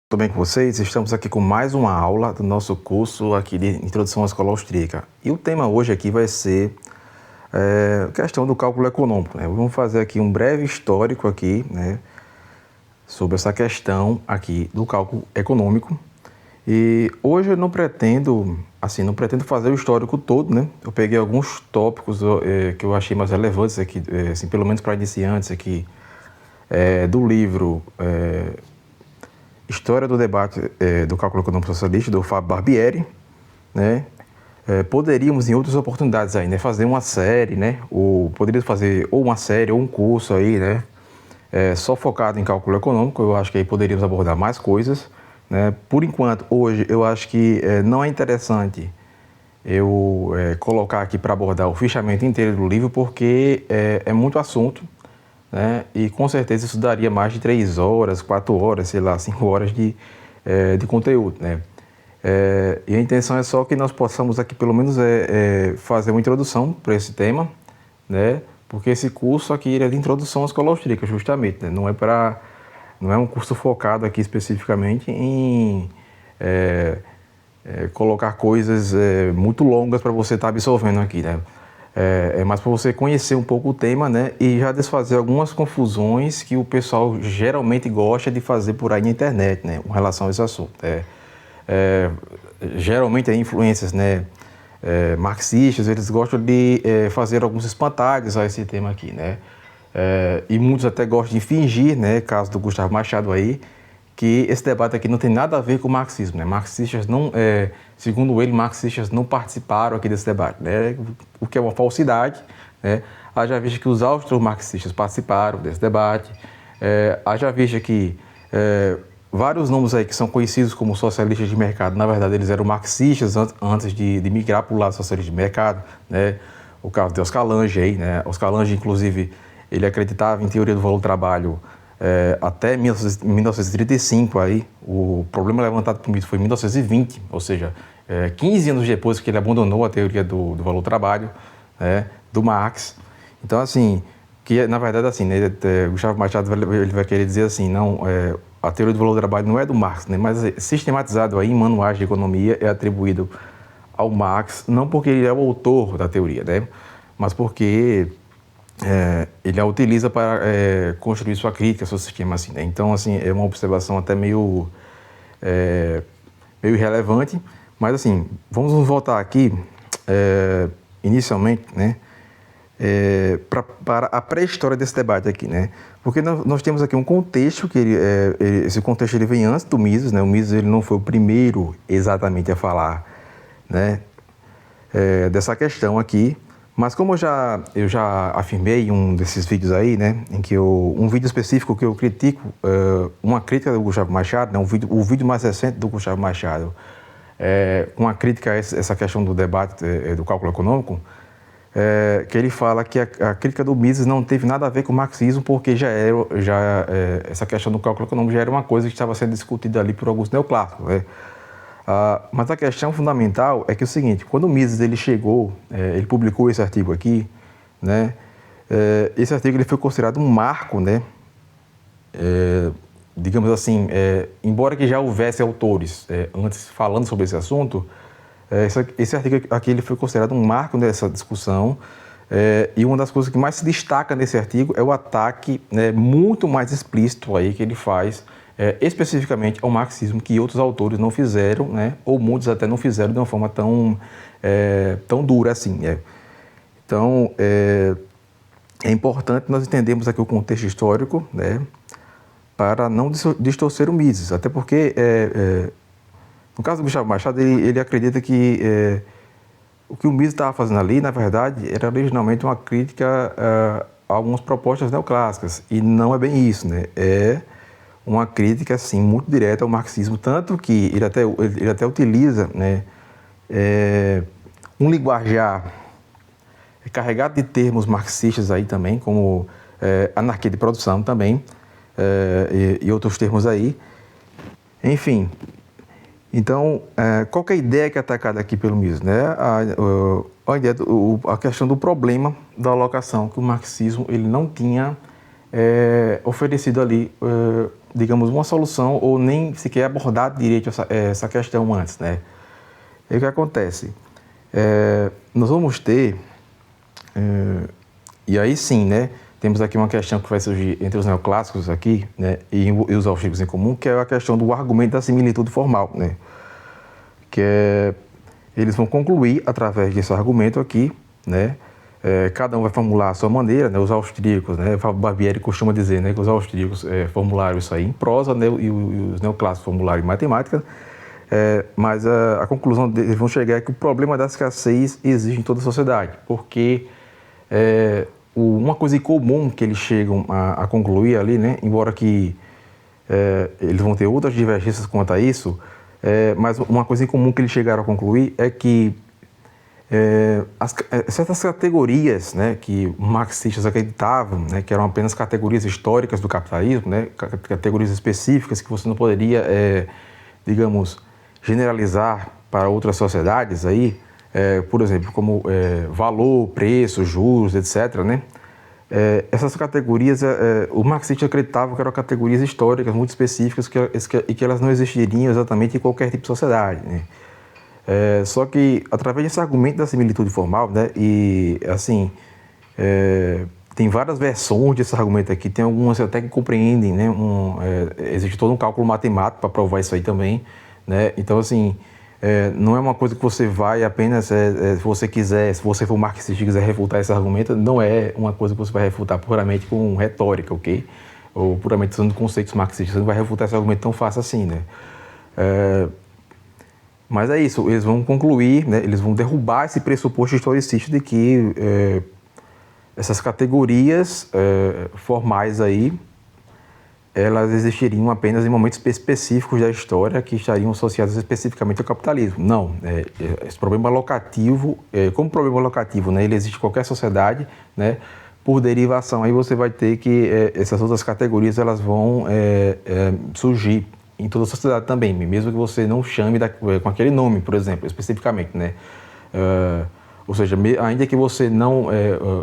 Tudo bem com vocês? Estamos aqui com mais uma aula do nosso curso aqui de Introdução à Escola Austríaca. E o tema hoje aqui vai ser questão do cálculo econômico, né? Vamos fazer aqui um breve histórico aqui, né, sobre essa questão aqui do cálculo econômico. E hoje eu não pretendo fazer o histórico todo, né? Eu peguei alguns tópicos que eu achei mais relevantes aqui, assim, pelo menos para iniciantes aqui, do livro História do Debate do Cálculo Econômico Socialista, do Fábio Barbieri, né? Poderíamos, em outras oportunidades aí, né, fazer uma série, né? Poderia fazer ou uma série ou um curso aí, né? Só focado em cálculo econômico. Eu acho que aí poderíamos abordar mais coisas, né? Por enquanto, hoje, eu acho que não é interessante eu colocar aqui para abordar o fichamento inteiro do livro, porque é muito assunto, né? E com certeza isso daria mais de 3 horas, 4 horas, sei lá, 5 horas de conteúdo, né? E a intenção é só que nós possamos aqui pelo menos fazer uma introdução para esse tema, né? Porque esse curso aqui é de introdução à escola austríaca, justamente, né? Não é um curso focado aqui especificamente em colocar coisas muito longas para você estar absorvendo aqui, né? É mais para você conhecer um pouco o tema, né? E já desfazer algumas confusões que o pessoal geralmente gosta de fazer por aí na internet, né? Com relação a esse assunto. Geralmente influências, né, marxistas, eles gostam de fazer alguns espantalhos a esse tema aqui, né? E muitos até gostam de fingir, né, caso do Gustavo Machado aí, que esse debate aqui não tem nada a ver com o marxismo, né? Marxistas não, segundo ele, marxistas não participaram aqui desse debate, né? O que é uma falsidade, né? Haja vista que os austro-marxistas participaram desse debate, haja vista que vários nomes aí que são conhecidos como socialistas de mercado, na verdade eles eram marxistas antes de migrar para o lado socialista de mercado, né? O caso de Oscar Lange aí, né? Oscar Lange, inclusive, ele acreditava em teoria do valor do trabalho até 1935 aí. O problema levantado por mim foi em 1920, ou seja, 15 anos depois que ele abandonou a teoria do valor do trabalho, do Marx. Então, assim, que na verdade, assim, né, Gustavo Machado ele vai querer dizer assim, não, a teoria do valor do trabalho não é do Marx, né, mas sistematizado aí em manuais de economia é atribuído ao Marx, não porque ele é o autor da teoria, né, mas porque ele a utiliza para construir sua crítica, seu sistema, assim, né? Então, assim, é uma observação até meio irrelevante, mas, assim, vamos nos voltar aqui, inicialmente, né, para a pré-história desse debate aqui, né? Porque nós temos aqui um contexto que esse contexto ele vem antes do Mises, né? O Mises ele não foi o primeiro exatamente a falar, né, dessa questão aqui, mas como eu já afirmei em um desses vídeos aí, né, em que um vídeo específico que eu critico, uma crítica do Gustavo Machado, né, o vídeo mais recente do Gustavo Machado, uma crítica a essa questão do debate do cálculo econômico, que ele fala que a crítica do Mises não teve nada a ver com o marxismo, porque essa questão do cálculo econômico já era uma coisa que estava sendo discutida ali por alguns neoclássicos, né? Mas a questão fundamental é que é o seguinte, quando o Mises ele chegou, ele publicou esse artigo aqui, né? Esse artigo ele foi considerado um marco, né? Digamos assim, embora que já houvesse autores antes falando sobre esse assunto, esse artigo aqui ele foi considerado um marco nessa discussão, e uma das coisas que mais se destaca nesse artigo é o ataque, né, muito mais explícito aí que ele faz especificamente ao marxismo, que outros autores não fizeram, né, ou muitos até não fizeram de uma forma tão dura assim. Então, é importante nós entendermos aqui o contexto histórico, né, para não distorcer o Mises, até porque, no caso do Gustavo Machado, ele acredita que o que o Mises estava fazendo ali, na verdade, era originalmente uma crítica a algumas propostas neoclássicas, e não é bem isso, né? É uma crítica, assim, muito direta ao marxismo, tanto que ele até utiliza, né, um linguajar carregado de termos marxistas aí também, como anarquia de produção também, e outros termos aí. Enfim, então, qual que é a ideia que é atacada aqui pelo Mises, né? A questão do problema da alocação, que o marxismo ele não tinha oferecido ali digamos, uma solução ou nem sequer abordado direito essa questão antes, né? E o que acontece? Nós vamos ter, e aí sim, né? Temos aqui uma questão que vai surgir entre os neoclássicos aqui, né? E os austríacos em comum, que é a questão do argumento da similitude formal, né? Eles vão concluir através desse argumento aqui, né? Cada um vai formular a sua maneira, né? Os austríacos, né? Barbieri costuma dizer, né, que os austríacos formularam isso aí em prosa, né? E os neoclássicos formularam em matemática. Mas a conclusão deles vão chegar é que o problema da escassez existe em toda a sociedade, porque uma coisa em comum que eles chegam a concluir ali, né? Embora que eles vão ter outras divergências quanto a isso, mas uma coisa em comum que eles chegaram a concluir é que certas categorias, né, que os marxistas acreditavam, né, que eram apenas categorias históricas do capitalismo, né, categorias específicas que você não poderia, digamos, generalizar para outras sociedades, aí, por exemplo, como valor, preço, juros, etc., né? Essas categorias, os marxistas acreditavam que eram categorias históricas muito específicas e que elas não existiriam exatamente em qualquer tipo de sociedade, né? Só que, através desse argumento da similitude formal, né, e assim, tem várias versões desse argumento aqui, tem algumas até que compreendem, né, existe todo um cálculo matemático para provar isso aí também, né? Então, assim, não é uma coisa que você vai apenas, se você quiser, se você for marxista e quiser refutar esse argumento, não é uma coisa que você vai refutar puramente com retórica, ok? Ou puramente usando conceitos marxistas, você não vai refutar esse argumento tão fácil assim, né? Mas é isso, eles vão concluir, né, eles vão derrubar esse pressuposto historicista de que essas categorias formais aí, elas existiriam apenas em momentos específicos da história que estariam associados especificamente ao capitalismo. Não, esse problema locativo, como problema locativo, né, ele existe em qualquer sociedade, né, por derivação aí você vai ter que essas outras categorias elas vão surgir em toda a sociedade também, mesmo que você não chame com aquele nome, por exemplo, especificamente, né? Ou seja, ainda que você não,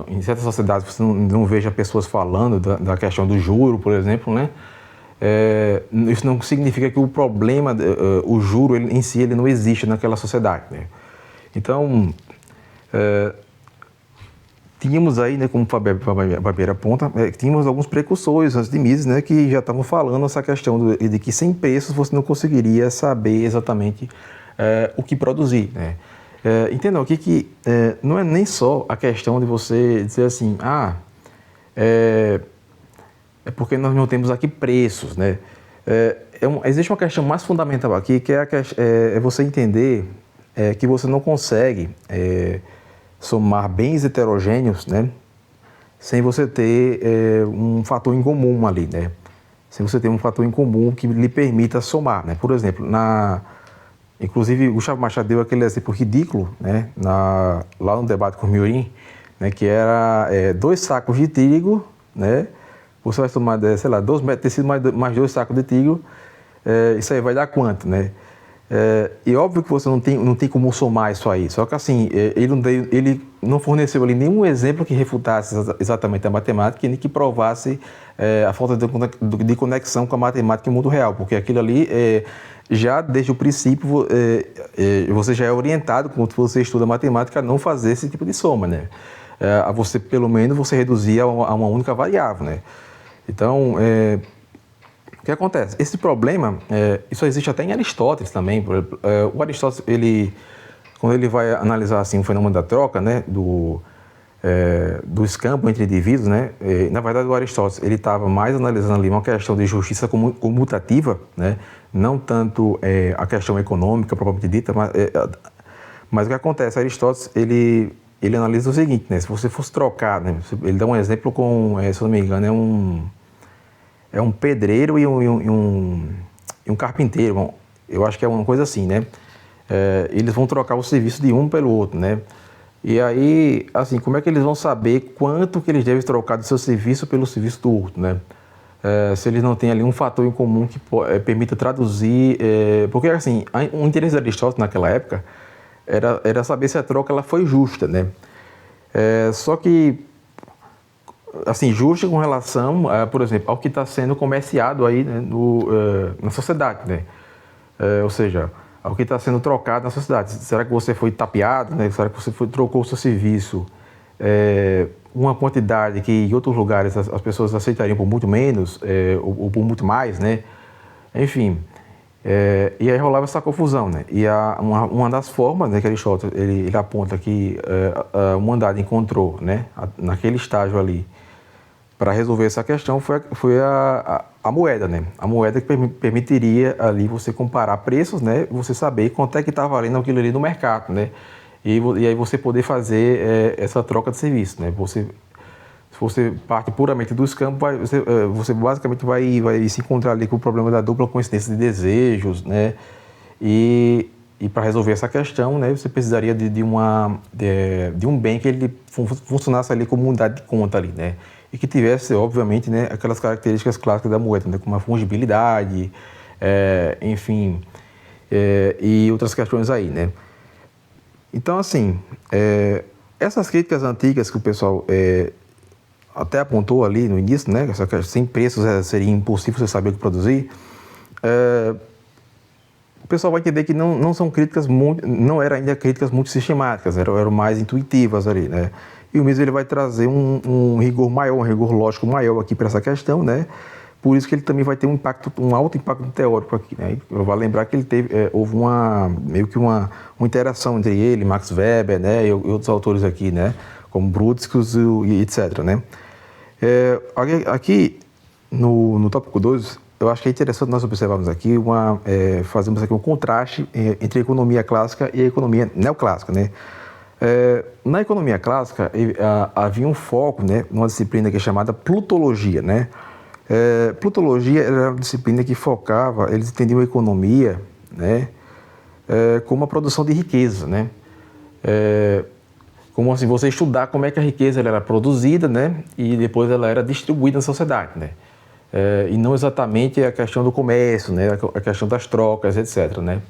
em certas sociedades, você não veja pessoas falando da questão do juro, por exemplo, né? Isso não significa que o problema, o juro em si, ele não existe naquela sociedade, né? Então, tínhamos aí, né, como o Barbieri aponta, tínhamos alguns precursores antes de Mises, né, que já estavam falando essa questão de que sem preços você não conseguiria saber exatamente o que produzir, né? Entendam aqui que não é nem só a questão de você dizer assim, é porque nós não temos aqui preços, né? Existe uma questão mais fundamental aqui, que é você entender que você não consegue somar bens heterogêneos, né, sem você ter um fator em comum ali, né? Sem você ter um fator em comum que lhe permita somar, né? Por exemplo, inclusive o Gustavo Machado deu aquele exemplo ridículo, né, lá no debate com o Miorim, né, que era 2 sacos de trigo, né? Você vai somar, sei lá, 2 metros de tecido mais 2 sacos de trigo, isso aí vai dar quanto, né? E óbvio que você não tem como somar isso aí, só que assim, ele não forneceu ali nenhum exemplo que refutasse exatamente a matemática e nem que provasse a falta de conexão com a matemática e o mundo real, porque aquilo ali, já desde o princípio, você já é orientado, quando você estuda matemática, a não fazer esse tipo de soma, né? A você, pelo menos, você reduzir a uma única variável, né? Então, o que acontece? Esse problema, isso existe até em Aristóteles também. O Aristóteles, quando ele vai analisar assim, o fenômeno da troca, né, do escampo entre indivíduos, né, na verdade o Aristóteles ele estava mais analisando ali uma questão de justiça comutativa, né, não tanto a questão econômica propriamente dita, mas o que acontece? Aristóteles ele analisa o seguinte, né, se você fosse trocar, né, ele dá um exemplo com, se eu não me engano, é um pedreiro e um carpinteiro. Bom, eu acho que é uma coisa assim, né? Eles vão trocar o serviço de um pelo outro, né? E aí, assim, como é que eles vão saber quanto que eles devem trocar do seu serviço pelo serviço do outro, né? Se eles não têm ali um fator em comum que permita traduzir... porque, assim, o interesse de Aristóteles naquela época era saber se a troca ela foi justa, né? Só que assim, justa com relação, por exemplo, ao que está sendo comerciado aí, né, na sociedade, né? Ou seja, ao que está sendo trocado na sociedade. Será que você foi tapeado, né? Será que você trocou o seu serviço uma quantidade que em outros lugares as pessoas aceitariam por muito menos ou por muito mais, né? Enfim, e aí rolava essa confusão, né? E uma das formas, né, que Aristóteles ele aponta que a humanidade encontrou, né, naquele estágio ali, para resolver essa questão foi a moeda, né? A moeda que permitiria ali você comparar preços, né? Você saber quanto é que está valendo aquilo ali no mercado, né? E aí você poder fazer essa troca de serviço, né? Se você parte puramente dos campos, você basicamente vai se encontrar ali com o problema da dupla coincidência de desejos, né? E para resolver essa questão, né, você precisaria de um bem que ele funcionasse ali como unidade de conta ali, né? E que tivesse, obviamente, né, aquelas características clássicas da moeda, né, como a fungibilidade, enfim, e outras questões aí, né? Então, assim, essas críticas antigas que o pessoal até apontou ali no início, né, sem preços seria impossível você saber o que produzir, o pessoal vai entender que não são críticas não eram ainda críticas muito sistemáticas, eram mais intuitivas ali, né? E o Mises ele vai trazer um rigor maior, um rigor lógico maior aqui para essa questão, né? Por isso que ele também vai ter um alto impacto teórico aqui, né? Eu vou lembrar que houve meio que uma interação entre ele, Max Weber, né, e outros autores aqui, né, como Brudsky e etc, né? Aqui no tópico 2, eu acho que é interessante nós observarmos aqui, fazemos aqui um contraste entre a economia clássica e a economia neoclássica, né? Na economia clássica havia um foco, né, numa disciplina que é chamada plutologia, né? Plutologia era uma disciplina que focava, eles entendiam a economia, né, como a produção de riqueza, né? Como assim, você estudar como é que a riqueza ela era produzida, né, e depois ela era distribuída na sociedade, né? E não exatamente a questão do comércio, né, a questão das trocas, etc, né?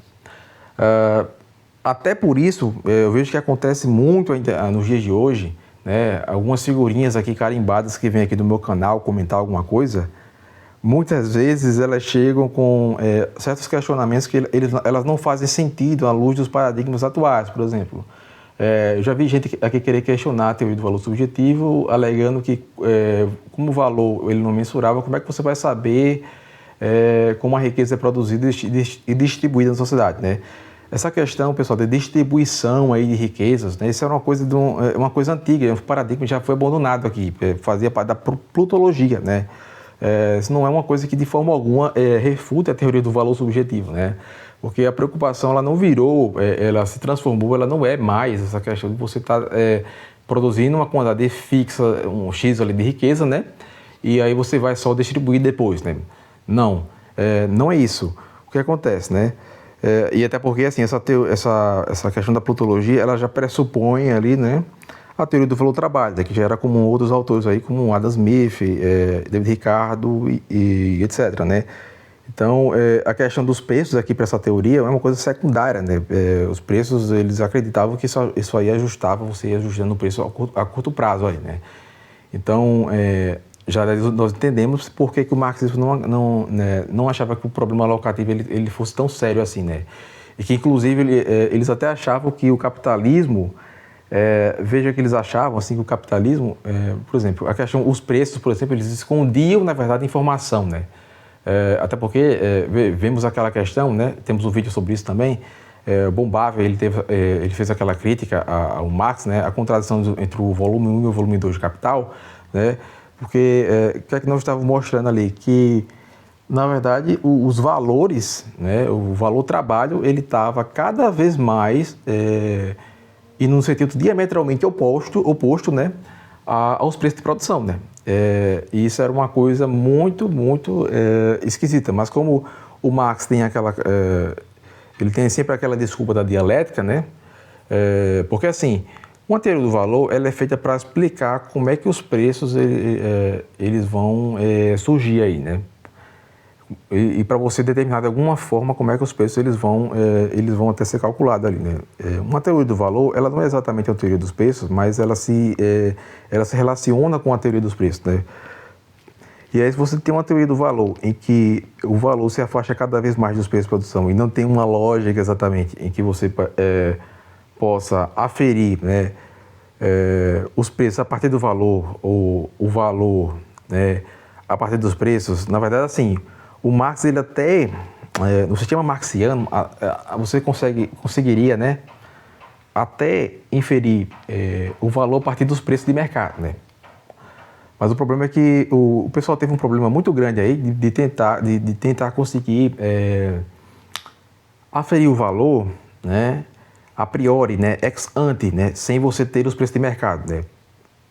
Até por isso, eu vejo que acontece muito nos dias de hoje, né, algumas figurinhas aqui carimbadas que vêm aqui do meu canal comentar alguma coisa, muitas vezes elas chegam com certos questionamentos que elas não fazem sentido à luz dos paradigmas atuais, por exemplo. Eu já vi gente aqui querer questionar a teoria do valor subjetivo, alegando que, como o valor ele não é mensurável, como é que você vai saber como a riqueza é produzida e distribuída na sociedade, né? Essa questão, pessoal, de distribuição aí de riquezas, né, isso é uma coisa antiga, um paradigma que já foi abandonado aqui, fazia parte da plutologia, né? Isso não é uma coisa que de forma alguma refuta a teoria do valor subjetivo, né? Porque a preocupação ela não virou, ela se transformou, ela não é mais essa questão de você estar produzindo uma quantidade fixa, um X ali de riqueza, né? E aí você vai só distribuir depois, né? Não, não é isso. O que acontece, né? E até porque, assim, essa questão da plutologia, ela já pressupõe ali, né, a teoria do valor do trabalho, né, que já era comum outros autores aí, como Adam Smith, David Ricardo e etc, né? Então, a questão dos preços aqui para essa teoria é uma coisa secundária, né? Os preços, eles acreditavam que isso aí ajustava, você ia ajustando o preço a curto prazo aí, né? Então, já nós entendemos por que o marxismo não achava que o problema locativo ele fosse tão sério assim, né? E que, inclusive, eles até achavam que o capitalismo, veja que eles achavam assim que o capitalismo, por exemplo, os preços, por exemplo, eles escondiam, na verdade, informação, né? Até porque vemos aquela questão, né? Temos um vídeo sobre isso também. Bombava, ele fez aquela crítica ao Marx, né? A contradição entre o volume 1 e o volume 2 de Capital, né? Porque o que é que nós estávamos mostrando ali? Que, na verdade, os valores, né, o valor trabalho, ele estava cada vez mais e num sentido diametralmente oposto, né, aos preços de produção, né? E isso era uma coisa muito, muito esquisita. Mas como o Marx tem ele tem sempre aquela desculpa da dialética, né? Porque assim, uma teoria do valor ela é feita para explicar como é que os preços eles vão surgir aí, né? e para você determinar de alguma forma como é que os preços eles vão até ser calculados ali, né? Uma teoria do valor, ela não é exatamente a teoria dos preços, mas ela se relaciona com a teoria dos preços, né? E aí, se você tem uma teoria do valor em que o valor se afasta cada vez mais dos preços de produção e não tem uma lógica exatamente em que você possa aferir, né, os preços a partir do valor ou o valor, né, a partir dos preços, na verdade, assim, o Marx, ele até, no sistema marxiano, você conseguiria, né, até inferir o valor a partir dos preços de mercado, né? Mas o problema é que o pessoal teve um problema muito grande aí de tentar conseguir aferir o valor, né, a priori, né, ex ante, né, sem você ter os preços de mercado, né?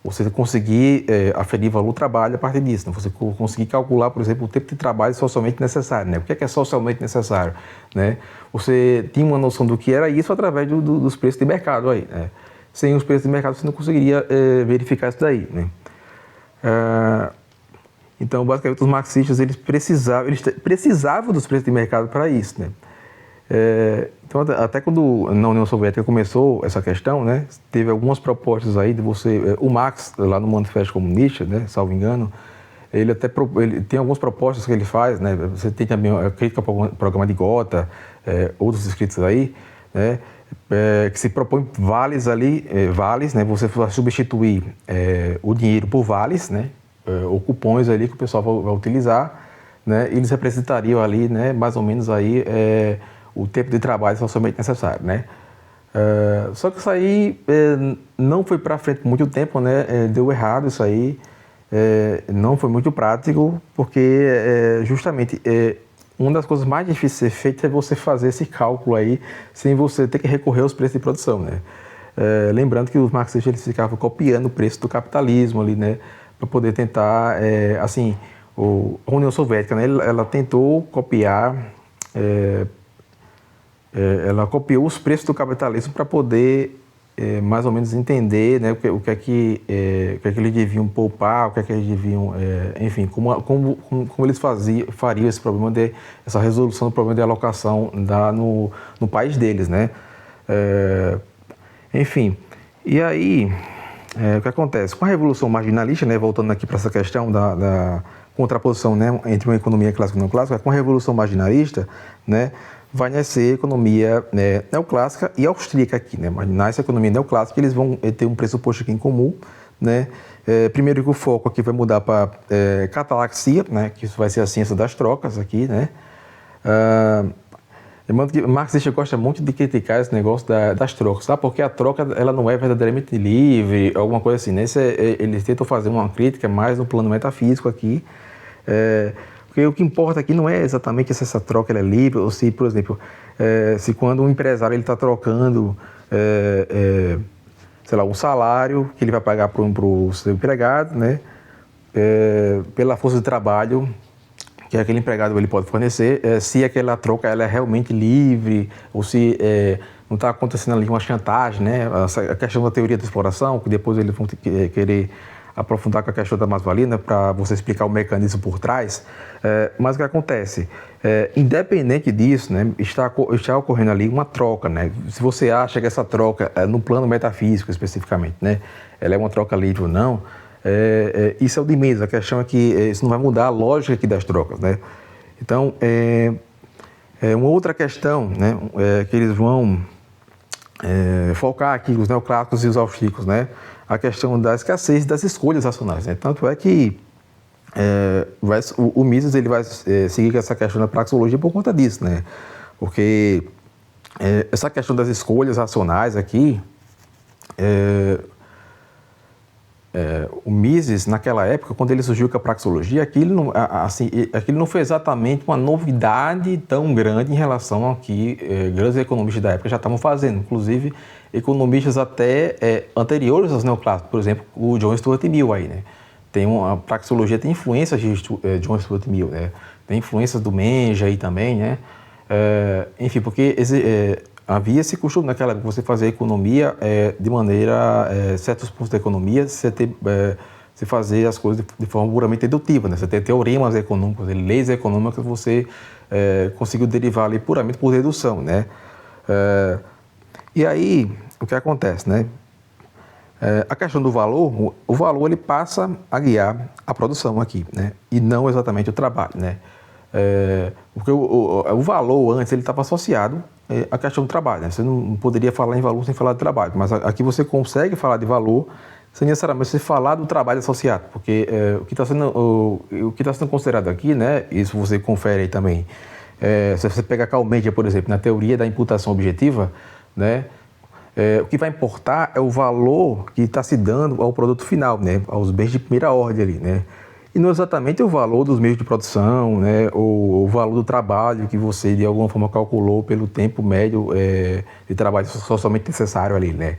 Você conseguir aferir valor do trabalho a partir disso, né? Você conseguir calcular, por exemplo, o tempo de trabalho socialmente necessário, né? O que é socialmente necessário, né? Você tinha uma noção do que era isso através dos preços de mercado aí, né? Sem os preços de mercado você não conseguiria verificar isso daí, né? Então, basicamente, os marxistas eles precisavam dos preços de mercado para isso, né? Então, até quando na União Soviética começou essa questão, né, teve algumas propostas aí de você... O Marx, lá no Manifesto Comunista, né, salvo engano, ele tem algumas propostas que ele faz, né? Você tem também a crítica ao programa de Gotha, outros escritos aí, né, que se propõe vales ali, vales, né? Você vai substituir o dinheiro por vales, né? Ou cupons ali que o pessoal vai utilizar, né? E eles representariam ali, né, mais ou menos aí o tempo de trabalho socialmente necessário, né? Só que isso aí não foi para frente por muito tempo, né? Deu errado isso aí, não foi muito prático, porque justamente uma das coisas mais difíceis de ser feita é você fazer esse cálculo aí sem você ter que recorrer aos preços de produção, né? Lembrando que os marxistas eles ficavam copiando o preço do capitalismo ali, né? Para poder tentar, assim, a União Soviética, né? Ela tentou copiar, ela copiou os preços do capitalismo para poder mais ou menos entender, né, o que é que eles deviam poupar, o que é que eles deviam, enfim, como eles fariam esse problema essa resolução do problema de alocação no país deles, né? Enfim, e aí o que acontece? Com a Revolução Marginalista, né, voltando aqui para essa questão da contraposição, né, entre uma economia clássica e não clássica, com a Revolução Marginalista, né, vai nascer a economia neoclássica e austríaca aqui, né? Mas nasce a economia neoclássica, eles vão ter um pressuposto aqui em comum, né? Primeiro que o foco aqui vai mudar para catalaxia, né? Que isso vai ser a ciência das trocas aqui, né? Lembrando que o marxista gosta muito de criticar esse negócio das trocas, sabe? Porque a troca ela não é verdadeiramente livre, alguma coisa assim, né? Eles tentam fazer uma crítica mais no plano metafísico aqui, porque o que importa aqui não é exatamente se essa troca ela é livre ou se, por exemplo, se quando um empresário está trocando, sei lá, um salário que ele vai pagar para o seu empregado, né, pela força de trabalho que aquele empregado ele pode fornecer, se aquela troca ela é realmente livre ou se não está acontecendo ali uma chantagem, né, a questão da teoria da exploração, que depois eles vão querer aprofundar com a questão da mais-valia, né, para você explicar o mecanismo por trás. Mas o que acontece? Independente disso, né, está ocorrendo ali uma troca, né? Se você acha que essa troca, no plano metafísico especificamente, né, ela é uma troca livre ou não, isso é o de menos. A questão é que isso não vai mudar a lógica aqui das trocas, né? Então, uma outra questão, né, que eles vão focar aqui, os neoclássicos e os austríacos, né? A questão da escassez das escolhas racionais, né? Tanto é que o Mises ele vai seguir com essa questão da praxeologia por conta disso, né? Porque essa questão das escolhas racionais aqui, o Mises, naquela época, quando ele surgiu com a praxeologia, aquilo não foi exatamente uma novidade tão grande em relação ao que grandes economistas da época já estavam fazendo. Inclusive, economistas até anteriores aos neoclássicos, por exemplo, o John Stuart Mill aí, né? A praxeologia tem influências de John Stuart Mill, né? Tem influências do Menja aí também, né? Enfim, porque havia esse costume naquela época, você fazer economia de maneira, certos pontos da economia, você ter você fazer as coisas de forma puramente dedutiva, né? Você tem teoremas econômicos, leis econômicas que você conseguiu derivar ali puramente por dedução, né? E aí, o que acontece, né? A questão do valor, o valor ele passa a guiar a produção aqui, né? E não exatamente o trabalho, né? Porque o valor antes ele estava associado à questão do trabalho, né? Você não poderia falar em valor sem falar de trabalho, mas aqui você consegue falar de valor sem necessariamente você falar do trabalho associado, porque o que está sendo considerado aqui, né? Isso você confere aí também. Se você pegar Calmeia, por exemplo, na teoria da imputação objetiva, né? O que vai importar é o valor que está se dando ao produto final, né? Aos bens de primeira ordem ali, né? E não exatamente o valor dos meios de produção, né? Ou o valor do trabalho que você de alguma forma calculou pelo tempo médio de trabalho socialmente necessário ali, né?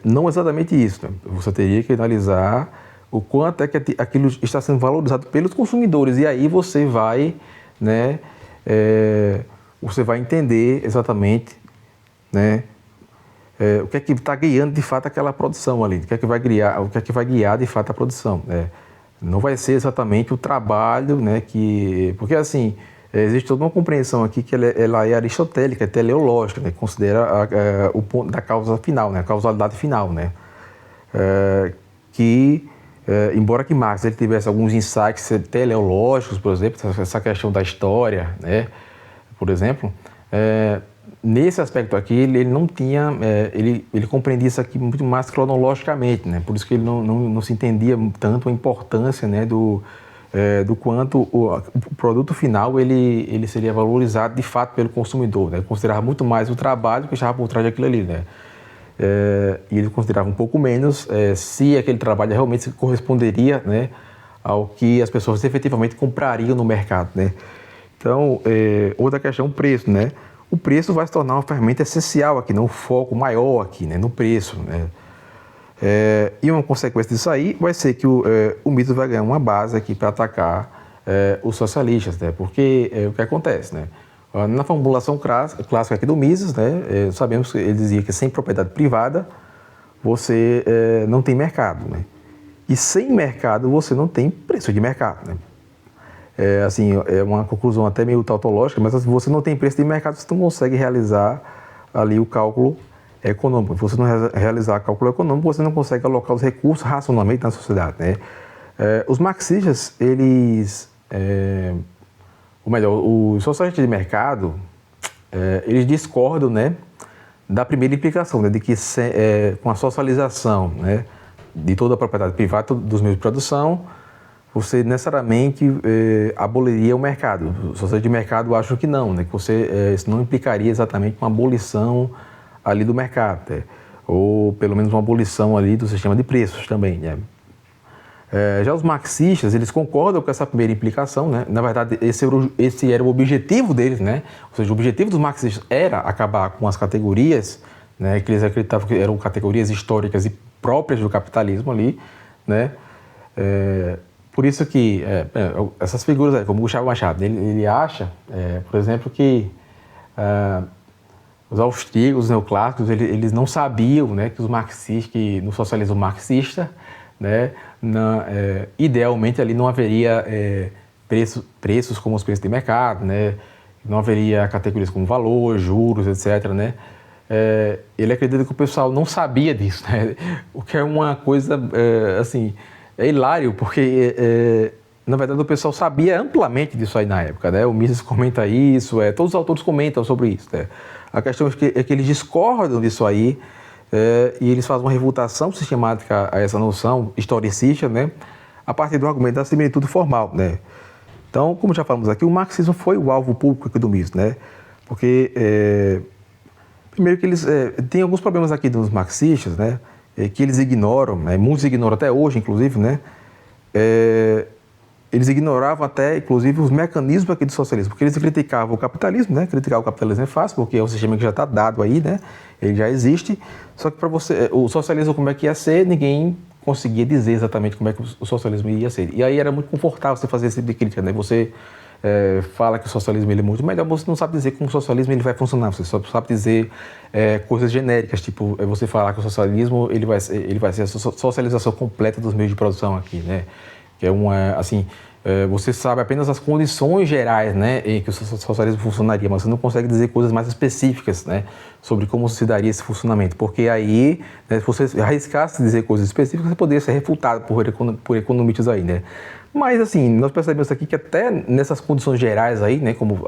Não exatamente isso, né? Você teria que analisar o quanto é que aquilo está sendo valorizado pelos consumidores, e aí você vai, né? Você vai entender exatamente, né? O que é que está guiando de fato aquela produção ali, o que é que vai guiar de fato a produção, né? Não vai ser exatamente o trabalho, né? Porque assim, existe toda uma compreensão aqui que ela é aristotélica, é teleológica, né? Considera o ponto da causa final, né? A causalidade final, né? Embora que Marx ele tivesse alguns insights teleológicos, por exemplo, essa questão da história, né? Por exemplo, nesse aspecto aqui ele não tinha, ele compreendia isso aqui muito mais cronologicamente, né? Por isso que ele não se entendia tanto a importância, né, do quanto o produto final ele seria valorizado de fato pelo consumidor, né? Ele considerava muito mais o trabalho que estava por trás daquilo ali, né? E ele considerava um pouco menos se aquele trabalho realmente corresponderia, né, ao que as pessoas efetivamente comprariam no mercado, né? Então, outra questão é o preço, né? O preço vai se tornar uma ferramenta essencial aqui, né? Um foco maior aqui, né? No preço, né? E uma consequência disso aí vai ser que o Mises vai ganhar uma base aqui para atacar os socialistas, né? Porque o que acontece, né? Na formulação clássica aqui do Mises, né? Sabemos que ele dizia que sem propriedade privada você não tem mercado, né? E sem mercado você não tem preço de mercado, né? É uma conclusão até meio tautológica, mas se você não tem preço de mercado, você não consegue realizar ali o cálculo econômico. Se você não realizar cálculo econômico, você não consegue alocar os recursos racionalmente na sociedade, né? Os marxistas, ou melhor, os socialistas de mercado, eles discordam, né, da primeira implicação, né, de que com a socialização, né, de toda a propriedade privada dos meios de produção, você necessariamente aboliria o mercado. Os socialistas de mercado acham que não, né? Que isso não implicaria exatamente uma abolição ali do mercado, né? Ou pelo menos uma abolição ali do sistema de preços também, né? Já os marxistas, eles concordam com essa primeira implicação, né? Na verdade, esse era o objetivo deles, né? Ou seja, o objetivo dos marxistas era acabar com as categorias, né, que eles acreditavam que eram categorias históricas e próprias do capitalismo ali, né? Por isso que essas figuras aí, como Gustavo Machado, ele acha, por exemplo, que os austríacos, os neoclássicos, eles não sabiam, né, que os marxistas, que no socialismo marxista, né, idealmente ali não haveria preços como os preços de mercado, né, não haveria categorias como valor, juros, etc., né. Ele acredita que o pessoal não sabia disso, né, o que é uma coisa, assim, hilário, porque, na verdade, o pessoal sabia amplamente disso aí na época, né? O Mises comenta isso, todos os autores comentam sobre isso, né? A questão é que eles discordam disso aí e eles fazem uma refutação sistemática a essa noção historicista, né? A partir do argumento da similitude formal, né? Então, como já falamos aqui, o marxismo foi o alvo público aqui do Mises, né? Porque, primeiro que eles têm alguns problemas aqui dos marxistas, né? Que eles ignoram, né? Muitos ignoram até hoje, inclusive, né? Eles ignoravam até, inclusive, os mecanismos aqui do socialismo, porque eles criticavam o capitalismo, né? Criticar o capitalismo é fácil, porque é um sistema que já está dado aí, né? Ele já existe, só que para você, o socialismo como é que ia ser, ninguém conseguia dizer exatamente como é que o socialismo ia ser. E aí era muito confortável você fazer esse tipo de crítica, né? Você fala que o socialismo ele é muito melhor, você não sabe dizer como o socialismo ele vai funcionar, você só sabe dizer coisas genéricas, tipo, você falar que o socialismo ele vai ser a socialização completa dos meios de produção aqui, né? Que é você sabe apenas as condições gerais, né, em que o socialismo funcionaria, mas você não consegue dizer coisas mais específicas, né, sobre como se daria esse funcionamento, porque aí, né, se você arriscasse dizer coisas específicas, você poderia ser refutado por economistas aí, né. Mas, assim, nós percebemos aqui que até nessas condições gerais aí, né, como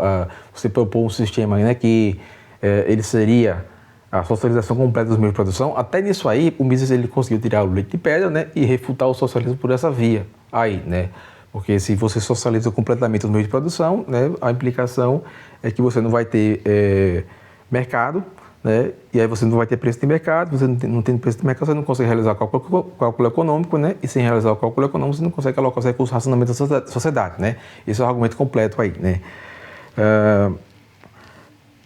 você propôs um sistema, né, que ele seria a socialização completa dos meios de produção, até nisso aí, o Mises ele conseguiu tirar o leite de pedra, né, e refutar o socialismo por essa via aí, né. Porque se você socializa completamente os meios de produção, né, a implicação é que você não vai ter mercado, né, e aí você não vai ter preço de mercado, você não tem preço de mercado, você não consegue realizar o cálculo econômico, né, e sem realizar o cálculo econômico você não consegue alocar os recursos do racionamento da sociedade, né. Esse é o argumento completo aí, né.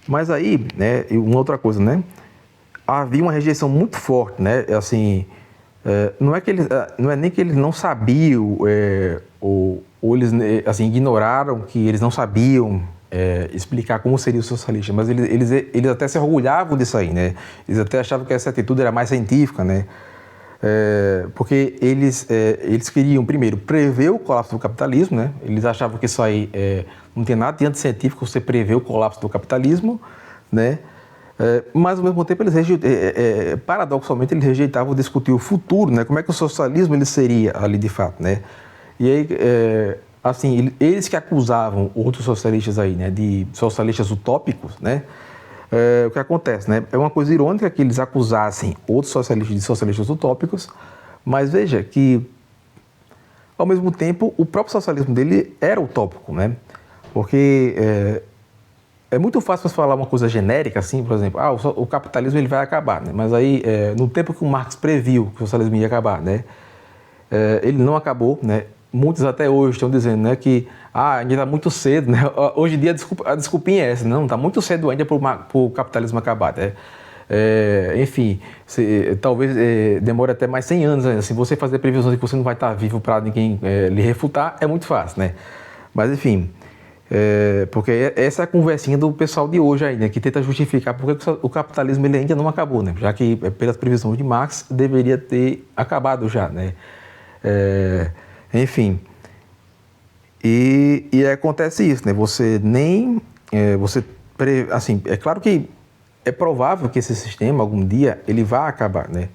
Mas aí, né, uma outra coisa, né, havia uma rejeição muito forte, né, assim, não é nem que eles não sabiam, ou eles assim, ignoraram que eles não sabiam explicar como seria o socialista, mas eles até se orgulhavam disso aí, né? Eles até achavam que essa atitude era mais científica, né? Porque eles queriam, primeiro, prever o colapso do capitalismo, né? Eles achavam que isso aí não tem nada de anticientífico você prever o colapso do capitalismo, né? Mas, ao mesmo tempo, paradoxalmente, eles rejeitavam discutir o futuro, né? Como é que o socialismo ele seria ali de fato, né? E aí, assim, eles que acusavam outros socialistas aí, né, de socialistas utópicos, né? O que acontece, né? É uma coisa irônica que eles acusassem outros socialistas de socialistas utópicos, mas veja que, ao mesmo tempo, o próprio socialismo dele era utópico, né? Porque é muito fácil você falar uma coisa genérica, assim, por exemplo, o capitalismo ele vai acabar, né? Mas aí, no tempo que o Marx previu que o socialismo ia acabar, né? Ele não acabou, né? Muitos até hoje estão dizendo, né, que ainda está muito cedo, né? Hoje em dia a desculpinha é essa, não, está muito cedo ainda para o capitalismo acabar, né? Enfim, talvez demore até mais 100 anos, né? Se você fazer previsões de que você não vai estar vivo para ninguém lhe refutar, é muito fácil, né? Mas enfim, porque essa é a conversinha do pessoal de hoje aí, né, que tenta justificar porque o capitalismo ele ainda não acabou, né? Já que pelas previsões de Marx deveria ter acabado já, né? Enfim, e acontece isso, né? Você nem, assim, é claro que é provável que esse sistema algum dia ele vá acabar, né?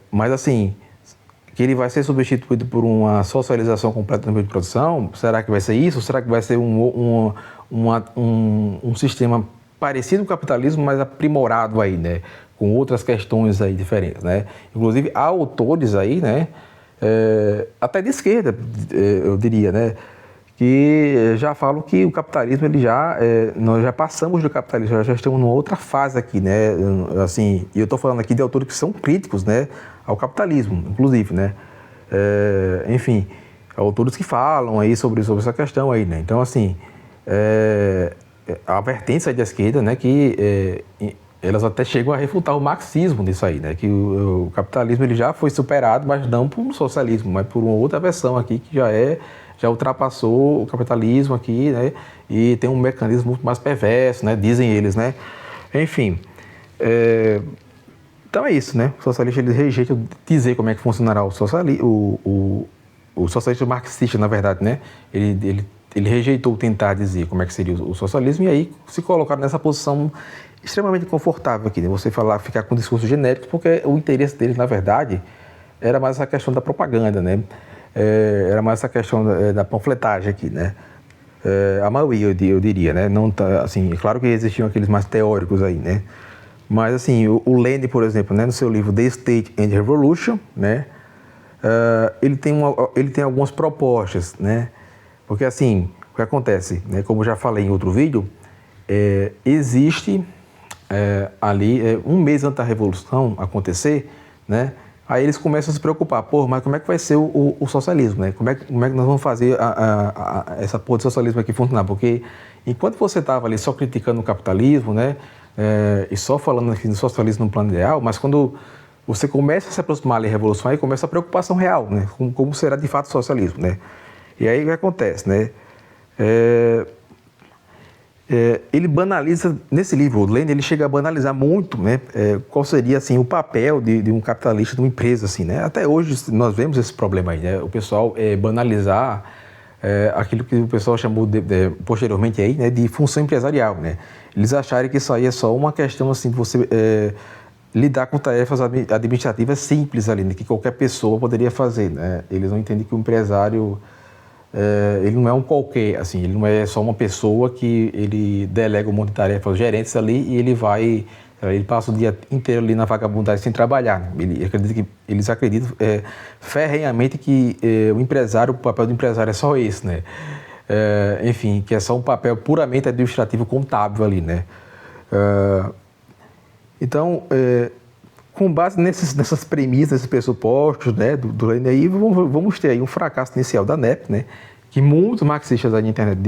Mas assim, que ele vai ser substituído por uma socialização completa do meio de produção, será que vai ser isso? Será que vai ser um sistema parecido com o capitalismo, mas aprimorado aí, né? Com outras questões aí diferentes, né? Inclusive, há autores aí, né? Até de esquerda, eu diria, né, que já falam que o capitalismo, nós já passamos do capitalismo, já estamos numa outra fase aqui, né, assim, e eu estou falando aqui de autores que são críticos, né, ao capitalismo, inclusive, né, enfim, autores que falam aí sobre essa questão aí, né, então, assim, a vertente aí da esquerda, né, que elas até chegam a refutar o marxismo disso aí, né? Que o capitalismo ele já foi superado, mas não por um socialismo, mas por uma outra versão aqui que já ultrapassou o capitalismo aqui, né? E tem um mecanismo muito mais perverso, né? Dizem eles, né? Enfim, então é isso, né? O socialista ele rejeita dizer como é que funcionará o socialismo, o socialista marxista, na verdade, né? Ele rejeitou tentar dizer como é que seria o socialismo e aí se colocaram nessa posição extremamente confortável aqui, né? Você ficar com discursos genéricos, porque o interesse deles, na verdade, era mais essa questão da propaganda, né? Era mais essa questão da panfletagem aqui, né? A maioria, eu diria, né? Não tá, assim, é claro que existiam aqueles mais teóricos aí, né? Mas, assim, o Lenin, por exemplo, né? No seu livro The State and Revolution, né? Ele tem algumas propostas, né? Porque, assim, o que acontece, né? Como eu já falei em outro vídeo, existe ali, um mês antes da Revolução acontecer, né? Aí eles começam a se preocupar, mas como é que vai ser o socialismo, né? Como é que nós vamos fazer essa porra de socialismo aqui funcionar? Porque enquanto você estava ali só criticando o capitalismo, né? E só falando aqui do socialismo no plano ideal, mas quando você começa a se aproximar ali da Revolução, aí começa a preocupação real, né? Como será de fato o socialismo, né? E aí o que acontece, né? Ele banaliza, nesse livro, o Lenin, ele chega a banalizar muito, né, qual seria, assim, o papel de um capitalista, de uma empresa, assim, né? Até hoje nós vemos esse problema aí, né? O pessoal banalizar aquilo que o pessoal chamou posteriormente aí, né, de função empresarial, né? Eles acharem que isso aí é só uma questão, assim, de você lidar com tarefas administrativas simples ali, né, que qualquer pessoa poderia fazer, né? Eles não entendem que o empresário ele não é um qualquer, assim, ele não é só uma pessoa que ele delega um monte de tarefas aos gerentes ali e ele passa o dia inteiro ali na vagabundagem sem trabalhar, né? Eles acreditam ferrenhamente que o papel do empresário é só esse, né? Enfim, que é só um papel puramente administrativo contábil ali, né? Então, com base nessas premissas, nesses pressupostos, né, do Lenin aí, vamos ter aí um fracasso inicial da NEP, né, que muitos marxistas aí na internet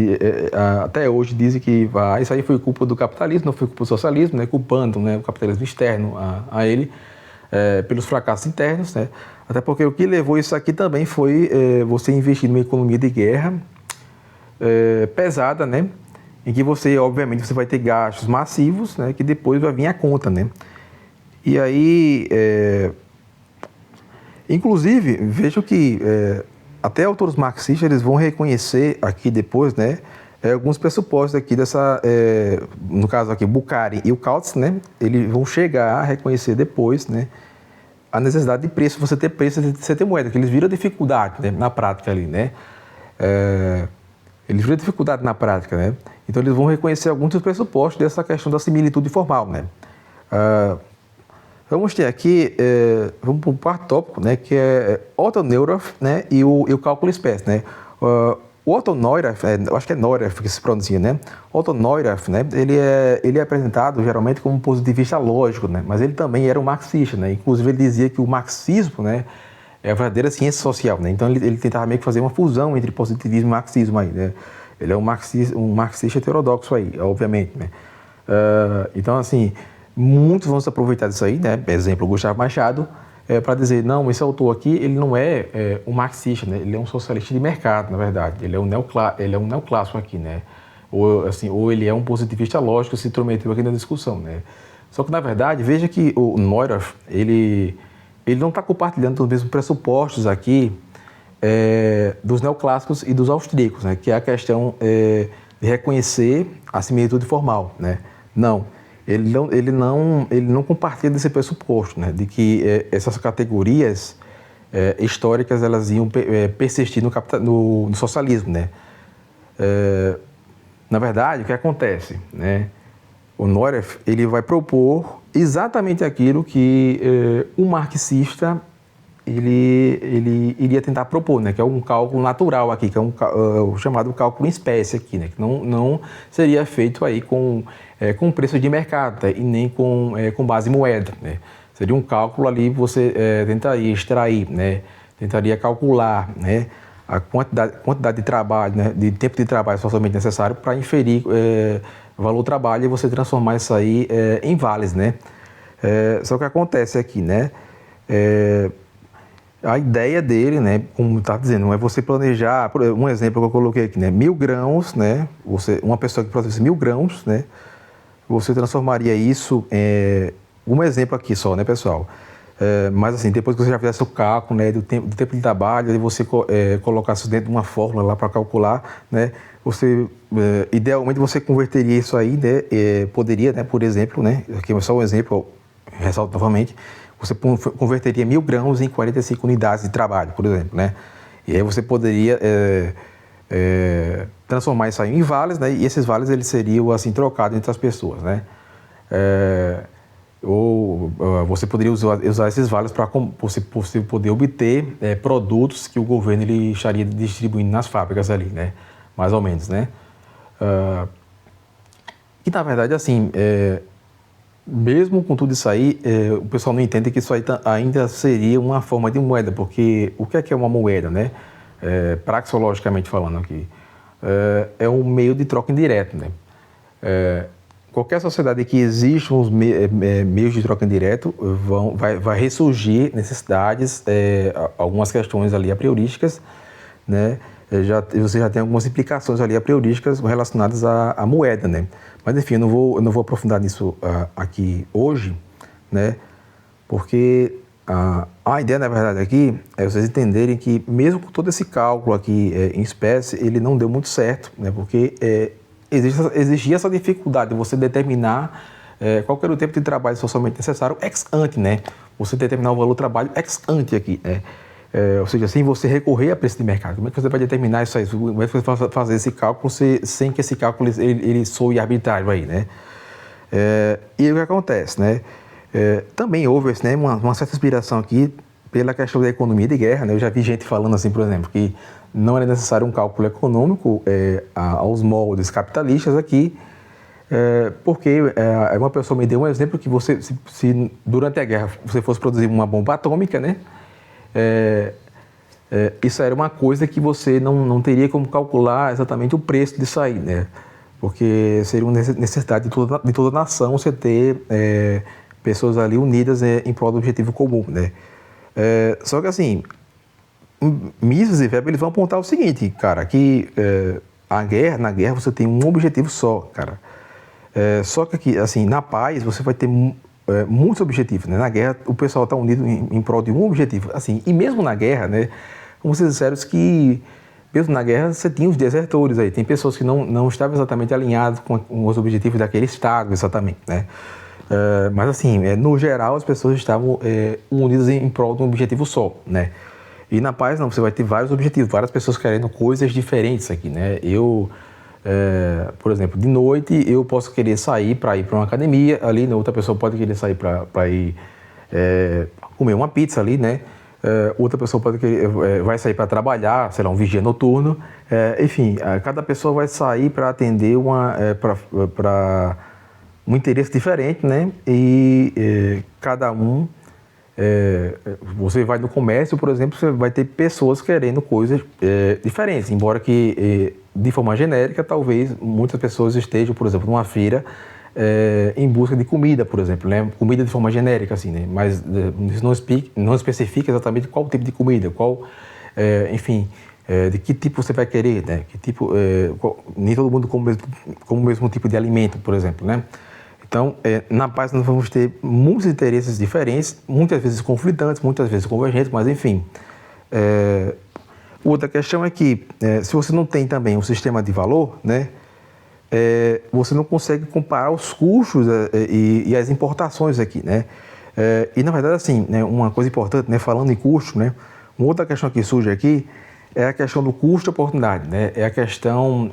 até hoje dizem que isso aí foi culpa do capitalismo, não foi culpa do socialismo, né, culpando, né, o capitalismo externo a ele pelos fracassos internos, né, até porque o que levou isso aqui também foi você investir numa economia de guerra pesada, né, em que você, obviamente, você vai ter gastos massivos, né, que depois vai vir a conta, né. E aí, inclusive, vejo que até autores marxistas eles vão reconhecer aqui depois, né, alguns pressupostos aqui no caso aqui, Bukharin e o Kautz, né, eles vão chegar a reconhecer depois, né, a necessidade de preço, você ter preço, você ter moeda, que eles viram a dificuldade, né, na prática ali, né, eles viram a dificuldade na prática, né, então eles vão reconhecer alguns dos pressupostos dessa questão da similitude formal, né. Vamos ter aqui, vamos para o quarto tópico, né, que é Otto Neurath, né, e o cálculo espécie, né. O Otto Neurath, eu acho que é Neurath que se pronuncia, né. Otto Neurath, né, ele é apresentado geralmente como um positivista lógico, né, mas ele também era um marxista, né. Inclusive ele dizia que o marxismo, né, é a verdadeira ciência social, né. Então ele tentava meio que fazer uma fusão entre positivismo e marxismo aí, né. Ele é um marxista heterodoxo aí, obviamente, né. Então assim, muitos vão se aproveitar disso aí, né? Exemplo, Gustavo Machado, para dizer, não, esse autor aqui, ele não é um marxista, né? Ele é um socialista de mercado, na verdade. Ele é um neoclássico aqui, né? Ou ele é um positivista lógico, se intrometeu aqui na discussão, né? Só que, na verdade, veja que o Neurath, ele não está compartilhando os mesmos pressupostos aqui dos neoclássicos e dos austríacos, né? Que é a questão de reconhecer a similitude formal, né? Não. Ele não compartilha desse pressuposto, né, de que essas categorias históricas elas iam persistir no socialismo, né. Na verdade, o que acontece, né, o Neurath ele vai propor exatamente aquilo que um marxista ele iria tentar propor, né, que é um cálculo natural aqui, que é o chamado cálculo em espécie aqui, né, que não seria feito aí com preço de mercado, tá, e nem com base em moeda, né. Seria um cálculo ali, você tentaria extrair, né, tentaria calcular, né, a quantidade de trabalho, né, de tempo de trabalho socialmente necessário para inferir valor trabalho e você transformar isso aí em vales, né. Só que acontece aqui, né, a ideia dele, né, como está dizendo, é você planejar, um exemplo que eu coloquei aqui, né, 1.000 grãos, né, uma pessoa que produz 1.000 grãos, né, você transformaria isso um exemplo aqui só, né, pessoal, mas assim, depois que você já fizesse o cálculo, né, do tempo de trabalho, e você colocasse isso dentro de uma fórmula lá para calcular, né, você, idealmente você converteria isso aí, né, poderia, né, por exemplo, né, aqui é só um exemplo, ressalto novamente, você converteria 1.000 grãos em 45 unidades de trabalho, por exemplo, né? E aí você poderia transformar isso aí em vales, né? E esses vales eles seriam assim trocados entre as pessoas, né? Ou você poderia usar esses vales para você poder obter produtos que o governo ele estaria distribuindo nas fábricas ali, né? Mais ou menos, né? E na verdade assim mesmo com tudo isso aí, o pessoal não entende que isso aí ainda seria uma forma de moeda, porque o que é uma moeda, né? Praxeologicamente falando aqui, é um meio de troca indireto, né? Qualquer sociedade que existe uns meios de troca indireto vai ressurgir necessidades, algumas questões ali a priorísticas, né? você já tem algumas implicações ali apriorísticas relacionadas à moeda, né? Mas enfim, eu não vou aprofundar nisso aqui hoje, né? Porque a ideia, na verdade, aqui é vocês entenderem que mesmo com todo esse cálculo aqui em espécie, ele não deu muito certo, né? Porque existia essa dificuldade de você determinar qual era o tempo de trabalho socialmente necessário ex ante, né? Você determinar o valor do trabalho ex ante aqui, né? Ou seja, sem você recorrer a preço de mercado. Como é que você vai determinar isso aí? Como é que você vai fazer esse cálculo sem que esse cálculo ele soe arbitrário aí, né? E o que acontece, né? Também houve né, uma certa inspiração aqui pela questão da economia de guerra, né? Eu já vi gente falando assim, por exemplo, que não era necessário um cálculo econômico aos moldes capitalistas aqui, porque uma pessoa me deu um exemplo que você, se durante a guerra você fosse produzir uma bomba atômica, né? Isso era uma coisa que você não teria como calcular exatamente o preço disso aí, né? Porque seria uma necessidade de toda nação você ter pessoas ali unidas em prol do objetivo comum, né? Só que assim, Mises e Weber eles vão apontar o seguinte, cara, que na guerra você tem um objetivo só, cara. Só que aqui, assim, na paz você vai ter muitos objetivos, né? Na guerra o pessoal está unido em prol de um objetivo, assim, e mesmo na guerra, né? Vamos ser sinceros que mesmo na guerra você tinha os desertores aí, tem pessoas que não estavam exatamente alinhadas com os objetivos daquele estado, exatamente, né? Mas assim, no geral as pessoas estavam unidas em prol de um objetivo só, né? E na paz não, você vai ter vários objetivos, várias pessoas querendo coisas diferentes aqui, né? Por exemplo, de noite eu posso querer sair para ir para uma academia, ali outra pessoa pode querer sair para ir comer uma pizza ali, né? Outra pessoa pode querer, vai sair para trabalhar, sei lá, um vigia noturno, enfim, cada pessoa vai sair para atender para um interesse diferente, né? E cada um, você vai no comércio, por exemplo, você vai ter pessoas querendo coisas diferentes, embora que de forma genérica, talvez muitas pessoas estejam, por exemplo, numa feira em busca de comida, por exemplo, né? Comida de forma genérica, assim, né? Mas isso não especifica exatamente qual tipo de comida, enfim, de que tipo você vai querer, né? Que tipo, nem todo mundo come o mesmo tipo de alimento, por exemplo, né? Então, na paz nós vamos ter muitos interesses diferentes, muitas vezes conflitantes, muitas vezes convergentes, mas enfim. Outra questão é que, se você não tem também um sistema de valor, né, você não consegue comparar os custos e as importações aqui, né? E, na verdade, assim, né, uma coisa importante, né, falando em custo, né, uma outra questão que surge aqui é a questão do custo-oportunidade, né? É a questão...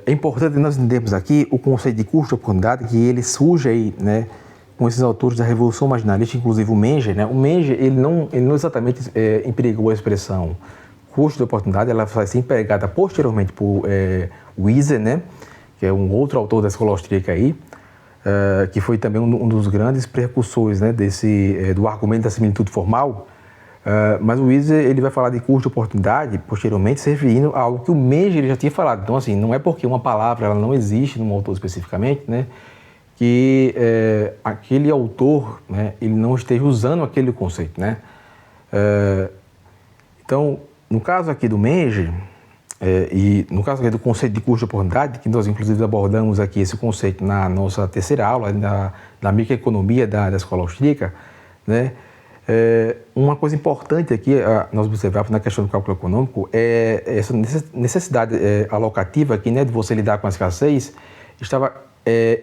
É importante nós entendermos aqui o conceito de custo-oportunidade, que ele surge aí, né, com esses autores da Revolução Marginalista, inclusive o Menger, né? O Menger, ele não exatamente empregou a expressão custo de oportunidade, ela vai ser empregada posteriormente por Wieser, né, que é um outro autor da escola austríaca aí, que foi também um dos grandes precursores, né, do argumento da similitude formal. Mas o Wieser, ele vai falar de custo de oportunidade posteriormente, se referindo a algo que o Menger ele já tinha falado. Então, assim, não é porque uma palavra ela não existe num autor especificamente, né, que aquele autor, né, ele não esteja usando aquele conceito, né. Então, no caso aqui do Menger, e no caso aqui do conceito de custo de oportunidade, que nós inclusive abordamos aqui esse conceito na nossa terceira aula, da microeconomia da escola austríaca, né, uma coisa importante aqui nós observamos na questão do cálculo econômico é essa necessidade alocativa aqui, né, de você lidar com a escassez, estava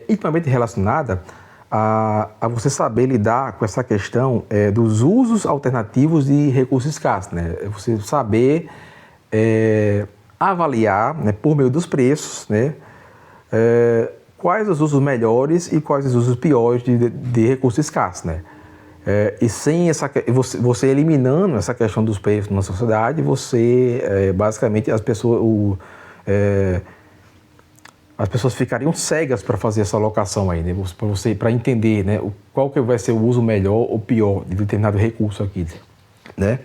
intimamente relacionada a você saber lidar com essa questão dos usos alternativos de recursos escassos, né? Você saber avaliar, né, por meio dos preços, né, quais os usos melhores e quais os usos piores de recursos escassos, né? E sem você eliminando essa questão dos preços na sociedade, você basicamente as pessoas ficariam cegas para fazer essa alocação aí, né? Para entender, né, qual que vai ser o uso melhor ou pior de determinado recurso aqui, né?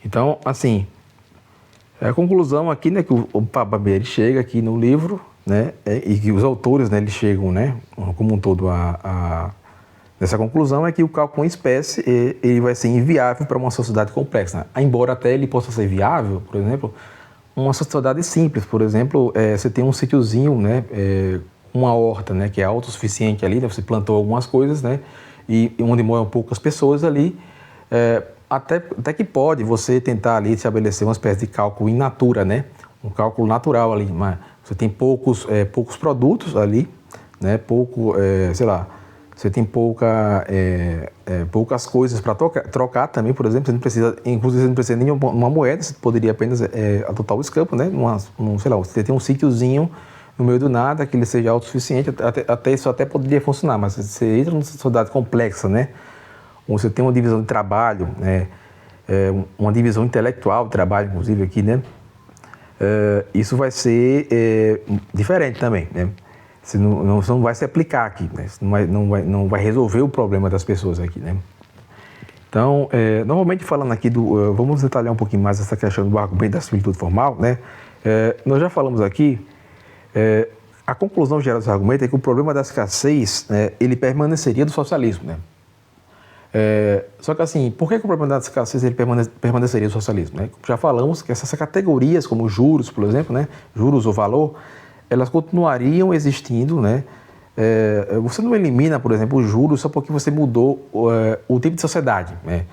Então, assim, a conclusão aqui, né, que o Pababer chega aqui no livro, né, e que os autores, né, eles chegam, né, como um todo Dessa conclusão é que o cálculo em espécie ele vai ser inviável para uma sociedade complexa, né? Embora até ele possa ser viável, por exemplo, uma sociedade simples, por exemplo, você tem um sítiozinho, né, uma horta, né, que é autossuficiente ali, né, você plantou algumas coisas, né, e onde moram poucas pessoas ali, até que pode você tentar ali estabelecer uma espécie de cálculo in natura, né, um cálculo natural ali, mas você tem poucos produtos ali, né, sei lá, você tem poucas coisas para trocar também, por exemplo, você não precisa, inclusive você não precisa nem de uma moeda, você poderia apenas adotar o escampo, né? Sei lá, você tem um sítiozinho no meio do nada, que ele seja autossuficiente, até isso até poderia funcionar, mas você entra numa sociedade complexa, né? Onde você tem uma divisão de trabalho, né? Uma divisão intelectual de trabalho, inclusive aqui, né? Isso vai ser diferente também, né? Você não vai se aplicar aqui, né? Você não vai resolver o problema das pessoas aqui, né? Então, normalmente falando aqui vamos detalhar um pouquinho mais essa questão do argumento da similitude formal, né? Nós já falamos aqui, a conclusão geral desse argumento é que o problema da escassez, ele permaneceria do socialismo, né? Só que assim, por que o problema da escassez ele permaneceria do socialismo, né? Já falamos que essas categorias, como juros, por exemplo, né? Juros ou valor, elas continuariam existindo, né? Você não elimina, por exemplo, os juros só porque você mudou o tipo de sociedade, né?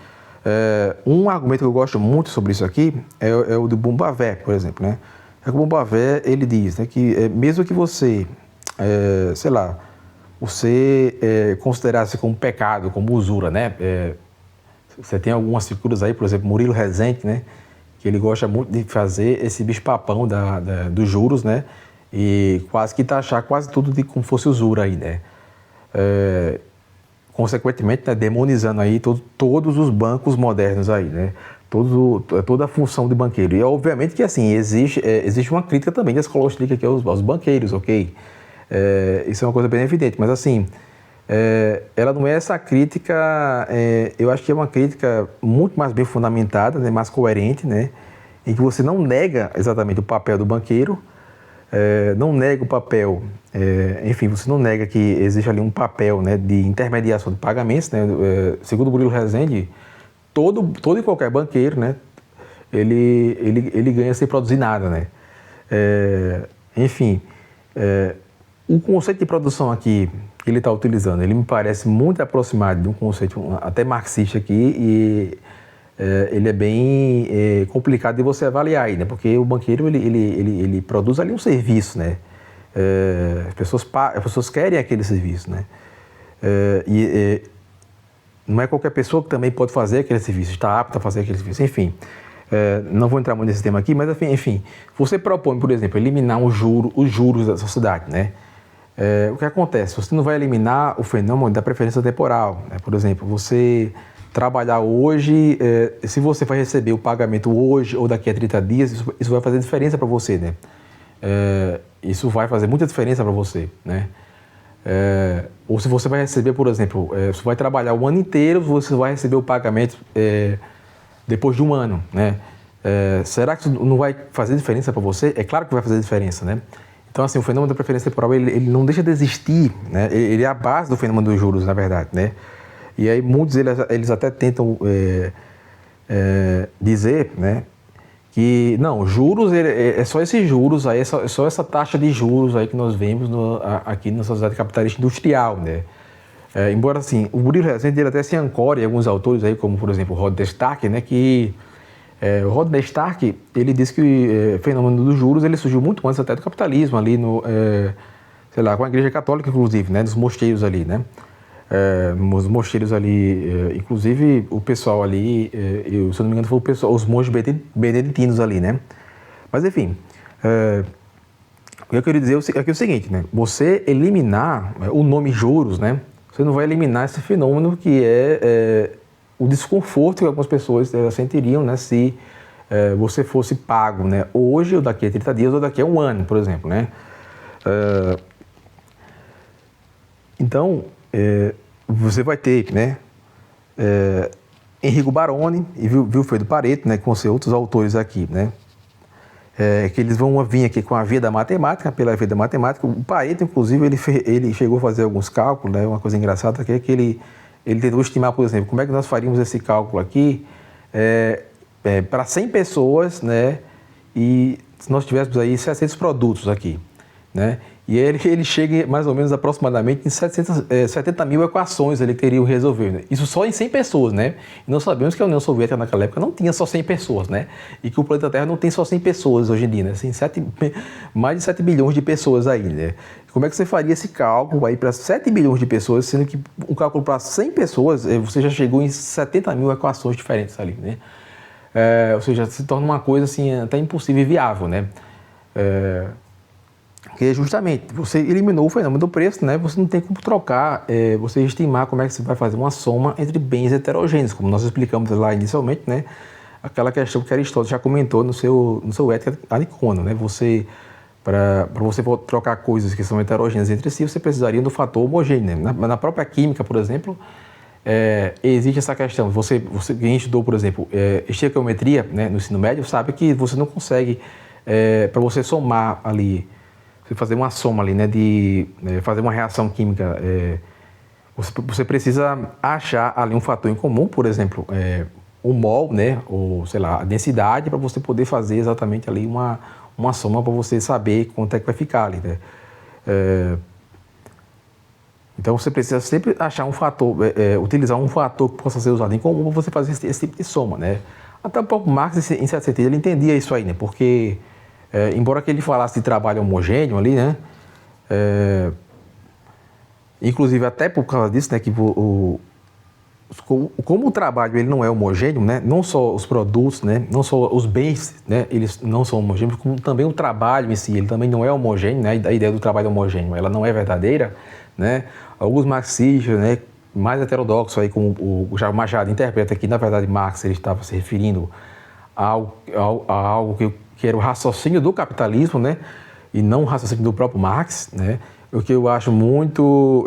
Um argumento que eu gosto muito sobre isso aqui é o do Bombavé, por exemplo, né? O Bombavé, ele diz, né, que mesmo que você, sei lá, você considerasse como pecado, como usura, né? Você tem algumas figuras aí, por exemplo, Murilo Rezende, né? Que ele gosta muito de fazer esse bicho-papão dos juros, né? E quase que taxar quase tudo de como fosse usura aí, né? Consequentemente, né, demonizando aí todos os bancos modernos aí, né? Toda a função de banqueiro. E obviamente que assim, existe uma crítica também da escola austríaca aqui aos banqueiros, ok? Isso é uma coisa bem evidente, mas assim, ela não é essa crítica, eu acho que é uma crítica muito mais bem fundamentada, né, mais coerente, né? Em que você não nega exatamente o papel do banqueiro, não nega o papel, enfim, você não nega que existe ali um papel, né, de intermediação de pagamentos, né? Segundo o Murilo Rezende, todo e qualquer banqueiro, né, ele ganha sem produzir nada, né? Enfim, o conceito de produção aqui que ele está utilizando, ele me parece muito aproximado de um conceito até marxista aqui e ele é bem complicado de você avaliar aí, né? Porque o banqueiro ele produz ali um serviço, né? As pessoas querem aquele serviço, né? Não é qualquer pessoa que também pode fazer aquele serviço, está apta a fazer aquele serviço, enfim. Não vou entrar muito nesse tema aqui, mas enfim, você propõe, por exemplo, eliminar os juros da sociedade, né? O que acontece? Você não vai eliminar o fenômeno da preferência temporal, né? Por exemplo, você trabalhar hoje, se você vai receber o pagamento hoje ou daqui a 30 dias, isso vai fazer diferença para você, né? Isso vai fazer muita diferença para você, né? Ou se você vai receber, por exemplo, você vai trabalhar o ano inteiro, você vai receber o pagamento depois de um ano, né? Será que isso não vai fazer diferença para você? É claro que vai fazer diferença, né? Então, assim, o fenômeno da preferência temporal, ele não deixa de existir, né? Ele é a base do fenômeno dos juros, na verdade, né? E aí muitos eles até tentam dizer, né, que não, juros é só esses juros aí, é só essa taxa de juros aí que nós vemos aqui na sociedade capitalista industrial, né? Embora assim, o Murilo Rezende ele até se ancora em alguns autores aí, como por exemplo o Rodney Stark, né, que o Rodney Stark ele diz que o fenômeno dos juros ele surgiu muito antes até do capitalismo ali sei lá, com a Igreja Católica inclusive, né, nos mosteiros ali, né? Nos mosteiros ali, inclusive o pessoal ali, se eu não me engano foi os monges beneditinos ali, né? Mas enfim, o que eu queria dizer é o seguinte, né? Você eliminar o nome juros, né? Você não vai eliminar esse fenômeno que é o desconforto que algumas pessoas sentiriam, né? Se você fosse pago, né? Hoje ou daqui a 30 dias ou daqui a um ano, por exemplo, né? Então, você vai ter, né, Enrico Baroni e Vilfredo Pareto, né, com seus outros autores aqui, né, que eles vão vir aqui com a via da matemática, pela via da matemática. O Pareto, inclusive, ele chegou a fazer alguns cálculos, né? Uma coisa engraçada aqui é que ele tentou estimar, por exemplo, como é que nós faríamos esse cálculo aqui para 100 pessoas, né? E se nós tivéssemos aí 700 produtos aqui, né? E ele chega mais ou menos aproximadamente em 70 mil equações ele queria resolver, né? Isso só em 100 pessoas, né? E nós sabemos que a União Soviética naquela época não tinha só 100 pessoas, né? E que o planeta Terra não tem só 100 pessoas hoje em dia, né? Assim, mais de 7 bilhões de pessoas aí, né? Como é que você faria esse cálculo aí para 7 bilhões de pessoas, sendo que um cálculo para 100 pessoas, você já chegou em 70 mil equações diferentes ali, né? Ou seja, se torna uma coisa assim até impossível e viável, né? Porque justamente você eliminou o fenômeno do preço, né? Você não tem como trocar, você estimar como é que você vai fazer uma soma entre bens heterogêneos, como nós explicamos lá inicialmente, né? Aquela questão que Aristóteles já comentou no seu Ética Nicono, né? Para você trocar coisas que são heterogêneas entre si, você precisaria do fator homogêneo, né? Na própria química, por exemplo, existe essa questão. Quem estudou, por exemplo, estequiometria, né, no ensino médio, sabe que você não consegue, para você somar ali, você fazer uma soma ali, né, fazer uma reação química, você precisa achar ali um fator em comum, por exemplo, o mol, né, ou sei lá, a densidade, para você poder fazer exatamente ali uma soma para você saber quanto é que vai ficar ali, né. Então você precisa sempre achar um fator, utilizar um fator que possa ser usado em comum para você fazer esse tipo de soma, né. Até o próprio Marx, em certo sentido, ele entendia isso aí, né, porque embora que ele falasse de trabalho homogêneo ali, né, inclusive até por causa disso, né, que como o trabalho ele não é homogêneo, né, não só os produtos, né, não só os bens, né, eles não são homogêneos, como também o trabalho em si, ele também não é homogêneo, né, a ideia do trabalho homogêneo, ela não é verdadeira, né, alguns marxistas, né, mais heterodoxos aí, como o Gustavo Machado interpreta que, na verdade, Marx ele estava se referindo a algo que era o raciocínio do capitalismo, né, e não o raciocínio do próprio Marx, né, o que eu acho muito,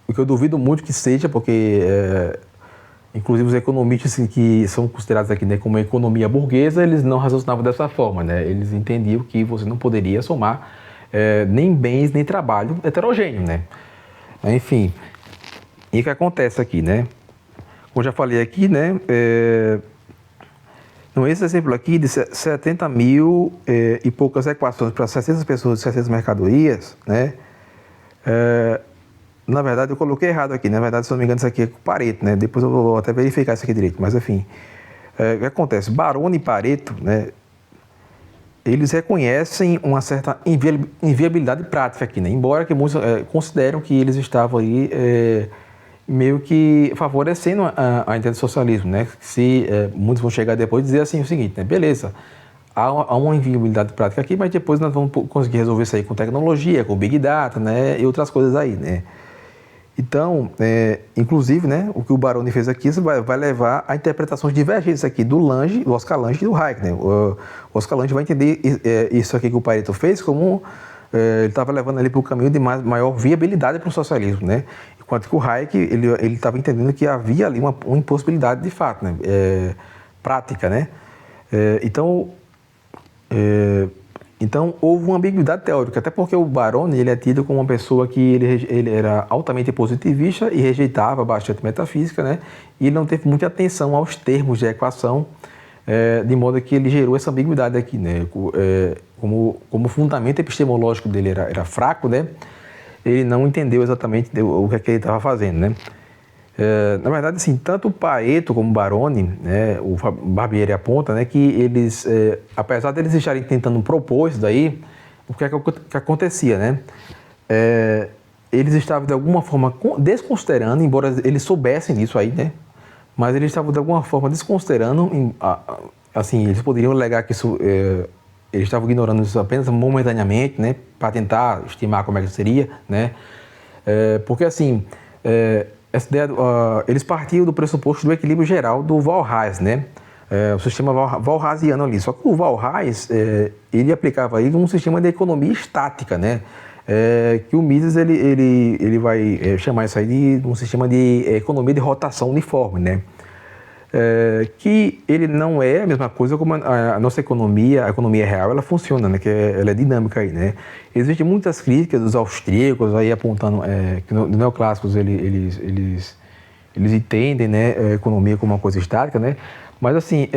o que eu duvido muito que seja, porque, inclusive, os economistas que são considerados aqui, né, como economia burguesa, eles não raciocinavam dessa forma, né, eles entendiam que você não poderia somar nem bens, nem trabalho heterogêneo, né, enfim, e o que acontece aqui, né, como já falei aqui, né, então, esse exemplo aqui de 70 mil e poucas equações para 600 pessoas e 600 mercadorias, né? Na verdade, eu coloquei errado aqui. Na verdade, se não me engano, isso aqui é Pareto, né? Depois eu vou até verificar isso aqui direito. Mas, enfim, o que acontece? Baroni e Pareto, né? Eles reconhecem uma certa inviabilidade prática aqui, né? Embora que muitos consideram que eles estavam aí meio que favorecendo a ideia do socialismo, né? Se muitos vão chegar depois e dizer assim o seguinte, né? Beleza, há uma inviabilidade prática aqui, mas depois nós vamos conseguir resolver isso aí com tecnologia, com Big Data, né? E outras coisas aí, né? Então, inclusive, né? O que o Baroni fez aqui vai levar a interpretações divergentes aqui do Oscar Lange e do Hayek, né? O Oscar Lange vai entender isso aqui que o Pareto fez como ele estava levando ali para o caminho de maior viabilidade para o socialismo, né? Enquanto que o Hayek, ele estava entendendo que havia ali uma impossibilidade de fato, né? Prática, né? Então, houve uma ambiguidade teórica, até porque o Baroni, ele é tido como uma pessoa que ele era altamente positivista e rejeitava bastante metafísica, né? E ele não teve muita atenção aos termos de equação, de modo que ele gerou essa ambiguidade aqui, né? Como o fundamento epistemológico dele era fraco, né? Ele não entendeu exatamente o que é que ele estava fazendo, né? Na verdade, assim, tanto o Pareto como o Baroni, né, o Barbieri aponta, né, que eles, apesar de eles estarem tentando propor isso daí, o que é que acontecia, né? Eles estavam, de alguma forma, desconsiderando, embora eles soubessem disso aí, né? Mas eles estavam, de alguma forma, desconsiderando, assim, eles poderiam alegar que isso... eles estavam ignorando isso apenas momentaneamente, né, para tentar estimar como é que seria, né, porque assim, essa ideia, eles partiam do pressuposto do equilíbrio geral do Walras, né, o sistema walrasiano ali, só que o Walras, ele aplicava aí um sistema de economia estática, né, que o Mises, ele vai chamar isso aí de um sistema de economia de rotação uniforme, né. que ele não é a mesma coisa como a nossa economia, a economia real, ela funciona, né? Ela é dinâmica aí, né? Existem muitas críticas dos austríacos aí apontando que os neoclássicos eles entendem, né, a economia como uma coisa estática, né? Mas assim,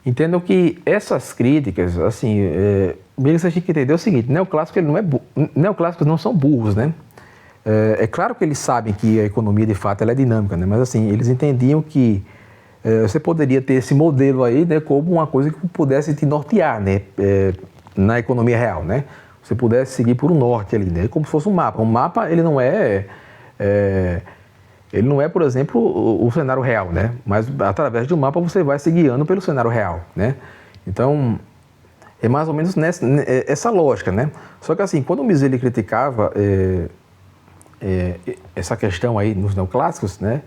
entendam que essas críticas, assim, mesmo você tem que entender o seguinte: neoclássico ele não é neoclássicos não são burros, né? É claro que eles sabem que a economia, de fato, ela é dinâmica, né? Mas, assim, eles entendiam que você poderia ter esse modelo aí, né, como uma coisa que pudesse te nortear, né, na economia real, né? Você pudesse seguir por um norte ali, né? Como se fosse um mapa. Um mapa, ele não é, por exemplo, o cenário real, né? Mas, através de um mapa, você vai se guiando pelo cenário real, né? Então, é mais ou menos essa lógica, né? Só que, assim, quando o Mises ele criticava essa questão aí nos neoclássicos, né?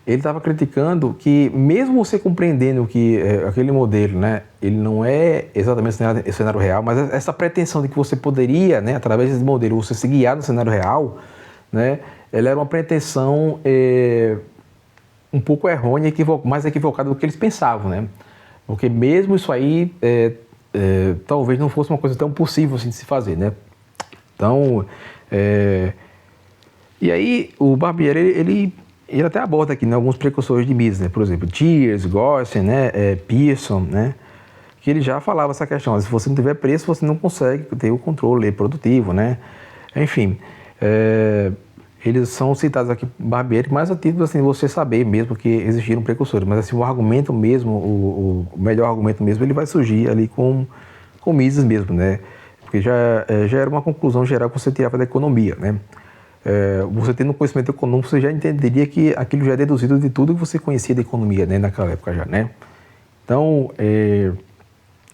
Ele estava criticando que, mesmo você compreendendo que aquele modelo, né, ele não é exatamente o cenário real, mas essa pretensão de que você poderia, né, através desse modelo, você se guiar no cenário real, né, ela era uma pretensão um pouco errônea, mais equivocada do que eles pensavam, né? Porque mesmo isso aí talvez não fosse uma coisa tão possível assim de se fazer, né? Então, e aí o Barbieri, ele até aborda aqui, né, alguns precursores de Mises, né? Por exemplo, Thiers, Gorsen, né, Pearson, né? Que ele já falava essa questão: se você não tiver preço, você não consegue ter o controle produtivo, né? Enfim, eles são citados aqui, Barbieri, mais a título assim, você saber mesmo que existiram precursores. Mas assim, o argumento mesmo, o melhor argumento mesmo, ele vai surgir ali com Mises mesmo, né? Porque já era uma conclusão geral que você tirava da economia, né? Você tendo conhecimento econômico, você já entenderia que aquilo já é deduzido de tudo que você conhecia da economia, né, naquela época já, né? Então,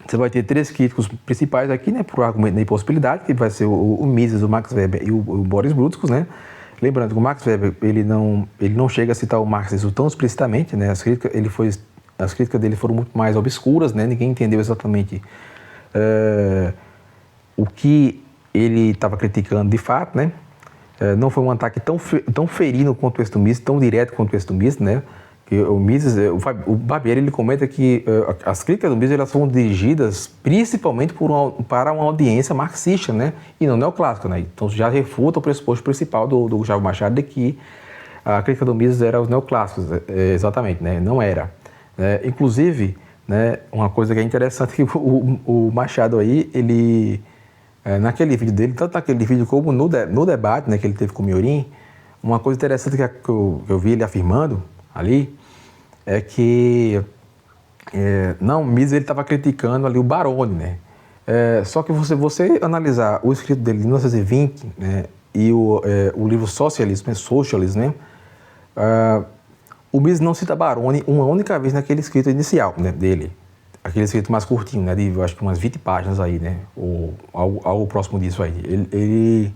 você vai ter três críticos principais aqui, né, por argumento da impossibilidade, que vai ser o Mises, o Max Weber e o Boris Brutkos, né? Lembrando que o Max Weber, ele não chega a citar o marxismo tão explicitamente, né? As críticas dele foram muito mais obscuras, né? Ninguém entendeu exatamente o que ele estava criticando de fato, né? Não foi um ataque tão ferino quanto o texto Mises, tão direto quanto o texto Mises, né? Que o Mises, o Barbieri, ele comenta que as críticas do Mises, elas foram dirigidas principalmente para uma audiência marxista, né? E não neoclássica, né? Então já refuta o pressuposto principal do Gustavo Machado de que a crítica do Mises era os neoclássicos, exatamente, né? Não era. Inclusive, né, uma coisa que é interessante é que o Machado aí, ele... naquele vídeo dele, tanto naquele vídeo como no debate, né, que ele teve com o Miorim, uma coisa interessante que eu vi ele afirmando ali é que o Mises estava criticando ali o Baroni, né? Só que você analisar o escrito dele de 1920, né, e o livro Socialismo, né? O Mises não cita Baroni uma única vez naquele escrito inicial, né, dele. Aquele escrito mais curtinho, né, de eu acho que umas 20 páginas aí, né, ou algo próximo disso aí.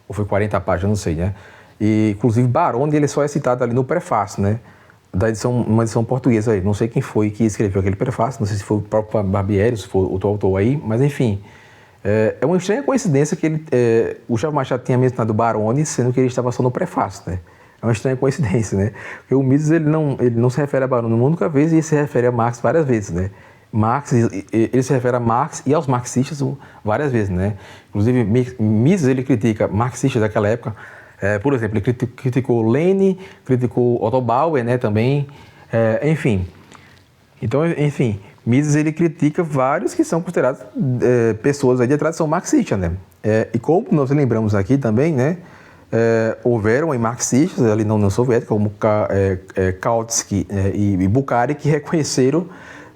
Ou foi 40 páginas, não sei, né. E, inclusive, Baroni, ele só é citado ali no prefácio, né, uma edição portuguesa aí. Não sei quem foi que escreveu aquele prefácio, não sei se foi o próprio Barbieri, se foi outro autor aí, mas enfim. É uma estranha coincidência que o Gustavo Machado tinha mencionado Baroni, sendo que ele estava só no prefácio, né. É uma estranha coincidência, né. Porque o Mises, ele não se refere a Baroni uma única vez e se refere a Marx várias vezes, né. Marx, ele se refere a Marx e aos marxistas várias vezes, né? Inclusive, Mises, ele critica marxistas daquela época. Por exemplo, ele criticou Lenin, criticou Otto Bauer, né, também. Enfim. Então, Mises, ele critica vários que são considerados pessoas aí de tradição marxista, né? E como nós lembramos aqui também, né, houveram marxistas ali na União Soviética, como Kautsky e Bukhari, que reconheceram,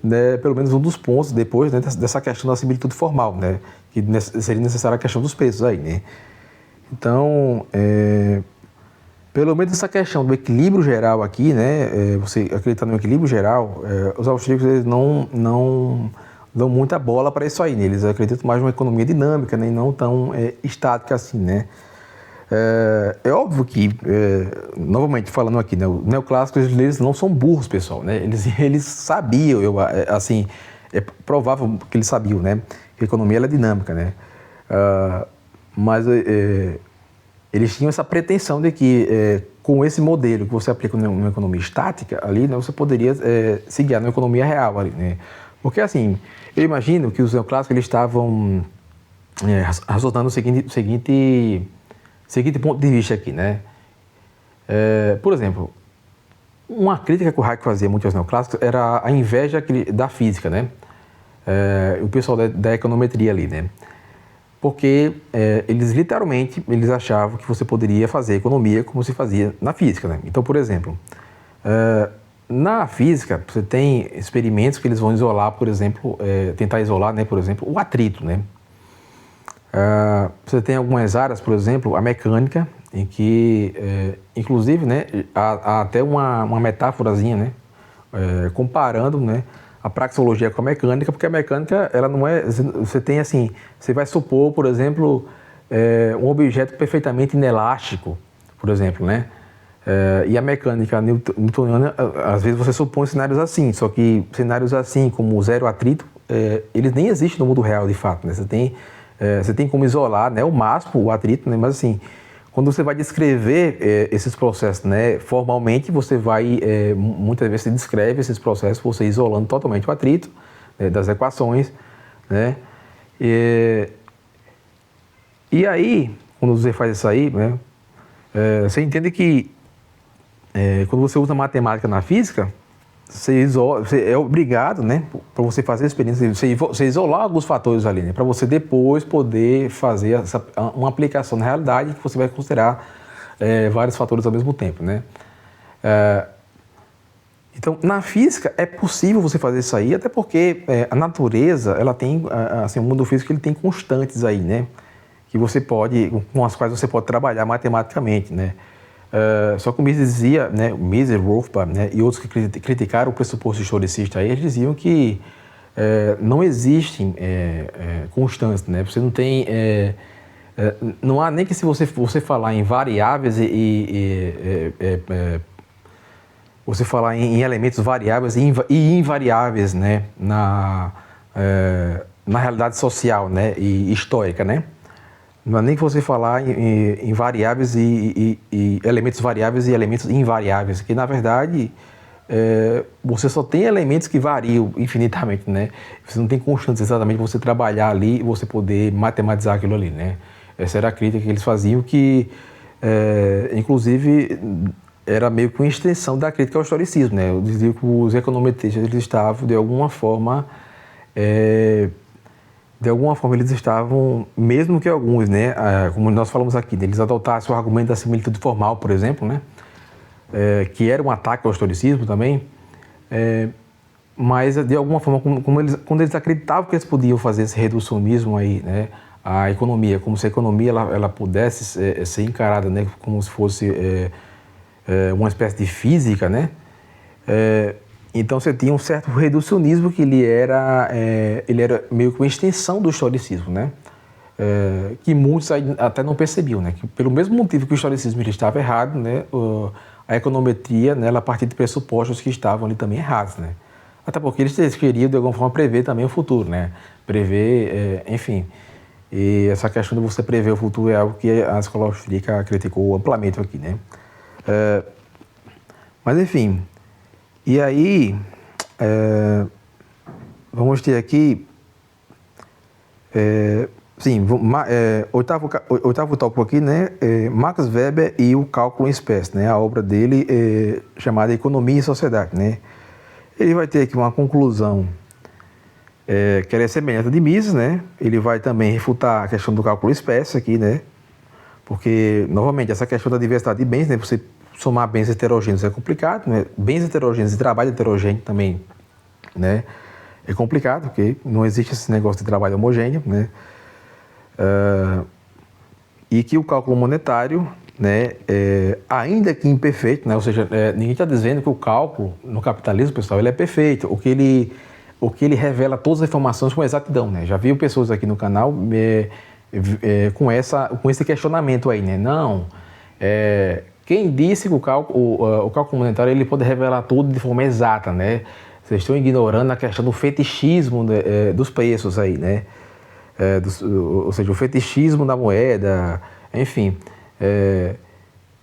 né, pelo menos um dos pontos depois, né, dessa questão da similitude formal, né, que seria necessária a questão dos preços aí, né. Então, pelo menos essa questão do equilíbrio geral aqui, né, você acreditar no equilíbrio geral, os austríacos, eles não dão muita bola para isso aí, né, eles acreditam mais numa economia dinâmica, né, e não tão estática assim, né. É óbvio que, novamente falando aqui, né, os neoclássicos, eles não são burros, pessoal, né? Eles sabiam, assim, é provável que eles sabiam, né, que a economia ela é dinâmica, né? Mas eles tinham essa pretensão de que com esse modelo que você aplica numa economia estática, ali, né, você poderia se guiar na economia real, ali, né? Porque, assim, eu imagino que os neoclássicos eles estavam raciocinando o seguinte ponto de vista aqui, né? Por exemplo, uma crítica que o Hayek fazia muito aos neoclássicos era a inveja da física, né? O pessoal da econometria ali, né? Porque eles literalmente achavam que você poderia fazer economia como se fazia na física, né? Então, por exemplo, na física você tem experimentos que eles vão isolar, por exemplo, tentar isolar, né, por exemplo, o atrito, né? Você tem algumas áreas, por exemplo, a mecânica, em que, inclusive, né, há até uma metáforazinha, né, comparando, né, a praxeologia com a mecânica, porque a mecânica, ela não é... Você tem assim, você vai supor, por exemplo, um objeto perfeitamente inelástico, por exemplo, né? E a mecânica newtoniana, às vezes você supõe cenários assim, só que cenários assim, como zero atrito, eles nem existem no mundo real, de fato, né? Você tem como isolar, né, o máximo, o atrito, né? Mas assim, quando você vai descrever esses processos, né, formalmente, você vai, muitas vezes você descreve esses processos, você isolando totalmente o atrito das equações, né? E aí, quando você faz isso aí, né, você entende que quando você usa matemática na física, você é obrigado, né, para você fazer a experiência, você isolar alguns fatores ali, né, para você depois poder fazer uma aplicação na realidade que você vai considerar vários fatores ao mesmo tempo, né. Então, na física é possível você fazer isso aí, até porque a natureza, ela tem, assim, o mundo físico ele tem constantes aí, né, que você pode, com as quais você pode trabalhar matematicamente, né. Só que o Mises dizia, né, o Mises, Rothbard, né, e outros que criticaram o pressuposto historicista aí, eles diziam que não existem constantes, né? Você não tem, não há nem que se você falar em variáveis você falar em elementos variáveis e invariáveis, né, na realidade social, né, e histórica, né? Não é nem que você falar em variáveis e elementos variáveis e elementos invariáveis, que na verdade você só tem elementos que variam infinitamente, né? Você não tem constantes exatamente para você trabalhar ali e você poder matematizar aquilo ali, né? Essa era a crítica que eles faziam, que inclusive era meio que uma extensão da crítica ao historicismo, né? Eu dizia que os econometristas eles estavam de alguma forma eles estavam, mesmo que alguns, né, como nós falamos aqui, eles adotassem o argumento da similitude formal, por exemplo, né, que era um ataque ao historicismo também, mas de alguma forma, quando eles acreditavam que eles podiam fazer esse reducionismo aí, né, a economia, como se a economia ela pudesse ser encarada, né, como se fosse uma espécie de física, né, então você tinha um certo reducionismo que ele era meio que uma extensão do historicismo, né? Que muitos até não percebiam, né? Que pelo mesmo motivo que o historicismo ele estava errado, né? A econometria, né, ela partia de pressupostos que estavam ali também errados, né? Até porque eles queriam de alguma forma prever também o futuro, né? Prever, enfim. E essa questão de você prever o futuro é algo que a escola austríaca criticou amplamente aqui, né? Mas enfim. E aí, vamos ter aqui, oitavo tópico aqui, né, Max Weber e o cálculo em espécie, né, a obra dele chamada Economia e Sociedade, né. Ele vai ter aqui uma conclusão que ela é semelhante à de Mises, né, ele vai também refutar a questão do cálculo em espécie aqui, né, porque, novamente, essa questão da diversidade de bens, né, você somar bens heterogêneos é complicado, né? Bens heterogêneos e trabalho heterogêneo também, né? É complicado, porque não existe esse negócio de trabalho homogêneo, né? E que o cálculo monetário, né, ainda que imperfeito, né? Ou seja, ninguém está dizendo que o cálculo no capitalismo, pessoal, ele é perfeito, o que ele revela todas as informações com exatidão, né? Já viu pessoas aqui no canal com esse questionamento aí, né? Não, quem disse que o cálculo monetário ele pode revelar tudo de forma exata, né? Vocês estão ignorando a questão do fetichismo dos preços aí, né? Ou seja, o fetichismo da moeda, enfim.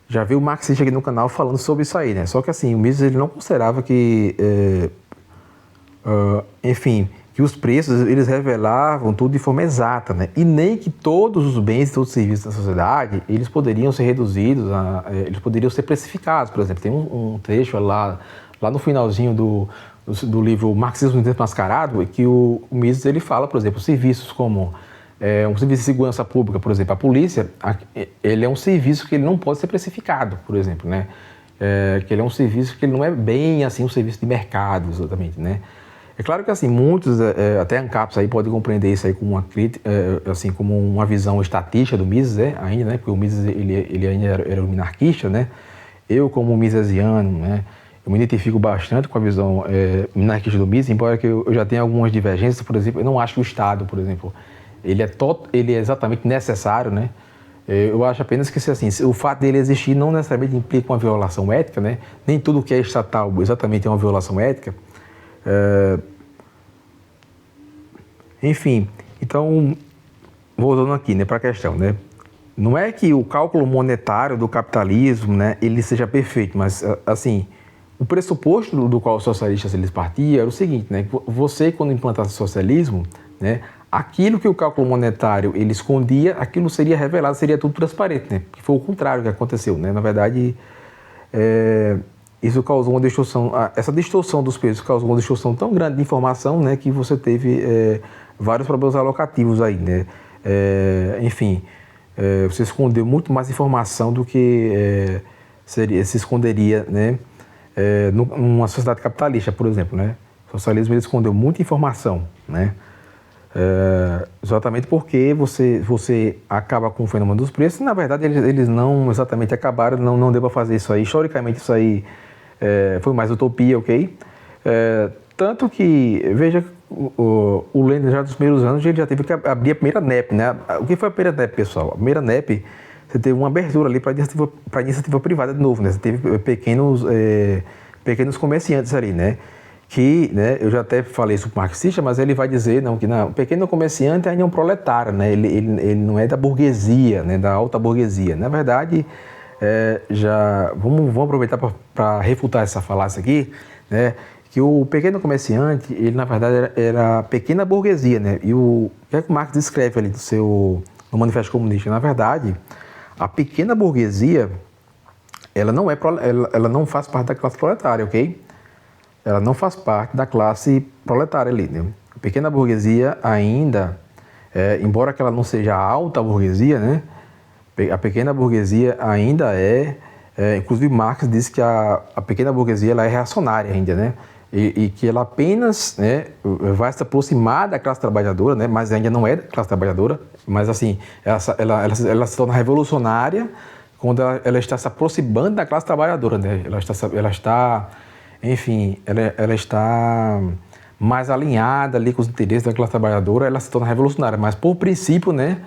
Já vi o marxista aqui no canal falando sobre isso aí, né? Só que assim, o Mises ele não considerava que, enfim, que os preços eles revelavam tudo de forma exata, né? E nem que todos os bens e todos os serviços da sociedade eles poderiam ser reduzidos, eles poderiam ser precificados. Por exemplo, tem um trecho lá no finalzinho do livro Marxismo Desmascarado, que o Mises ele fala, por exemplo, serviços como um serviço de segurança pública, por exemplo, a polícia, ele é um serviço que ele não pode ser precificado, por exemplo, né? Que ele é um serviço que ele não é bem assim um serviço de mercado, exatamente, né? É claro que assim muitos, até ANCAPs aí podem compreender isso aí como uma crítica, assim como uma visão estatística do Mises, ainda, né? Porque o Mises ele ainda era um minarquista, né? Eu como misesiano, né? Eu me identifico bastante com a visão minarquista do Mises, embora que eu já tenha algumas divergências. Por exemplo, eu não acho que o Estado, por exemplo, ele é exatamente necessário, né? Eu acho apenas que assim, o fato dele existir não necessariamente implica uma violação ética, né? Nem tudo que é estatal exatamente é uma violação ética. Enfim, então, voltando aqui, né, para a questão, né? Não é que o cálculo monetário do capitalismo, né, ele seja perfeito, mas assim, o pressuposto do qual os socialistas eles partiam era o seguinte, né? Você, quando implantasse o socialismo, né, aquilo que o cálculo monetário ele escondia, aquilo seria revelado, seria tudo transparente, né? Que foi o contrário que aconteceu, né? Na verdade, isso causou uma distorção, essa distorção dos preços causou uma distorção tão grande de informação, né, que você teve vários problemas alocativos aí, né? Enfim, você escondeu muito mais informação do que se esconderia, né? Numa sociedade capitalista, por exemplo, né? O socialismo ele escondeu muita informação, né? Exatamente porque você acaba com o fenômeno dos preços. Na verdade, eles não exatamente acabaram, não deu para fazer isso aí. Historicamente, isso aí foi mais utopia, ok? Tanto que, veja, o Lenin já nos primeiros anos ele já teve que abrir a primeira NEP, né? O que foi a primeira NEP, pessoal? A primeira NEP, você teve uma abertura ali para iniciativa privada de novo, né? Você teve pequenos comerciantes ali, né? Que, né, eu já até falei isso para o marxista, mas ele vai dizer que o pequeno comerciante ainda é um proletário, né? Ele não é da burguesia, né? Da alta burguesia. Na verdade, vamos aproveitar para refutar essa falácia aqui, né? Que o pequeno comerciante, ele na verdade era a pequena burguesia, né? E o que é que o Marx descreve ali no Manifesto Comunista? Na verdade, a pequena burguesia, ela não faz parte da classe proletária, ok? Ela não faz parte da classe proletária ali, né? A pequena burguesia ainda, embora que ela não seja a alta burguesia, né? A pequena burguesia ainda inclusive Marx disse que a pequena burguesia ela é reacionária ainda, né? E que ela apenas, né, vai se aproximar da classe trabalhadora, né? Mas ainda não é da classe trabalhadora, mas assim, ela se torna revolucionária quando ela está se aproximando da classe trabalhadora, né? Enfim, ela está mais alinhada ali com os interesses da classe trabalhadora, ela se torna revolucionária. Mas, por princípio, né,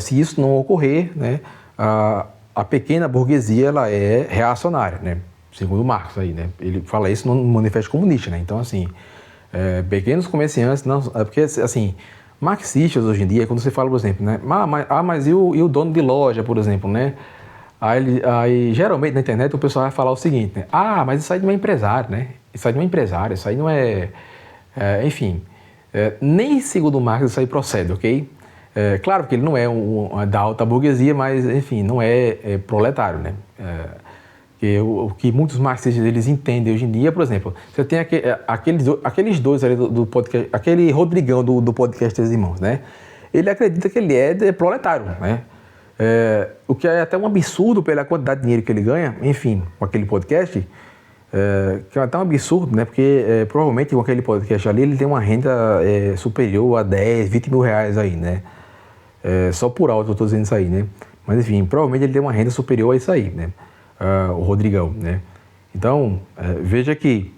se isso não ocorrer, né, a pequena burguesia ela é reacionária, né, segundo Marx aí, né, ele fala isso no Manifesto Comunista, né. Então, assim, pequenos comerciantes, não, porque assim, marxistas hoje em dia, quando você fala, por exemplo, né, mas e o dono de loja, por exemplo, né? Aí, geralmente na internet o pessoal vai falar o seguinte, né? Mas isso aí não é empresário, né? Isso aí não é empresário, isso aí não enfim, nem segundo Marx isso aí procede, ok? Claro que ele não é da alta burguesia, mas, enfim, não é proletário, né? O que muitos marxistas eles entendem hoje em dia, por exemplo, você tem aqueles dois ali do podcast, aquele Rodrigão do podcast dos Irmãos, né? Ele acredita que ele é proletário, né? O que é até um absurdo pela quantidade de dinheiro que ele ganha, enfim, com aquele podcast, que é até um absurdo, né? Porque provavelmente com aquele podcast ali ele tem uma renda superior a 10, 20 mil reais aí, né? Só por alto eu estou dizendo isso aí, né? Mas enfim, provavelmente ele tem uma renda superior a isso aí, né? O Rodrigão, né? Então, veja que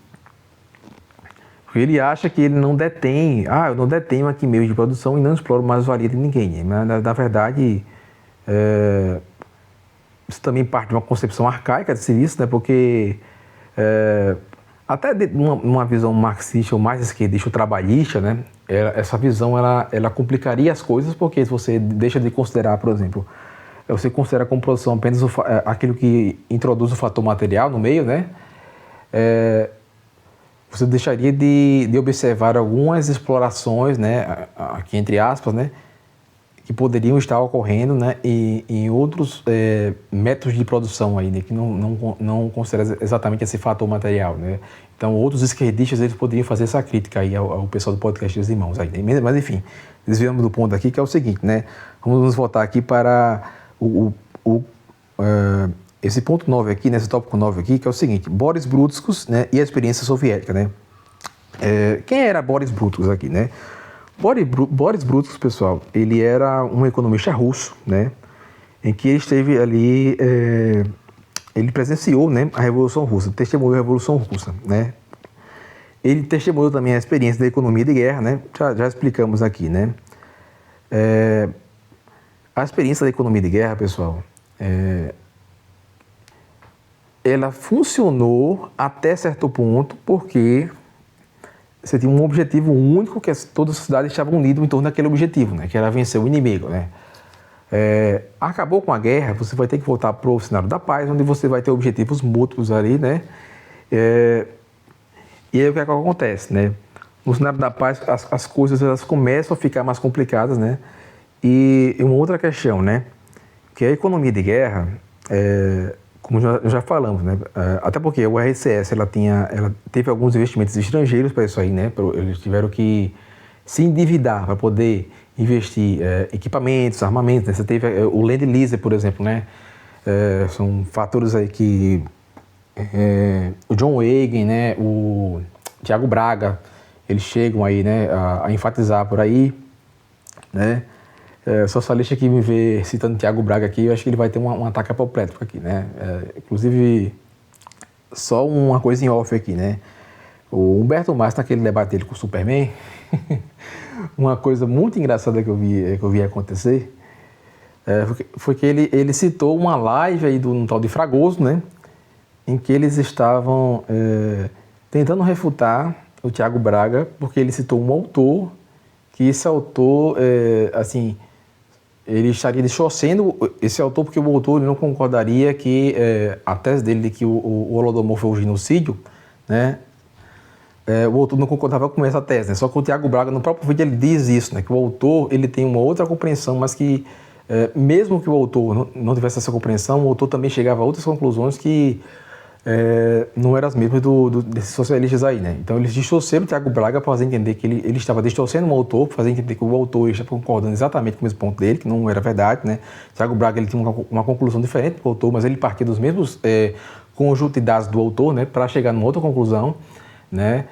ele acha que ele não detém, eu não detenho aqui meio de produção e não exploro mais-valia de ninguém, né? Mas na verdade... isso também parte de uma concepção arcaica de serviço, né? Porque até numa visão marxista ou mais esquerdista ou trabalhista, né? Essa visão ela complicaria as coisas, porque se você deixa de considerar, por exemplo, você considera como produção apenas aquilo que introduz o fator material no meio, né? Você deixaria de observar algumas explorações, né, aqui entre aspas, né, que poderiam estar ocorrendo, né, em outros métodos de produção aí, né, que não consideram exatamente esse fator material, né. Então, outros esquerdistas, eles poderiam fazer essa crítica aí ao pessoal do podcast dos irmãos aí, né? Mas enfim, desviamos do ponto aqui, que é o seguinte, né, vamos nos voltar aqui para esse ponto 9 aqui, nesse tópico 9 aqui, que é o seguinte: Boris Brutskus, né, e a experiência soviética, né. Quem era Boris Brutskus aqui, né? Boris Brutskus, pessoal, ele era um economista russo, né, em que ele esteve ali, ele presenciou, né, a Revolução Russa, testemunhou a Revolução Russa, né. Ele testemunhou também a experiência da economia de guerra, né, já explicamos aqui, né. A experiência da economia de guerra, pessoal, ela funcionou até certo ponto porque você tinha um objetivo único, que toda a sociedade estava unida em torno daquele objetivo, né, que era vencer o inimigo, né. Acabou com a guerra, você vai ter que voltar para o cenário da paz, onde você vai ter objetivos mútuos ali, né. E aí o que é que acontece, né? No cenário da paz, as coisas elas começam a ficar mais complicadas, né. E uma outra questão, né, que a economia de guerra, como já falamos, né, até porque o RCS ela teve alguns investimentos estrangeiros para isso aí, né, eles tiveram que se endividar para poder investir equipamentos, armamentos, né, você teve o Lend-Lease, por exemplo, né, são fatores aí que o John Reagan, né, o Tiago Braga, eles chegam aí, né, a enfatizar por aí, né. Socialista que me vê citando Tiago Braga aqui, eu acho que ele vai ter um ataque apoplético aqui, né? Inclusive, só uma coisa em off aqui, né? O Humberto Massa, naquele debate dele com o Superman, uma coisa muito engraçada que eu vi acontecer, foi que ele citou uma live aí um tal de Fragoso, né? Em que eles estavam tentando refutar o Tiago Braga, porque ele citou um autor, que esse autor, assim, ele estaria distorcendo esse autor, porque o autor ele não concordaria que a tese dele de que o Holodomor foi um genocídio, né, o autor não concordava com essa tese, né, só que o Tiago Braga, no próprio vídeo, ele diz isso, né, que o autor ele tem uma outra compreensão, mas que mesmo que o autor não tivesse essa compreensão, o autor também chegava a outras conclusões que não eram as mesmas desses socialistas aí, né? Então eles distorceram o Tiago Braga para fazer entender que ele estava distorcendo o autor, para fazer entender que o autor estava concordando exatamente com o mesmo ponto dele, que não era verdade, né? Tiago Braga ele tinha uma conclusão diferente do autor, mas ele partia dos mesmos conjuntos de dados do autor, né? Para chegar numa outra conclusão, né?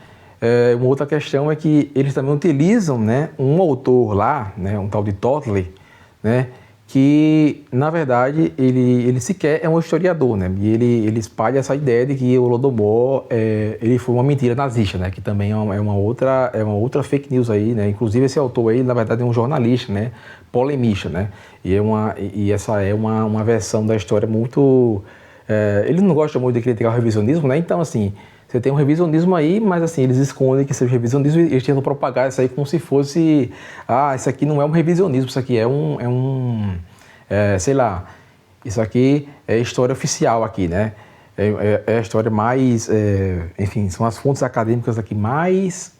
Uma outra questão é que eles também utilizam, né, um autor lá, né, um tal de Totley, né? Que, na verdade, ele sequer é um historiador, né? E ele espalha essa ideia de que o Holodomor ele foi uma mentira nazista, né? Que também é uma outra fake news aí, né? Inclusive, esse autor aí, na verdade, é um jornalista, né? Polemista, né? E essa é uma versão da história muito... ele não gosta muito de criticar o revisionismo, né? Então, assim, você tem um revisionismo aí, mas assim, eles escondem que seja revisionismo e eles tentam propagar isso aí como se fosse... isso aqui não é um revisionismo, isso aqui sei lá, isso aqui é história oficial aqui, né? É a história mais... enfim, são as fontes acadêmicas aqui mais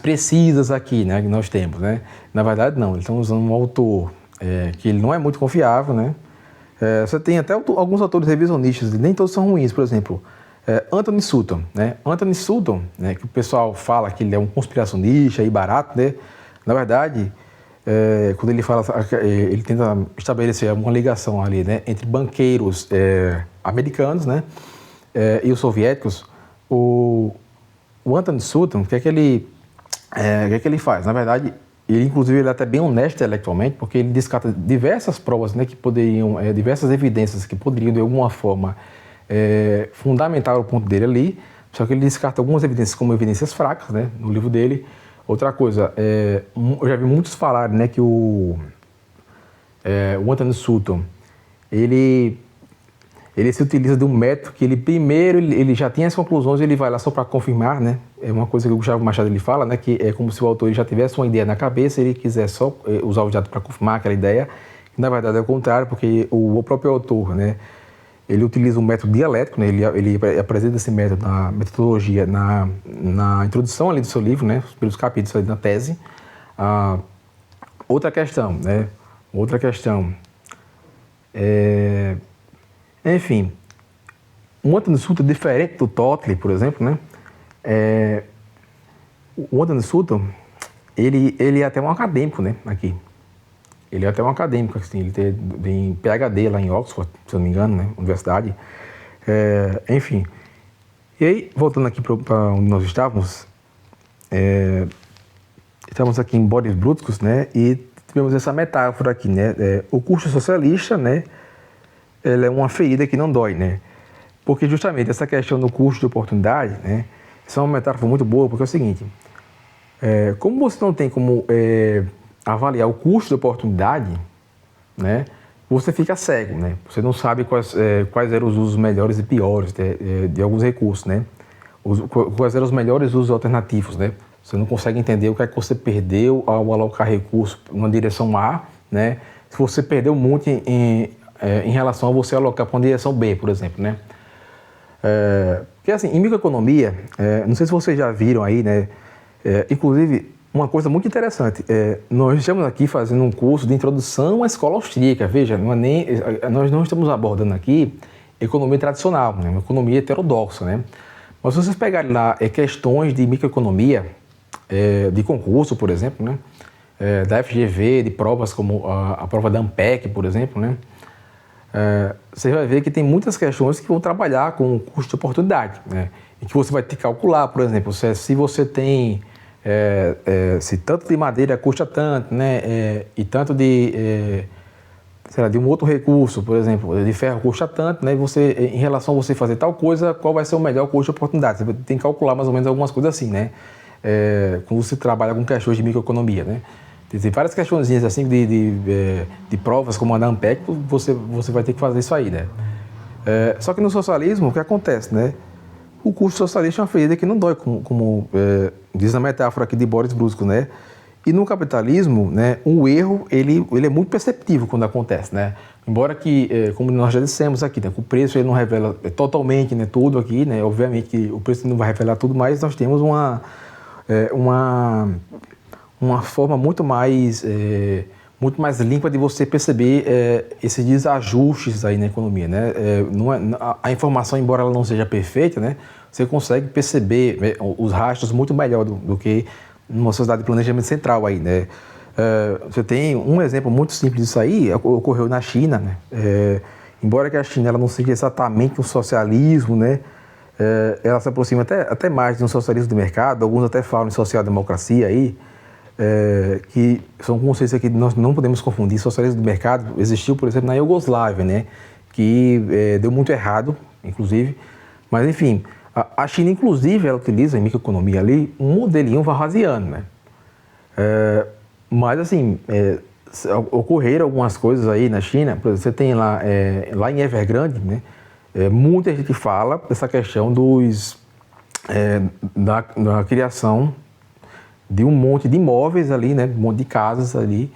precisas aqui, né? Que nós temos, né? Na verdade, não. Eles estão usando um autor que ele não é muito confiável, né? Você tem até alguns autores revisionistas, nem todos são ruins, por exemplo... Anthony Sutton, né? Anthony Sutton, né, que o pessoal fala que ele é um conspiracionista e barato, né? Na verdade, quando ele fala, ele tenta estabelecer uma ligação ali, né, entre banqueiros americanos, né, e os soviéticos. O Anthony Sutton, o que é que ele faz? Na verdade, inclusive, ele é até bem honesto intelectualmente, porque ele descarta diversas provas, né, que poderiam, diversas evidências que poderiam, de alguma forma, fundamentar o ponto dele ali, só que ele descarta algumas evidências como evidências fracas, né, no livro dele. Outra coisa, eu já vi muitos falarem, né, que o Anthony Sutton, ele se utiliza de um método que ele primeiro ele já tem as conclusões e ele vai lá só para confirmar, né? É uma coisa que o Gustavo Machado ele fala, né, que é como se o autor já tivesse uma ideia na cabeça e ele quiser só usar os dados para confirmar aquela ideia, Na verdade é o contrário, porque o próprio autor, né, ele utiliza um método dialético, né, ele apresenta esse método, na metodologia, na introdução ali do seu livro, né, os primeiros capítulos ali na tese. Outra questão, né, enfim, um Antônio Sutton diferente do Totley, por exemplo, né, o Antônio Sutton, ele é até um acadêmico, né, aqui. Ele é até um acadêmico, assim, ele tem PhD lá em Oxford, se eu não me engano, né, universidade. Enfim. E aí, voltando aqui para onde nós estávamos, estamos aqui em Boris Bruticus, né, e tivemos essa metáfora aqui, né, o custo socialista, né, ela é uma ferida que não dói, né, porque justamente essa questão do custo de oportunidade, né, isso é uma metáfora muito boa, porque é o seguinte, como você não tem como avaliar o custo de oportunidade, né, você fica cego, né, você não sabe quais eram os usos melhores e piores de alguns recursos, né, quais eram os melhores usos alternativos, né, você não consegue entender o que é que você perdeu ao alocar recursos numa direção A, né, se você perdeu muito em relação a você alocar para uma direção B, por exemplo, né. Porque assim, em microeconomia, não sei se vocês já viram aí, né, inclusive uma coisa muito interessante, nós estamos aqui fazendo um curso de introdução à escola austríaca, veja, nós não estamos abordando aqui economia tradicional, né, uma economia heterodoxa, né, mas se vocês pegarem lá questões de microeconomia, de concurso, por exemplo, né, da FGV, de provas como a prova da ANPEC, por exemplo, né, você vai ver que tem muitas questões que vão trabalhar com o custo de oportunidade, né, e que você vai ter que calcular, por exemplo, se você tem se tanto de madeira custa tanto, né, e tanto de um outro recurso, por exemplo, de ferro custa tanto, né, em relação a você fazer tal coisa, qual vai ser o melhor custo de oportunidade? Você tem que calcular mais ou menos algumas coisas assim, né, quando você trabalha com questões de microeconomia, né. Tem várias questõezinhas assim de provas como a da ANPEC, você vai ter que fazer isso aí, né. Só que no socialismo, o que acontece, né? O custo socialista é uma ferida que não dói, como diz a metáfora aqui de Boris Bruticus, né? E no capitalismo, né, um erro, ele é muito perceptível quando acontece, né? Embora que, como nós já dissemos aqui, né, o preço ele não revela totalmente, né, tudo aqui, né? Obviamente que o preço não vai revelar tudo, mas nós temos uma forma muito mais limpa de você perceber esses desajustes aí na economia, né? A informação, embora ela não seja perfeita, né, você consegue perceber os rastros muito melhor do que numa sociedade de planejamento central aí, né? Você tem um exemplo muito simples disso aí, ocorreu na China, né? Embora que a China ela não seja exatamente um socialismo, né? Ela se aproxima até mais de um socialismo de mercado, alguns até falam em social-democracia aí, que são conceitos que nós não podemos confundir. Socialismo de mercado existiu, por exemplo, na Iugoslávia, né, que deu muito errado, inclusive, mas enfim, a China, inclusive, ela utiliza em microeconomia ali um modelinho varrosiano, né, mas assim, ocorreram algumas coisas aí na China. Por exemplo, você tem lá em Evergrande, né, muita gente fala dessa questão da criação de um monte de imóveis ali, né, um monte de casas ali,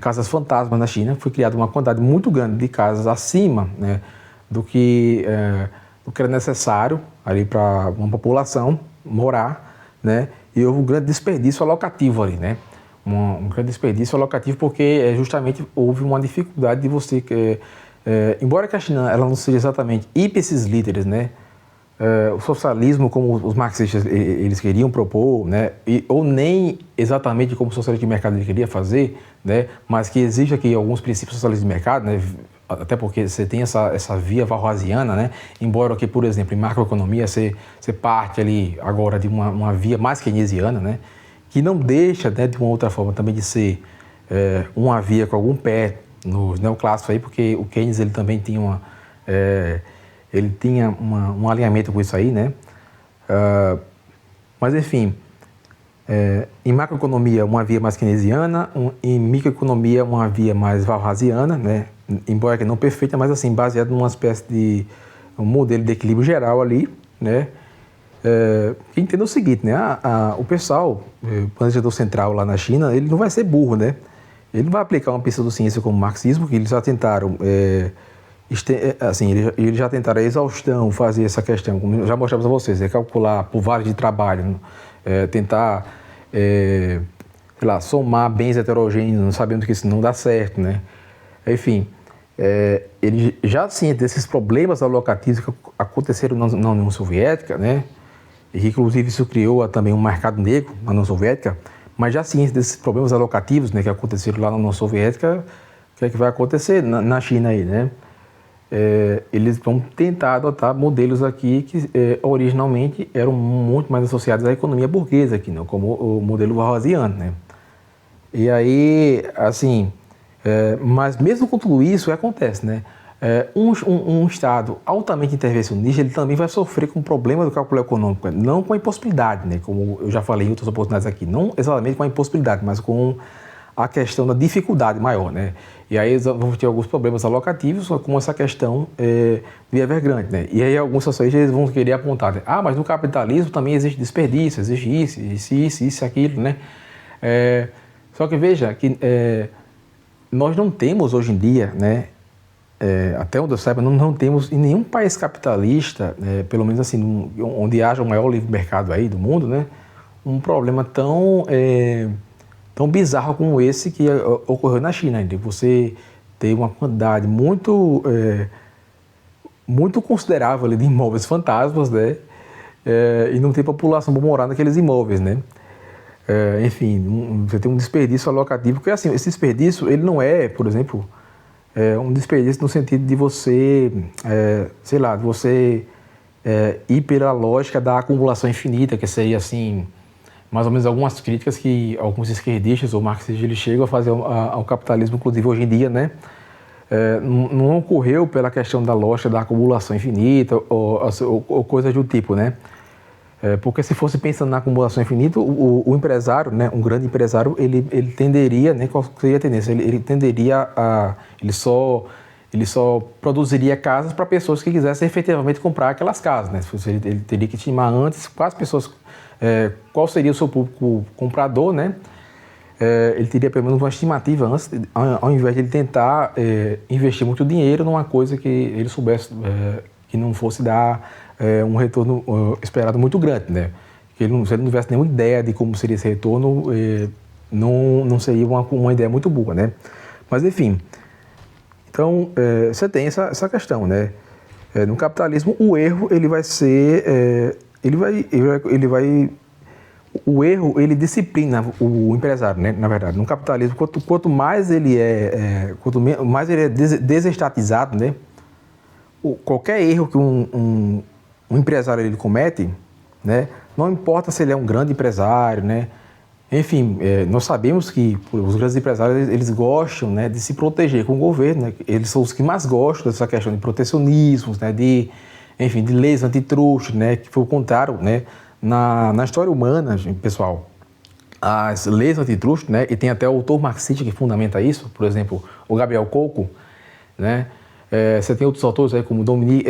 casas fantasmas na China. Foi criada uma quantidade muito grande de casas acima, né, do que era necessário ali para uma população morar, né, e houve um grande desperdício alocativo ali, né, um grande desperdício alocativo porque justamente houve uma dificuldade de você, embora que a China ela não seja exatamente ipsis literis, né, o socialismo como os marxistas eles queriam propor, né, ou nem exatamente como o socialismo de mercado ele queria fazer, né, mas que existe aqui alguns princípios socialistas de mercado, né, até porque você tem essa via varrosiana, né, embora que, por exemplo, em macroeconomia você parte ali agora de uma via mais keynesiana, né, que não deixa, né, de uma outra forma também de ser uma via com algum pé nos neoclássicos aí, porque o Keynes ele também tinha um alinhamento com isso aí, né? Mas, enfim, em macroeconomia, uma via mais keynesiana, em microeconomia, uma via mais varrosiana, né? Embora que não perfeita, mas, assim, baseado numa espécie de um modelo de equilíbrio geral ali, né? Que entenda o seguinte, né? O pessoal, o planejador central lá na China, ele não vai ser burro, né? Ele não vai aplicar uma pseudociência como o marxismo, que eles já tentaram, eles já tentaram a exaustão fazer essa questão, como já mostramos a vocês, calcular por varas de trabalho, tentar, sei lá, somar bens heterogêneos, sabendo que isso não dá certo, né? Enfim, ele já ciente desses problemas alocativos que aconteceram na União Soviética, né? E que, inclusive, isso criou também um mercado negro na União Soviética, mas já ciente desses problemas alocativos, né, que aconteceram lá na União Soviética, o que é que vai acontecer na China aí, né? Eles vão tentar adotar modelos aqui que originalmente eram muito mais associados à economia burguesa aqui, né, como o modelo warrosiano, né? E aí, assim, mas mesmo com tudo isso, o que acontece, né? Um Estado altamente intervencionista, ele também vai sofrer com o problema do cálculo econômico, não com a impossibilidade, né? Como eu já falei em outras oportunidades aqui, não exatamente com a impossibilidade, mas com a questão da dificuldade maior, né? E aí vamos ter alguns problemas alocativos, como essa questão do Evergrande, né? E aí alguns socialistas eles vão querer apontar, né? Mas no capitalismo também existe desperdício, existe isso, aquilo, né? Só que veja que nós não temos hoje em dia, né? Até onde eu saiba, não temos em nenhum país capitalista, pelo menos assim, onde haja o maior livre mercado aí do mundo, né? Um problema tão bizarro como esse que ocorreu na China. De você ter uma quantidade muito considerável ali de imóveis fantasmas, né? E não ter população para morar naqueles imóveis, né? Enfim, você tem um desperdício alocativo, porque assim, esse desperdício, ele não é, por exemplo, um desperdício no sentido de você, ir pela lógica da acumulação infinita, que seria assim, mais ou menos algumas críticas que alguns esquerdistas ou marxistas eles chegam a fazer ao capitalismo, inclusive hoje em dia, né? Não ocorreu pela questão da lógica da acumulação infinita ou coisas do tipo, né? Porque se fosse pensando na acumulação infinita, o empresário, né, um grande empresário, ele tenderia, né, qual seria a tendência? Ele tenderia ele só produziria casas para pessoas que quisessem efetivamente comprar aquelas casas, né? Ele teria que estimar antes quais pessoas, qual seria o seu público comprador, né? Ele teria pelo menos uma estimativa antes, ao invés de ele tentar investir muito dinheiro numa coisa que ele soubesse que não fosse dar um retorno esperado muito grande, né? Que se ele não tivesse nenhuma ideia de como seria esse retorno, não seria uma ideia muito boa, né? Mas enfim, então você tem essa questão, né? No capitalismo, o erro ele vai ser, o erro ele disciplina o empresário, né? Na verdade, no capitalismo, quanto mais ele quanto mais ele é desestatizado, né? Qualquer erro que um empresário ele comete, né, não importa se ele é um grande empresário, né, enfim, nós sabemos que os grandes empresários eles gostam, né, de se proteger com o governo, né, eles são os que mais gostam dessa questão de protecionismo, né, de leis antitruste, né, que foi o contrário, né, na história humana, pessoal. As leis antitruste, né, e tem até o autor marxista que fundamenta isso, por exemplo, o Gabriel Coco, né. Você tem outros autores aí como Dominique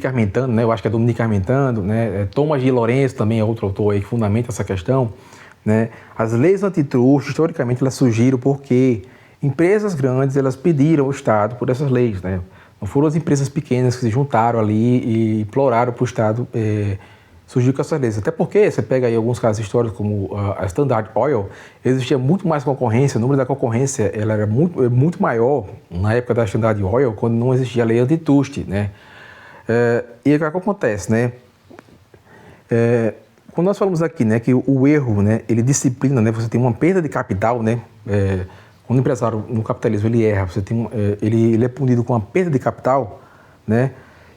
Armentano, né? Eu acho que é Dominique Armentano, né? Thomas de Lourenço também é outro autor aí que fundamenta essa questão, né? As leis antitruste, historicamente, elas surgiram porque empresas grandes elas pediram ao Estado por essas leis, né? Não foram as empresas pequenas que se juntaram ali e imploraram para o Estado surgiu com essas leis. Até porque você pega aí alguns casos históricos como a Standard Oil, existia muito mais concorrência, o número da concorrência ela era muito maior na época da Standard Oil, quando não existia a lei antitruste, né? E o que acontece, né? Quando nós falamos aqui, né, que o erro, né, ele disciplina, né, você tem uma perda de capital, né? Quando o empresário no capitalismo ele erra, você tem ele é punido com uma perda de capital, né?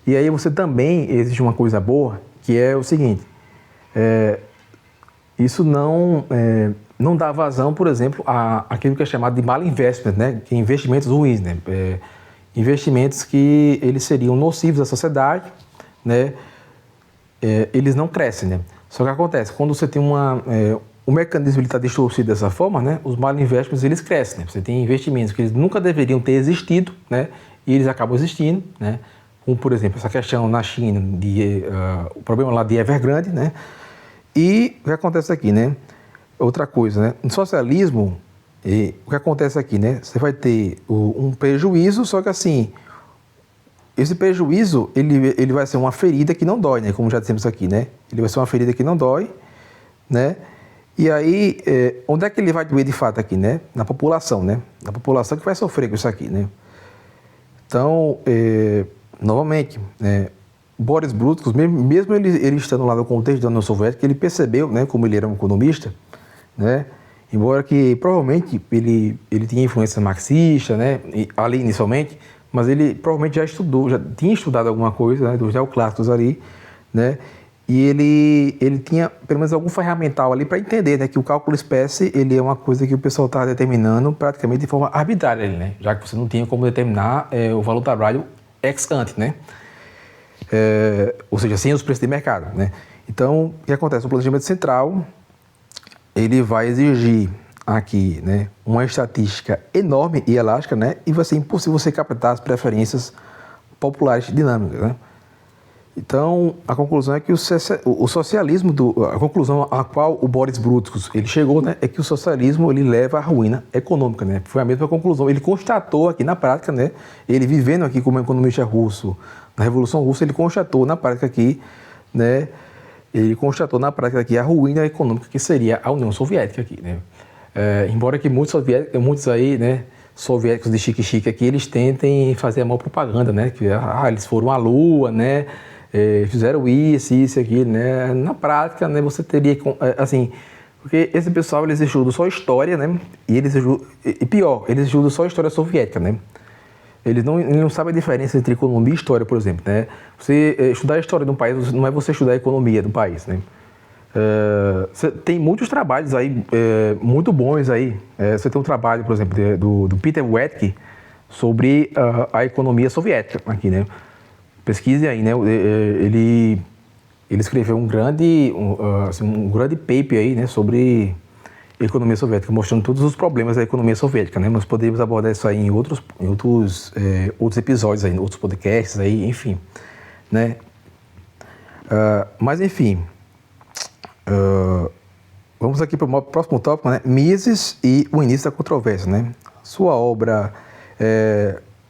E aí você também existe uma coisa boa, que é o seguinte, isso não dá vazão, por exemplo, àquilo que é chamado de malinvestment, né? Que é investimentos ruins, né? Investimentos que eles seriam nocivos à sociedade, né? Eles não crescem, né? Só que acontece, quando você tem o mecanismo está distorcido dessa forma, né? Os malinvestments eles crescem, né? Você tem investimentos que eles nunca deveriam ter existido, né? E eles acabam existindo, né? Como, por exemplo, essa questão na China, o problema lá de Evergrande, né? E o que acontece aqui, né? Outra coisa, né? No socialismo, o que acontece aqui, né? Você vai ter um prejuízo, só que assim, esse prejuízo, ele vai ser uma ferida que não dói, né? Como já dissemos aqui, né? Ele vai ser uma ferida que não dói, né? E aí, onde é que ele vai doer de fato aqui, né? Na população, né? Na população que vai sofrer com isso aqui, né? Então, novamente, né? Boris Brutkos, mesmo ele estando lá no contexto da União Soviética, ele percebeu, né? Como ele era um economista, né? Embora que provavelmente ele tinha influência marxista, né? Ali inicialmente, mas ele provavelmente já tinha estudado alguma coisa, né? Dos neoclássicos ali, né? E ele tinha pelo menos algum ferramental ali para entender, né, que o cálculo espécie ele é uma coisa que o pessoal está determinando praticamente de forma arbitrária, né? Já que você não tinha como determinar o valor tabrário ex ante, né? Ou seja, sem os preços de mercado, né? Então, o que acontece? O planejamento central ele vai exigir aqui, né, uma estatística enorme e elástica, né? E vai ser impossível você captar as preferências populares dinâmicas, né? Então, a conclusão é que o socialismo, a conclusão a qual o Boris Brutkos ele chegou, né, é que o socialismo ele leva à ruína econômica, né? Foi a mesma conclusão. Ele constatou aqui na prática, né, ele vivendo aqui como economista russo na Revolução Russa, ele constatou na prática aqui, né, a ruína econômica que seria a União Soviética aqui, né? Embora que muitos aí, né, soviéticos de chique-chique aqui, eles tentem fazer a maior propaganda, né, que eles foram à Lua, né, fizeram isso, aquilo, né? Na prática, né, você teria, assim, porque esse pessoal, eles estudam só história, né, e pior, eles estudam só história soviética, né? Eles não sabem a diferença entre economia e história, por exemplo, né? Você estudar a história de um país não é você estudar a economia do país, né? Tem muitos trabalhos aí, muito bons aí. Você tem um trabalho, por exemplo, do Peter Wetke sobre a economia soviética aqui, né? Pesquise aí, né? Ele escreveu um grande paper aí, né, sobre economia soviética, mostrando todos os problemas da economia soviética, né? Nós podemos abordar isso aí em outros episódios aí, outros podcasts aí, enfim, né? Mas enfim, vamos aqui para o próximo tópico, né? Mises e o início da controvérsia, né? Sua obra,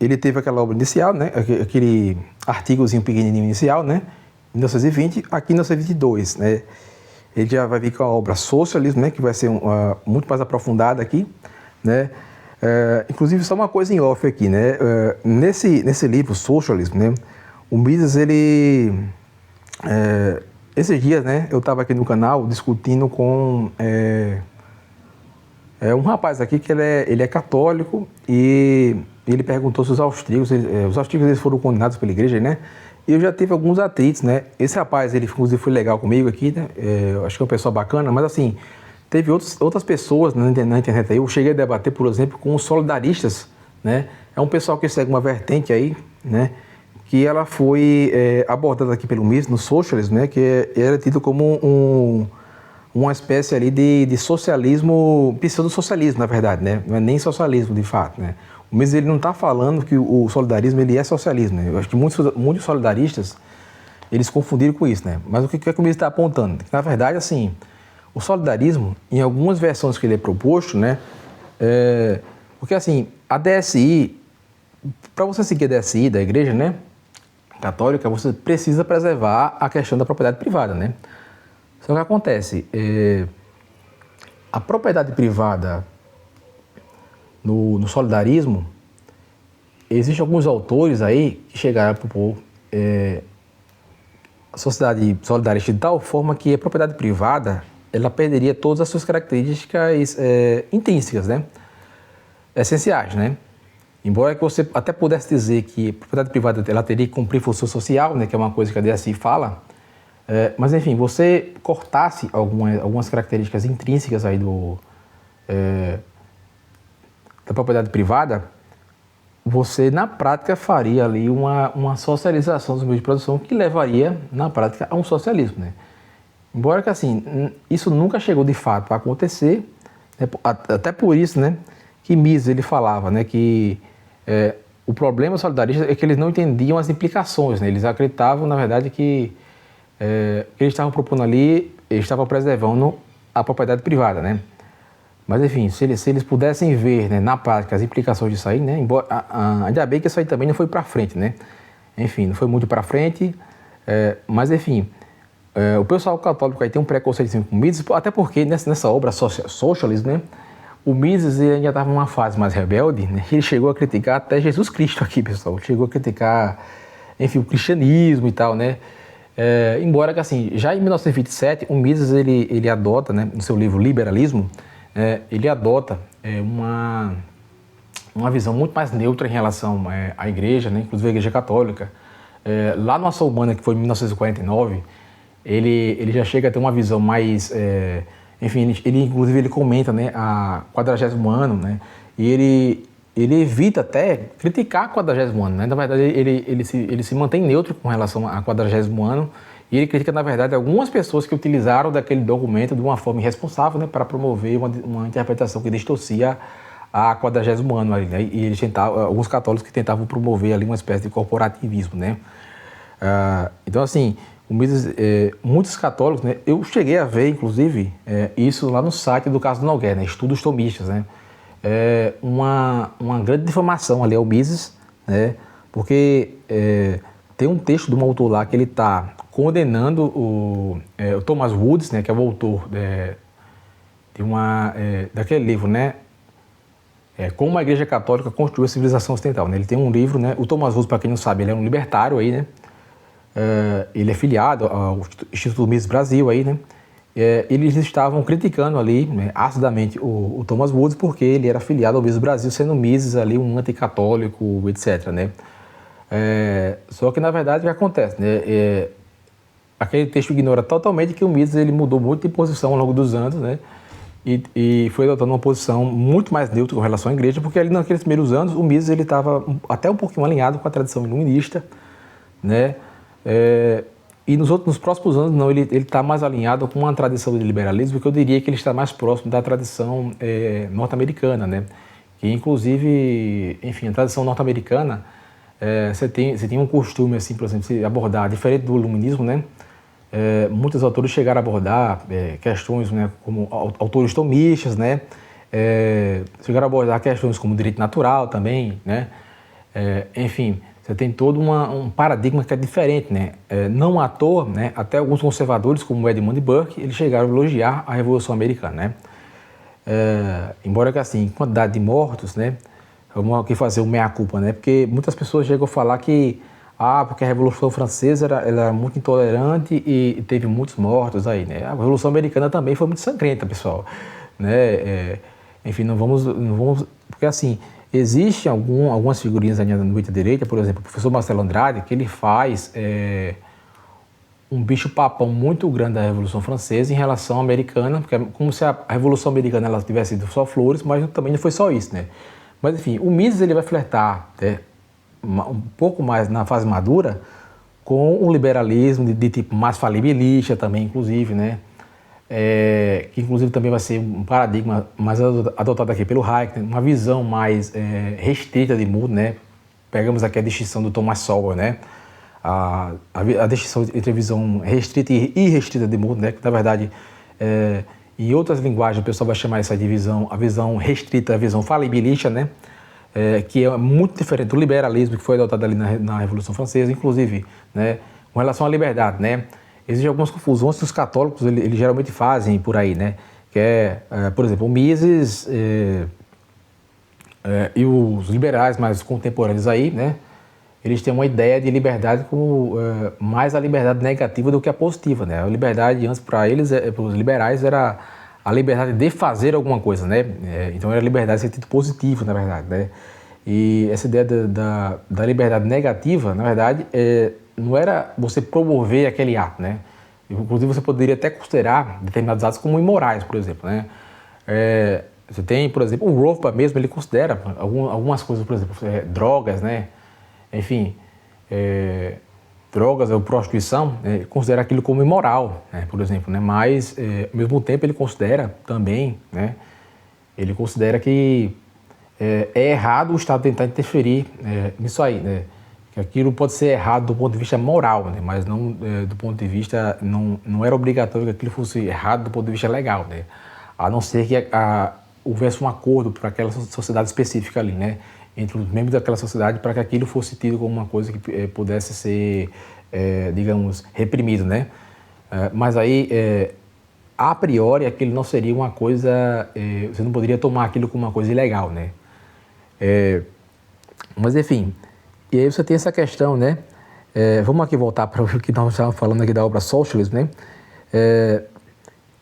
ele teve aquela obra inicial, né? Aquele artigozinho pequenininho inicial, né? 1920, aqui em 1922, né? Ele já vai vir com a obra Socialismo, né? Que vai ser muito mais aprofundada aqui, né? Inclusive, só uma coisa em off aqui, né? Nesse livro, Socialismo, né? O Mises, esses dias, né? Eu estava aqui no canal discutindo com um rapaz aqui que ele é católico e ele perguntou se os austríacos eles foram condenados pela igreja, né? E eu já tive alguns atritos, né? Esse rapaz, ele inclusive foi legal comigo aqui, né? Eu acho que é uma pessoa bacana, mas assim, teve outras pessoas na internet aí. Eu cheguei a debater, por exemplo, com os solidaristas, né? É um pessoal que segue uma vertente aí, né? Que ela foi abordada aqui pelo Mises no Socialismo, né? Que era tido como uma espécie ali de socialismo, pseudo-socialismo, na verdade, né? Não é nem socialismo, de fato, né? O Mises, ele não está falando que o solidarismo ele é socialismo, né? Eu acho que muitos solidaristas, eles confundiram com isso, né? Mas o que o Mises está apontando? Na verdade, assim, o solidarismo, em algumas versões que ele é proposto, né? Porque, assim, a DSI, para você seguir a DSI da igreja, né? Católica, você precisa preservar a questão da propriedade privada, né? Só que acontece, a propriedade privada no solidarismo, existem alguns autores aí que chegaram a propor a sociedade solidarista de tal forma que a propriedade privada ela perderia todas as suas características intrínsecas, né? Essenciais, né? Embora que você até pudesse dizer que a propriedade privada ela teria que cumprir função social, né? Que é uma coisa que a DSI fala, mas enfim, você cortasse algumas características intrínsecas aí da propriedade privada, você na prática faria ali uma socialização dos meios de produção que levaria na prática a um socialismo, né? Embora que assim, isso nunca chegou de fato a acontecer, né? Até por isso, né, que Mises ele falava, né, que o problema solidarista é que eles não entendiam as implicações, né? Eles acreditavam, na verdade, que eles estavam propondo ali eles estavam preservando a propriedade privada, né? Mas enfim, se eles pudessem ver, né, na prática as implicações disso aí, né? Embora, ainda bem que isso aí também não foi para frente, né? Enfim, não foi muito para frente, mas enfim, o pessoal católico aí tem um preconceito com o Mises, até porque nessa obra Socialism, né? O Mises ainda estava numa fase mais rebelde, né? Ele chegou a criticar até Jesus Cristo aqui, pessoal. Chegou a criticar, enfim, o cristianismo e tal, né? Embora que, assim, já em 1927, o Mises, ele adota, né, no seu livro Liberalismo, ele adota uma visão muito mais neutra em relação à igreja, né, inclusive a igreja católica. Lá no Ação Humana, que foi em 1949, ele já chega a ter uma visão mais... enfim, inclusive ele comenta, né, a 40º ano, né, e ele evita até criticar a 40º ano, né? Na verdade, ele se mantém neutro com relação a 40º ano e ele critica, na verdade, algumas pessoas que utilizaram daquele documento de uma forma irresponsável, né, para promover uma interpretação que distorcia a 40º ano ali, né? E ele tentava, alguns católicos que tentavam promover ali uma espécie de corporativismo, né? Então, assim, o Mises, muitos católicos, né, eu cheguei a ver, inclusive, isso lá no site do Carlos Nogueira, né, Estudos Tomistas, né? Uma grande difamação ali ao Mises, né? Porque tem um texto de um autor lá que ele está condenando o Thomas Woods, né, que é o autor daquele livro, né? Como a Igreja Católica construiu a civilização ocidental, né? Ele tem um livro, né? O Thomas Woods, para quem não sabe, ele é um libertário aí, né? Ele é filiado ao Instituto Mises Brasil aí, né? Eles estavam criticando ali, né, acidamente o Thomas Woods porque ele era filiado ao Mises Brasil, sendo Mises ali um anticatólico, etc, né? Só que na verdade o que acontece, né? Aquele texto ignora totalmente que o Mises ele mudou muito de posição ao longo dos anos, né? E foi adotando uma posição muito mais neutra com relação à igreja, porque ali naqueles primeiros anos o Mises ele estava até um pouquinho alinhado com a tradição iluminista, né? E nos próximos anos, não, ele está mais alinhado com uma tradição de liberalismo, que eu diria que ele está mais próximo da tradição norte-americana, né? Que, inclusive, enfim, a tradição norte-americana, você tem um costume, assim, por exemplo, de abordar, diferente do iluminismo, né? Muitos autores chegaram a abordar questões, né, como autores tomistas, né? Chegaram a abordar questões como direito natural também, né? Enfim... Você tem todo um paradigma que é diferente, né? Não à toa, né? Até alguns conservadores, como Edmund Burke, eles chegaram a elogiar a Revolução Americana, né? Embora que, assim, quantidade de mortos, né? Vamos aqui fazer o meia-culpa, né? Porque muitas pessoas chegam a falar que porque a Revolução Francesa ela era muito intolerante e teve muitos mortos aí, né? A Revolução Americana também foi muito sangrenta, pessoal, né? Enfim, não vamos... Porque, assim... Existem algumas figurinhas ali no direita, por exemplo, o professor Marcelo Andrade, que ele faz um bicho-papão muito grande da Revolução Francesa em relação à americana, porque é como se a Revolução Americana ela tivesse sido só flores, mas também não foi só isso, né? Mas, enfim, o Mises ele vai flertar um pouco mais na fase madura com um liberalismo de tipo mais falibilista também, inclusive, né? Que inclusive também vai ser um paradigma mais adotado aqui pelo Hayek, né? Uma visão mais restrita de mundo, né? Pegamos aqui a distinção do Thomas Sowell, né? A distinção entre a visão restrita e irrestrita de mundo, né? Que na verdade, em outras linguagens o pessoal vai chamar essa divisão, a visão restrita, a visão falibilista, né? Que é muito diferente do liberalismo que foi adotado ali na Revolução Francesa, inclusive, né? Com relação à liberdade, né? Existem algumas confusões que os católicos eles geralmente fazem por aí, né? Que por exemplo, o Mises e os liberais mais contemporâneos aí, né? Eles têm uma ideia de liberdade como mais a liberdade negativa do que a positiva, né? A liberdade antes para eles, para os liberais, era a liberdade de fazer alguma coisa, né? Então era a liberdade em sentido positivo, na verdade, né? E essa ideia da liberdade negativa, na verdade, não era você promover aquele ato, né? Inclusive, você poderia até considerar determinados atos como imorais, por exemplo, né? Você tem, por exemplo, o Rothbard mesmo, ele considera algumas coisas, por exemplo, drogas, né? Enfim, drogas ou prostituição, ele considera aquilo como imoral, né? Por exemplo, né? Mas, ao mesmo tempo, ele considera também, né? Ele considera que é errado o Estado tentar interferir nisso aí, né? que aquilo pode ser errado do ponto de vista moral, né? Mas não do ponto de vista, não era obrigatório que aquilo fosse errado do ponto de vista legal, né? A não ser que houvesse um acordo para aquela sociedade específica ali, né? Entre os membros daquela sociedade para que aquilo fosse tido como uma coisa que pudesse ser, digamos, reprimido, né? Mas aí, a priori, aquilo não seria uma coisa, você não poderia tomar aquilo como uma coisa ilegal, né? Mas enfim, e aí você tem essa questão, né? Vamos aqui voltar para o que nós estávamos falando aqui da obra Socialism, né?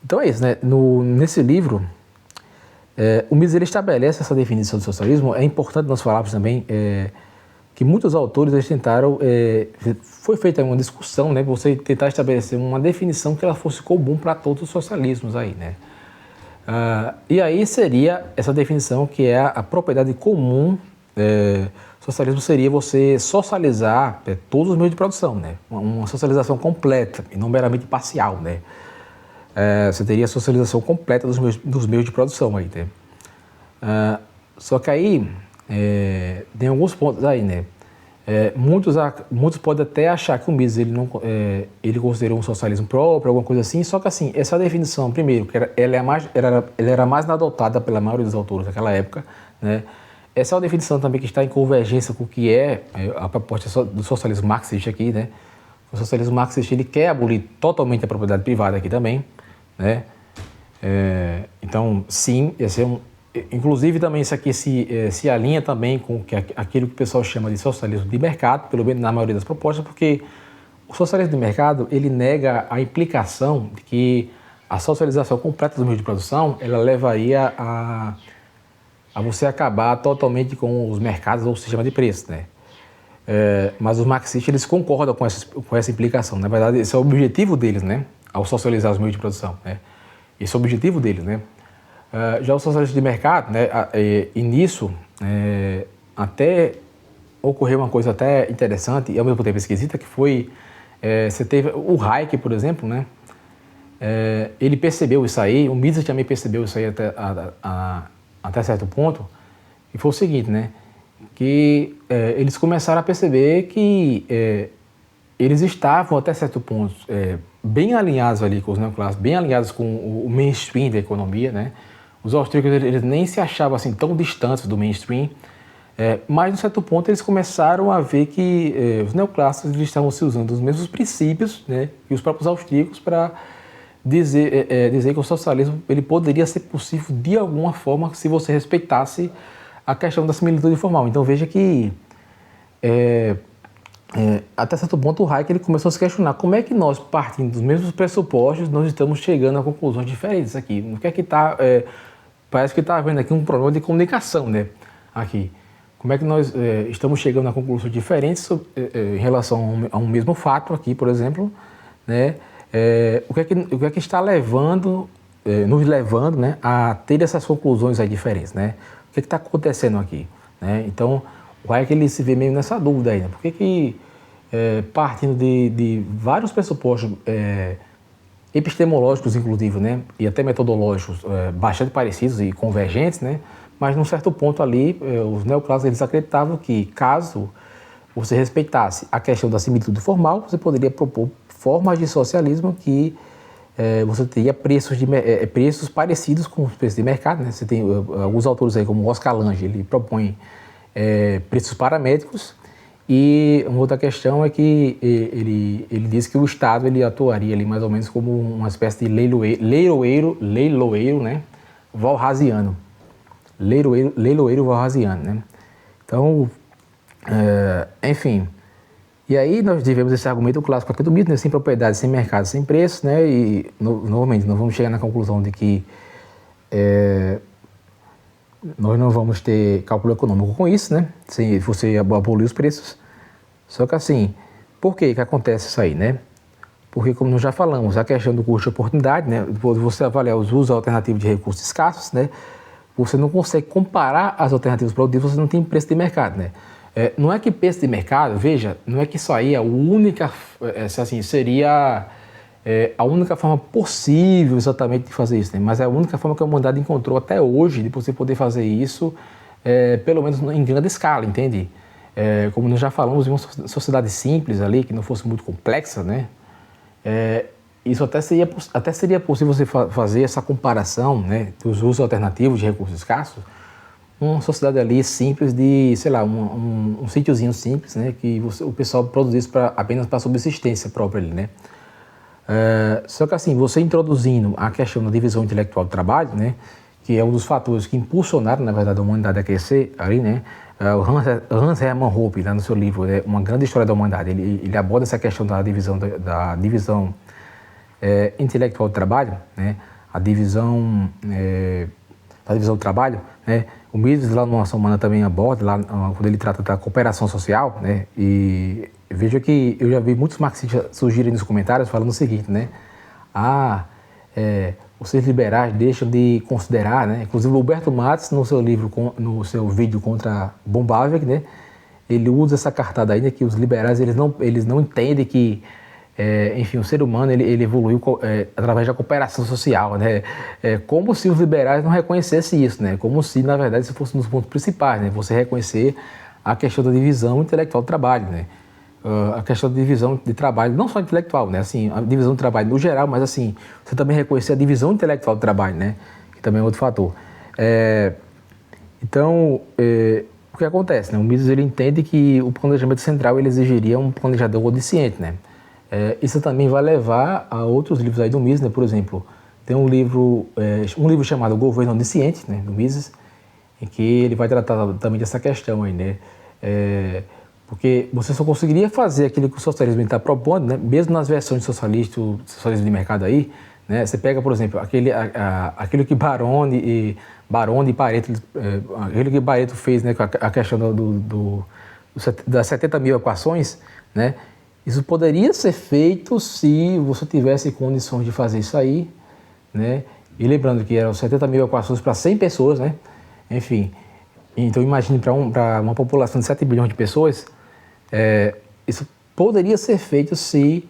Então é isso, né? Nesse livro, o Mises ele estabelece essa definição de socialismo. É importante nós falarmos também que muitos autores eles tentaram, foi feita uma discussão, né? Você tentar estabelecer uma definição que ela fosse comum para todos os socialismos aí, né? E aí seria essa definição que é a propriedade comum. Socialismo seria você socializar todos os meios de produção, né? Uma socialização completa e não meramente parcial, né? Você teria a socialização completa dos meios de produção aí, né? Só que aí tem alguns pontos aí, né? Muitos podem até achar que o Mises ele considerou um socialismo próprio, alguma coisa assim, só que assim, essa definição, primeiro, que ela era mais adotada pela maioria dos autores daquela época, né? Essa é uma definição também que está em convergência com o que é a proposta do socialismo marxista aqui, né? O socialismo marxista ele quer abolir totalmente a propriedade privada aqui também, né? Então, sim, inclusive também isso aqui se alinha também com aquilo que o pessoal chama de socialismo de mercado, pelo menos na maioria das propostas, porque o socialismo de mercado ele nega a implicação de que a socialização completa dos meios de produção ela levaria a você acabar totalmente com os mercados ou o sistema de preços, né? Mas os marxistas eles concordam com essa implicação. Na verdade, esse é o objetivo deles, né? Ao socializar os meios de produção, né? Esse é o objetivo deles, né? Já o socialismo de mercado, né? E nisso até ocorreu uma coisa até interessante e ao mesmo tempo esquisita, que foi você teve o Hayek, por exemplo, né? Ele percebeu isso aí, o Mises também percebeu isso aí até certo ponto, e foi o seguinte, né, que eles começaram a perceber que eles estavam até certo ponto bem alinhados ali com os neoclássicos, bem alinhados com o mainstream da economia, né. Os austríacos eles nem se achavam assim tão distantes do mainstream, mas, de certo ponto, eles começaram a ver que os neoclássicos eles estavam se usando os mesmos princípios, né, que os próprios austríacos para dizer que o socialismo ele poderia ser possível de alguma forma se você respeitasse a questão da similitude formal. Então veja que até certo ponto o Hayek ele começou a se questionar como é que nós, partindo dos mesmos pressupostos, nós estamos chegando a conclusões diferentes aqui. O que é que está... parece que está havendo aqui um problema de comunicação, né? Aqui. Como é que nós estamos chegando a conclusões diferentes em relação a um mesmo fato aqui, por exemplo, né? O que é que está nos levando, né, a ter essas conclusões aí diferentes, né? O que é que está acontecendo aqui, né? Então, o Hayek ele se vê meio nessa dúvida aí, né? Por que partindo de vários pressupostos epistemológicos, inclusive, né, e até metodológicos bastante parecidos e convergentes, né? Mas, num certo ponto ali, os neoclássicos eles acreditavam que, caso você respeitasse a questão da similitude formal, você poderia propor formas de socialismo que você teria preços parecidos com os preços de mercado, né? Você tem alguns autores aí, como Oscar Lange, ele propõe preços paramétricos, e uma outra questão é que ele diz que o Estado ele atuaria ali mais ou menos como uma espécie de leiloeiro, né? Walrasiano. Leiloeiro Walrasiano, né? Então, enfim... E aí nós tivemos esse argumento clássico aqui do Mises, né? Sem propriedade, sem mercado, sem preço, né? E, novamente, nós vamos chegar na conclusão de que nós não vamos ter cálculo econômico com isso, né? Se você abolir os preços. Só que assim, por que acontece isso aí, né? Porque, como nós já falamos, a questão do custo de oportunidade, né? Depois de você avaliar os usos alternativos de recursos escassos, né? Você não consegue comparar as alternativas produtivas, você não tem preço de mercado, né? Não é que preço de mercado, veja, não é que isso aí é a única, assim, seria a única forma possível exatamente de fazer isso, né? Mas é a única forma que a humanidade encontrou até hoje de você poder fazer isso, pelo menos em grande escala, entende? como nós já falamos, em uma sociedade simples ali, que não fosse muito complexa, né? Isso até seria possível você fazer essa comparação, né, dos usos alternativos de recursos escassos, uma sociedade ali simples de, sei lá, um sítiozinho simples, né, que o pessoal produzisse apenas para subsistência própria ali, né. Só que assim, você introduzindo a questão da divisão intelectual do trabalho, né, que é um dos fatores que impulsionaram, na verdade, a humanidade a crescer ali, né, o Hans Hermann Hoppe, lá no seu livro, Uma Grande História da Humanidade, ele aborda essa questão da divisão intelectual do trabalho, né, a divisão do trabalho, né. O Mises, lá no Ação Humana, também aborda, lá, quando ele trata da cooperação social, né, e veja que eu já vi muitos marxistas surgirem nos comentários falando o seguinte, né, os liberais deixam de considerar, né, inclusive o Huberto Matos, no seu livro, no seu vídeo contra Bombavec, né, ele usa essa cartada aí, né, que os liberais eles não entendem que enfim, o ser humano ele evoluiu através da cooperação social, né? Como se os liberais não reconhecessem isso, né? Como se, na verdade, isso fosse um dos pontos principais, né? Você reconhecer a questão da divisão intelectual do trabalho, né? A questão da divisão de trabalho, não só intelectual, né? Assim, a divisão do trabalho no geral, mas assim, você também reconhecer a divisão intelectual do trabalho, né? Que também é outro fator. Então, o que acontece, né? O Mises ele entende que o planejamento central ele exigiria um planejador onisciente, né? Isso também vai levar a outros livros aí do Mises, né? Por exemplo, tem um livro chamado Governo Onisciente, né? Do Mises, em que ele vai tratar também dessa questão aí, né? Porque você só conseguiria fazer aquilo que o socialismo está propondo, né? Mesmo nas versões socialismo de mercado aí, né? Você pega, por exemplo, aquilo que Baroni e Pareto, aquilo que Pareto fez, né? Com a questão das 70 mil equações, né? Isso poderia ser feito se você tivesse condições de fazer isso aí, né? E lembrando que eram 70 mil equações para 100 pessoas, né? Enfim, então imagine para uma população de 7 bilhões de pessoas, isso poderia ser feito se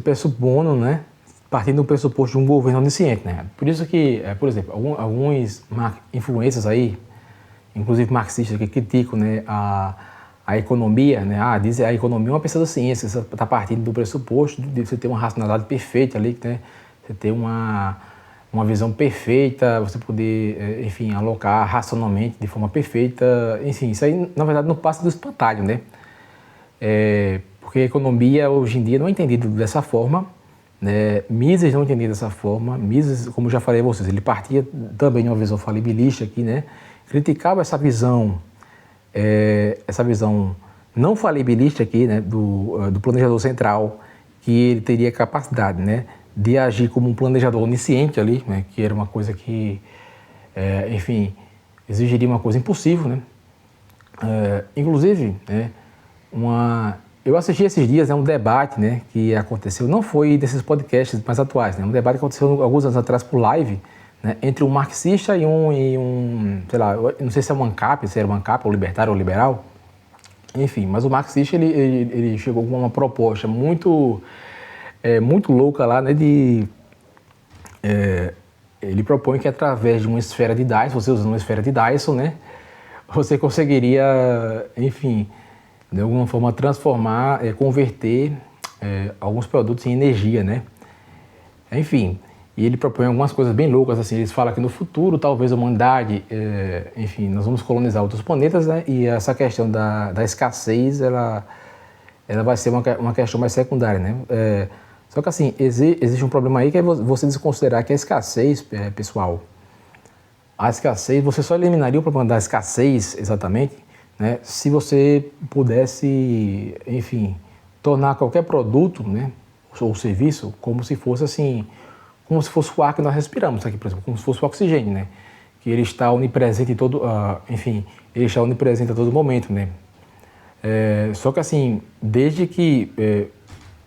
pressupondo, né? Partindo do pressuposto de um governo onisciente, né? Por isso que, por exemplo, alguns influências aí, inclusive marxistas, que criticam, né, a economia, né? Diz a economia é uma pseudociência, você está partindo do pressuposto de você ter uma racionalidade perfeita ali, né? Você ter uma visão perfeita, você poder, enfim, alocar racionalmente de forma perfeita, enfim, isso aí, na verdade, não passa do espantalho, né? Porque a economia, hoje em dia, não é entendida dessa forma, né? Mises não entendia dessa forma. Mises, como já falei a vocês, ele partia também de uma visão falibilista aqui, né? Criticava essa visão não falibilista aqui, né, do planejador central, que ele teria capacidade, né, de agir como um planejador onisciente ali, né, que era uma coisa que, enfim, exigiria uma coisa impossível, né. Inclusive, né, eu assisti esses dias, né, um debate, né, que aconteceu, não foi desses podcasts mais atuais, né, um debate que aconteceu alguns anos atrás por live, né, entre um marxista e um, sei lá, eu não sei se é um ANCAP, se era um ANCAP, ou libertário ou liberal, enfim, mas o marxista ele chegou com uma proposta muito louca lá, né, ele propõe que através de uma esfera de Dyson, você usando uma esfera de Dyson, né, você conseguiria, enfim, de alguma forma transformar, converter alguns produtos em energia, né, enfim. E ele propõe algumas coisas bem loucas, assim, eles falam que no futuro, talvez a humanidade, enfim, nós vamos colonizar outros planetas, né? E essa questão da escassez, ela vai ser uma questão mais secundária, né? Só que, assim, existe um problema aí que é você desconsiderar que a escassez, pessoal, a escassez, você só eliminaria o problema da escassez, exatamente, né? Se você pudesse, enfim, tornar qualquer produto, né? Ou serviço, como se fosse, assim, como se fosse o ar que nós respiramos aqui, por exemplo, como se fosse o oxigênio, né? Que ele está onipresente em todo, enfim, ele está onipresente a todo momento, né? Só que assim, desde que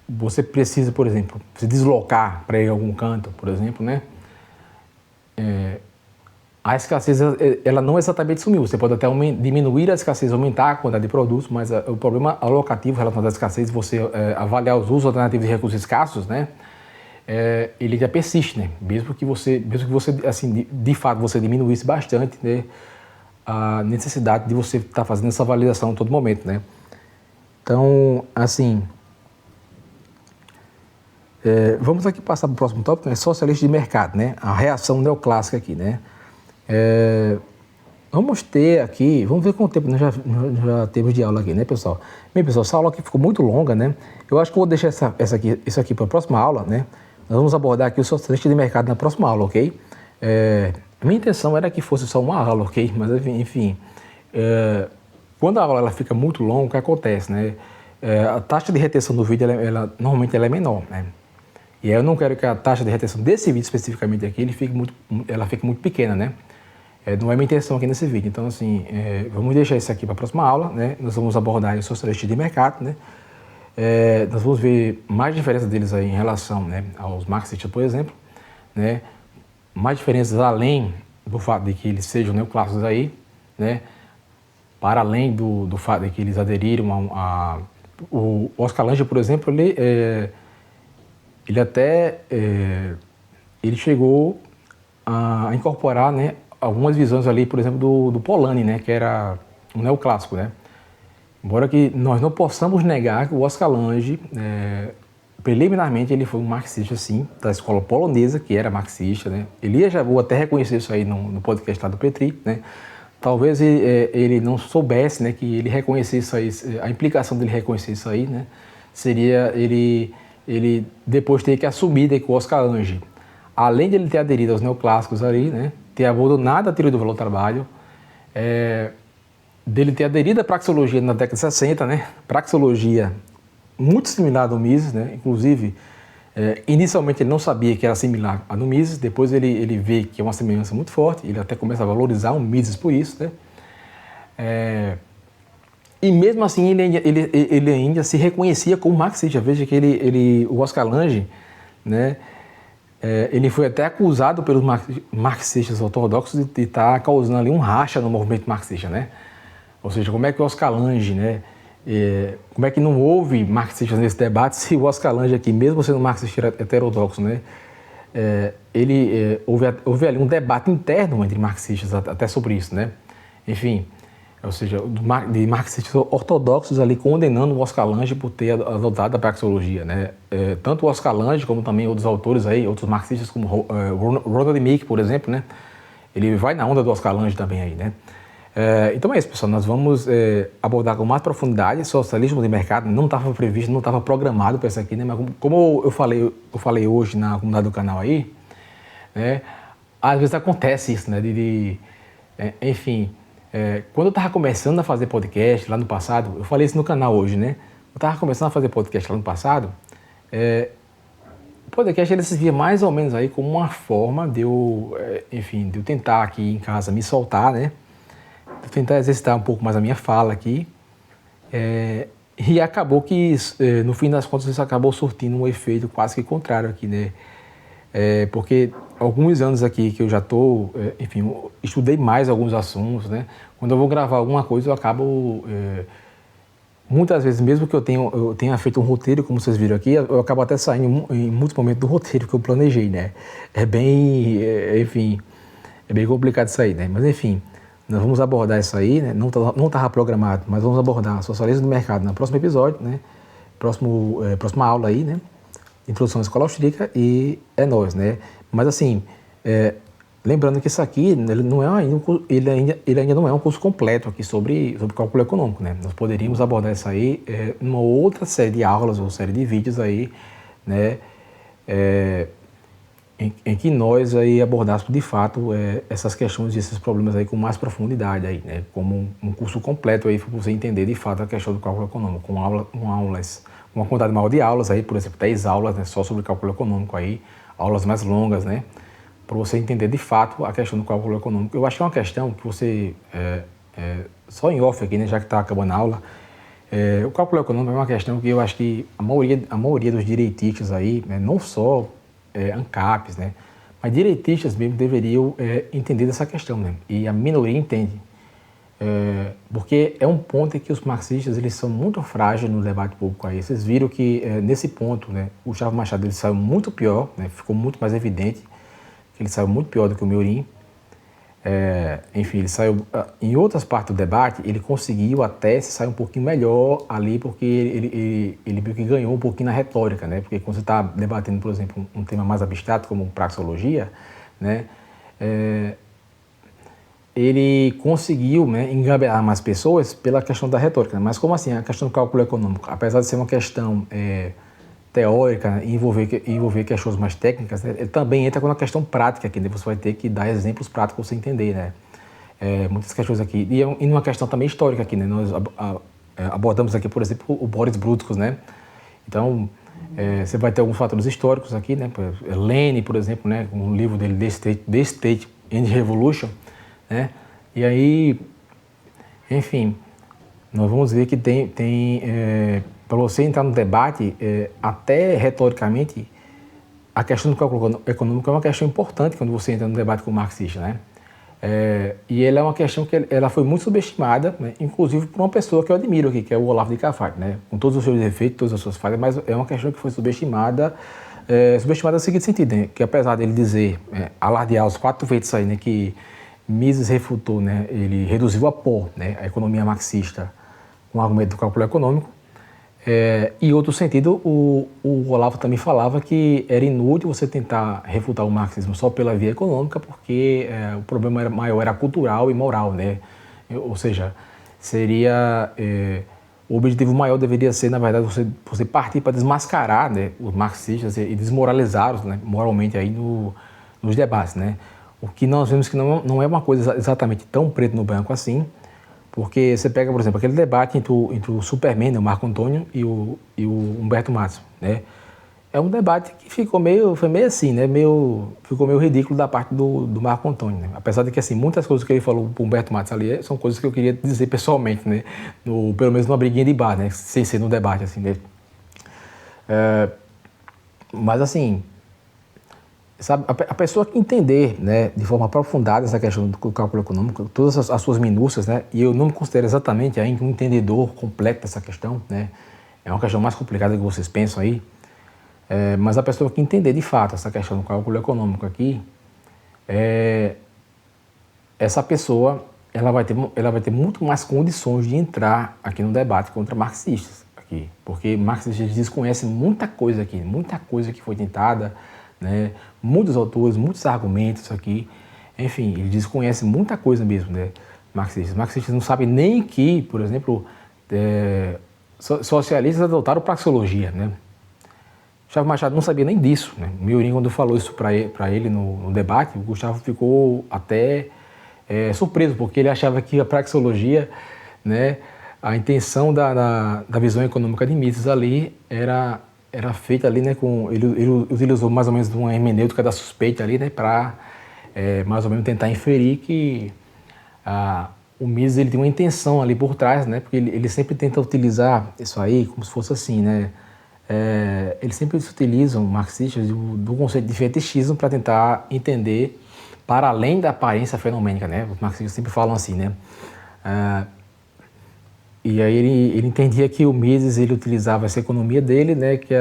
você precisa, por exemplo, se deslocar para ir a algum canto, por exemplo, né? A escassez, ela não exatamente sumiu. Você pode até diminuir a escassez, aumentar a quantidade de produtos, mas o problema alocativo relacionado à escassez, você avaliar os usos alternativos de recursos escassos, né? Ele já persiste, né? Mesmo que você assim, de fato, você diminuísse bastante, né, a necessidade de você estar fazendo essa validação a todo momento, né? Então, assim, vamos aqui passar para o próximo tópico, né? Socialista de mercado, né? A reação neoclássica aqui, né? Vamos ter aqui, vamos ver quanto tempo nós já temos de aula aqui, né, pessoal? Bem, pessoal, essa aula aqui ficou muito longa, né? Eu acho que eu vou deixar isso aqui para a próxima aula, né? Nós vamos abordar aqui o socialista de mercado na próxima aula, ok? A minha intenção era que fosse só uma aula, ok? Mas, enfim, quando a aula ela fica muito longa, o que acontece, né? A taxa de retenção do vídeo, normalmente ela é menor, né? E aí eu não quero que a taxa de retenção desse vídeo especificamente aqui, ela fique muito pequena, né? Não é minha intenção aqui nesse vídeo. Então, assim, vamos deixar isso aqui para a próxima aula, né? Nós vamos abordar o socialista de mercado, né? Nós vamos ver mais diferenças deles aí em relação, né, aos marxistas, por exemplo, né? Mais diferenças além do fato de que eles sejam neoclássicos aí, né? Para além do fato de que eles aderiram o Oscar Lange, por exemplo, ele chegou a incorporar, né, algumas visões ali, por exemplo, do Polanyi, né, que era um neoclássico, né? Embora que nós não possamos negar que o Oscar Lange, preliminarmente, ele foi um marxista, sim, da escola polonesa, que era marxista, né? Elias Jabbour até reconheceu isso aí no podcast lá do Petri, né? Talvez ele não soubesse, né, que ele reconhecesse isso aí, a implicação dele reconhecer isso aí, né, seria ele depois ter que assumir que o Oscar Lange, além de ele ter aderido aos neoclássicos ali, né, ter abandonado a teoria do valor do trabalho, dele ter aderido à praxeologia na década de 60, né, praxeologia muito similar ao Mises, né, inclusive, inicialmente ele não sabia que era similar a do Mises, depois ele vê que é uma semelhança muito forte, ele até começa a valorizar o Mises por isso, né, e mesmo assim ele ainda se reconhecia como marxista. Veja que o Oscar Lange, né, ele foi até acusado pelos marxistas ortodoxos de estar causando ali um racha no movimento marxista, né? Ou seja, como é que o Oscar Lange, né, como é que não houve marxistas nesse debate se o Oscar Lange aqui, mesmo sendo marxista heterodoxo, né, houve ali um debate interno entre marxistas até sobre isso, né? Enfim, ou seja, de marxistas ortodoxos ali condenando o Oscar Lange por ter adotado a praxeologia, né? Tanto o Oscar Lange como também outros autores aí, outros marxistas como Ronald Mick, por exemplo, né? Ele vai na onda do Oscar Lange também aí, né? Então é isso, pessoal, nós vamos abordar com mais profundidade. Socialismo de mercado não estava previsto, não estava programado para isso aqui, né? Mas como eu falei hoje na comunidade do canal aí, né? Às vezes acontece isso, né? Enfim, quando eu estava começando a fazer podcast lá no passado, eu falei isso no canal hoje, né? Eu estava começando a fazer podcast lá no passado, o podcast ele se via mais ou menos aí como uma forma de eu tentar aqui em casa me soltar, né? De tentar exercitar um pouco mais a minha fala aqui. E acabou que, no fim das contas, isso acabou surtindo um efeito quase que contrário aqui, né? Porque alguns anos aqui que eu já estou, estudei mais alguns assuntos, né? Quando eu vou gravar alguma coisa, eu acabo, muitas vezes, mesmo que eu tenha feito um roteiro, como vocês viram aqui, eu acabo até saindo em muitos momentos do roteiro que eu planejei, né? É bem complicado isso aí, né? Mas, enfim, nós vamos abordar isso aí, né? Não estava programado, mas vamos abordar socialismo do mercado no próximo episódio, né? Próxima aula aí, né? Introdução à Escola Austríaca, e é nóis, né? Mas assim, lembrando que isso aqui, ele ainda não é um curso completo aqui sobre cálculo econômico, né? Nós poderíamos abordar isso aí numa outra série de aulas ou série de vídeos aí, né? Em que nós aí abordássemos de fato essas questões e esses problemas aí com mais profundidade aí, né? Como um curso completo aí para você entender de fato a questão do cálculo econômico, com aulas, uma quantidade maior de aulas aí, por exemplo, 10 aulas, né, só sobre cálculo econômico aí, aulas mais longas, né? Para você entender de fato a questão do cálculo econômico. Eu acho que é uma questão que você, só em off aqui, né, já que está acabando a aula, o cálculo econômico é uma questão que eu acho que a maioria dos direitistas aí, né, não só ANCAPs, né, mas direitistas mesmo deveriam entender dessa questão, né? E a minoria entende. Porque é um ponto em que os marxistas eles são muito frágeis no debate público aí. Vocês viram que nesse ponto, né, o Gustavo Machado ele saiu muito pior, né, ficou muito mais evidente que ele saiu muito pior do que o Meurin. Enfim, ele saiu... Em outras partes do debate, ele conseguiu até se sair um pouquinho melhor ali, porque ele meio que ganhou um pouquinho na retórica, né? Porque quando você está debatendo, por exemplo, um tema mais abstrato, como praxeologia, né? Ele conseguiu, né, engabear mais pessoas pela questão da retórica. Mas como assim? A questão do cálculo econômico, apesar de ser uma questão teórica e envolver questões mais técnicas, né, ele também entra com uma questão prática, que você vai ter que dar exemplos práticos para você entender, né? Muitas questões aqui. E numa questão também histórica aqui, né? Nós abordamos aqui, por exemplo, o Boris Brutkos, né? Então, você vai ter alguns fatores históricos aqui, né? Lenin, por exemplo, né? Um livro dele, The State and Revolution, né? E aí, enfim, nós vamos ver que para você entrar no debate, até retoricamente, a questão do cálculo econômico é uma questão importante quando você entra no debate com o marxista, né? E ela é uma questão que ela foi muito subestimada, né? Inclusive por uma pessoa que eu admiro aqui, que é o Olavo de Carvalho, né? Com todos os seus defeitos, todas as suas falhas, mas é uma questão que foi subestimada no seguinte sentido, né? Que apesar dele dizer, alardear os 4 feitos aí, né? Que Mises refutou, né? Ele reduziu a pó, né? A economia marxista com o argumento do cálculo econômico. Em outro sentido, o Olavo também falava que era inútil você tentar refutar o marxismo só pela via econômica, porque o problema maior era cultural e moral, né? Ou seja, o objetivo maior deveria ser, na verdade, você partir para desmascarar, né, os marxistas e desmoralizá-los, né, moralmente aí nos debates, né? O que nós vemos que não é uma coisa exatamente tão preto no branco assim, porque você pega, por exemplo, aquele debate entre o Superman, né, o Marco Antônio, e o Humberto Matos, né? É um debate que foi meio assim, né? Ficou meio ridículo da parte do Marco Antônio, né? Apesar de que, assim, muitas coisas que ele falou para o Humberto Matos ali são coisas que eu queria dizer pessoalmente, né? Pelo menos numa briguinha de bar, né? Sem ser no debate, assim, né? Mas, assim, sabe, a pessoa que entender, né, de forma aprofundada essa questão do cálculo econômico, todas as suas minúcias, né, e eu não me considero exatamente ainda um entendedor completo dessa questão, né, é uma questão mais complicada do que vocês pensam aí, mas a pessoa que entender de fato essa questão do cálculo econômico aqui, essa pessoa ela vai ter muito mais condições de entrar aqui no debate contra marxistas, aqui, porque marxistas desconhecem muita coisa aqui, muita coisa que foi tentada, né? Muitos autores, muitos argumentos aqui, enfim, eles desconhecem muita coisa mesmo, né? Marxistas não sabem nem que, por exemplo, socialistas adotaram praxeologia, né? Gustavo Machado não sabia nem disso, né? O Miorim, quando falou isso para ele no debate, o Gustavo ficou até surpreso, porque ele achava que a praxeologia, né, a intenção da visão econômica de Mises ali era feita ali, né, ele utilizou mais ou menos uma hermenêutica da suspeita ali, né, para mais ou menos tentar inferir que o Mises ele tem uma intenção ali por trás, né, porque ele sempre tenta utilizar isso aí como se fosse assim, né, eles sempre utilizam marxistas do conceito de fetichismo para tentar entender para além da aparência fenomênica, né, os marxistas sempre falam assim, né, e aí ele entendia que o Mises ele utilizava essa economia dele, né, que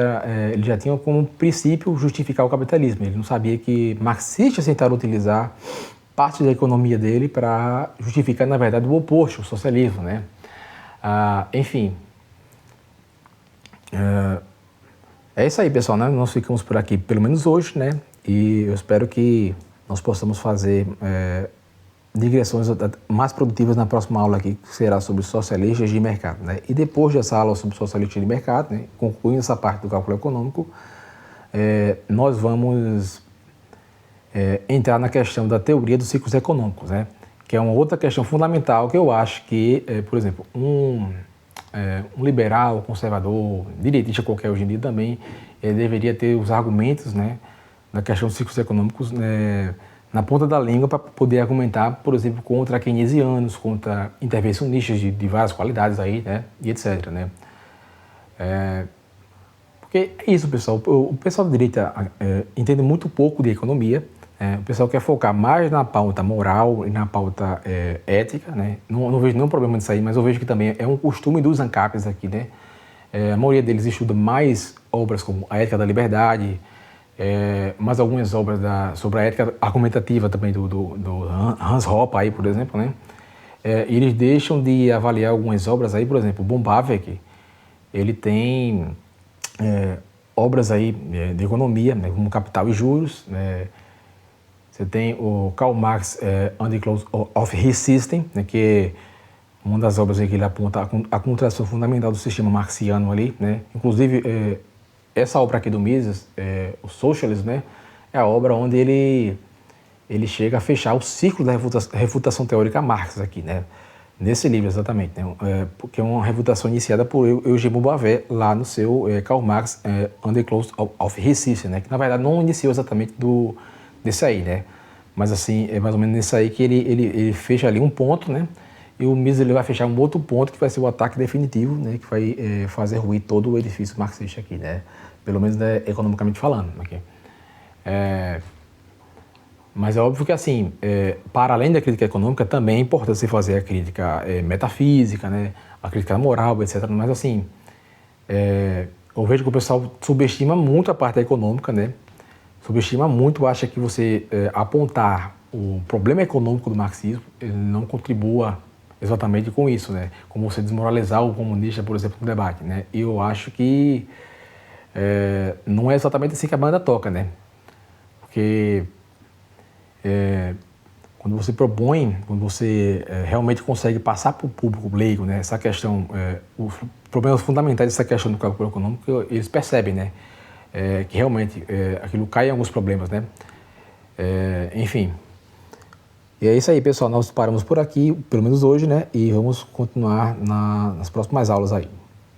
ele já tinha como princípio justificar o capitalismo. Ele não sabia que marxistas tentaram utilizar parte da economia dele para justificar, na verdade, o oposto, o socialismo, né? Enfim, é isso aí, pessoal, né? Nós ficamos por aqui, pelo menos hoje, né? E eu espero que nós possamos fazer digressões mais produtivas na próxima aula aqui, que será sobre socialistas de mercado, né? E depois dessa aula sobre socialistas de mercado, né, concluindo essa parte do cálculo econômico, nós vamos entrar na questão da teoria dos ciclos econômicos, né? Que é uma outra questão fundamental que eu acho que, por exemplo, um liberal, conservador, direitista qualquer hoje em dia também, deveria ter os argumentos, né, da questão dos ciclos econômicos, né, na ponta da língua para poder argumentar, por exemplo, contra keynesianos, contra intervencionistas de várias qualidades aí, né, e etc, né. Porque é isso, pessoal, o pessoal da direita entende muito pouco de economia, o pessoal quer focar mais na pauta moral e na pauta ética, né, não vejo nenhum problema nisso aí, mas eu vejo que também é um costume dos ANCAPs aqui, né, a maioria deles estuda mais obras como A Ética da Liberdade, mais algumas obras sobre a ética argumentativa também do Hans Hoppe, aí, por exemplo, né? Eles deixam de avaliar algumas obras aí, por exemplo, o Bombavec, ele tem obras aí de economia, né, como Capital e Juros, né? Você tem o Karl Marx, On the Close of His System, né, que é uma das obras aí que ele aponta a contração fundamental do sistema marxiano ali, né? Inclusive, essa obra aqui do Mises, o Socialism, né, é a obra onde ele chega a fechar o ciclo da refutação teórica a Marx aqui, né? Nesse livro, exatamente, né? Que é uma refutação iniciada por Eugène Boisvert lá no seu Karl Marx, On the Close of His System, né? Que na verdade não iniciou exatamente desse aí, né? Mas assim, é mais ou menos nesse aí que ele fecha ali um ponto, né? E o Mises ele vai fechar um outro ponto que vai ser o ataque definitivo, né? Que vai fazer ruir todo o edifício marxista aqui, né? Pelo menos, né, economicamente falando. Aqui. Mas é óbvio que, assim, para além da crítica econômica, também é importante você fazer a crítica metafísica, né? A crítica moral, etc. Mas, assim, eu vejo que o pessoal subestima muito a parte econômica, né? Subestima muito, acha que você apontar o problema econômico do marxismo, ele não contribua exatamente com isso, né? Como você desmoralizar o comunista, por exemplo, no debate, né? E eu acho que não é exatamente assim que a banda toca, né? Porque quando você propõe, quando você realmente consegue passar para o público leigo, né, essa questão, os problemas fundamentais dessa questão do cálculo econômico, eles percebem, né? Que realmente aquilo cai em alguns problemas, né? Enfim. E é isso aí, pessoal. Nós paramos por aqui, pelo menos hoje, né? E vamos continuar nas próximas aulas aí.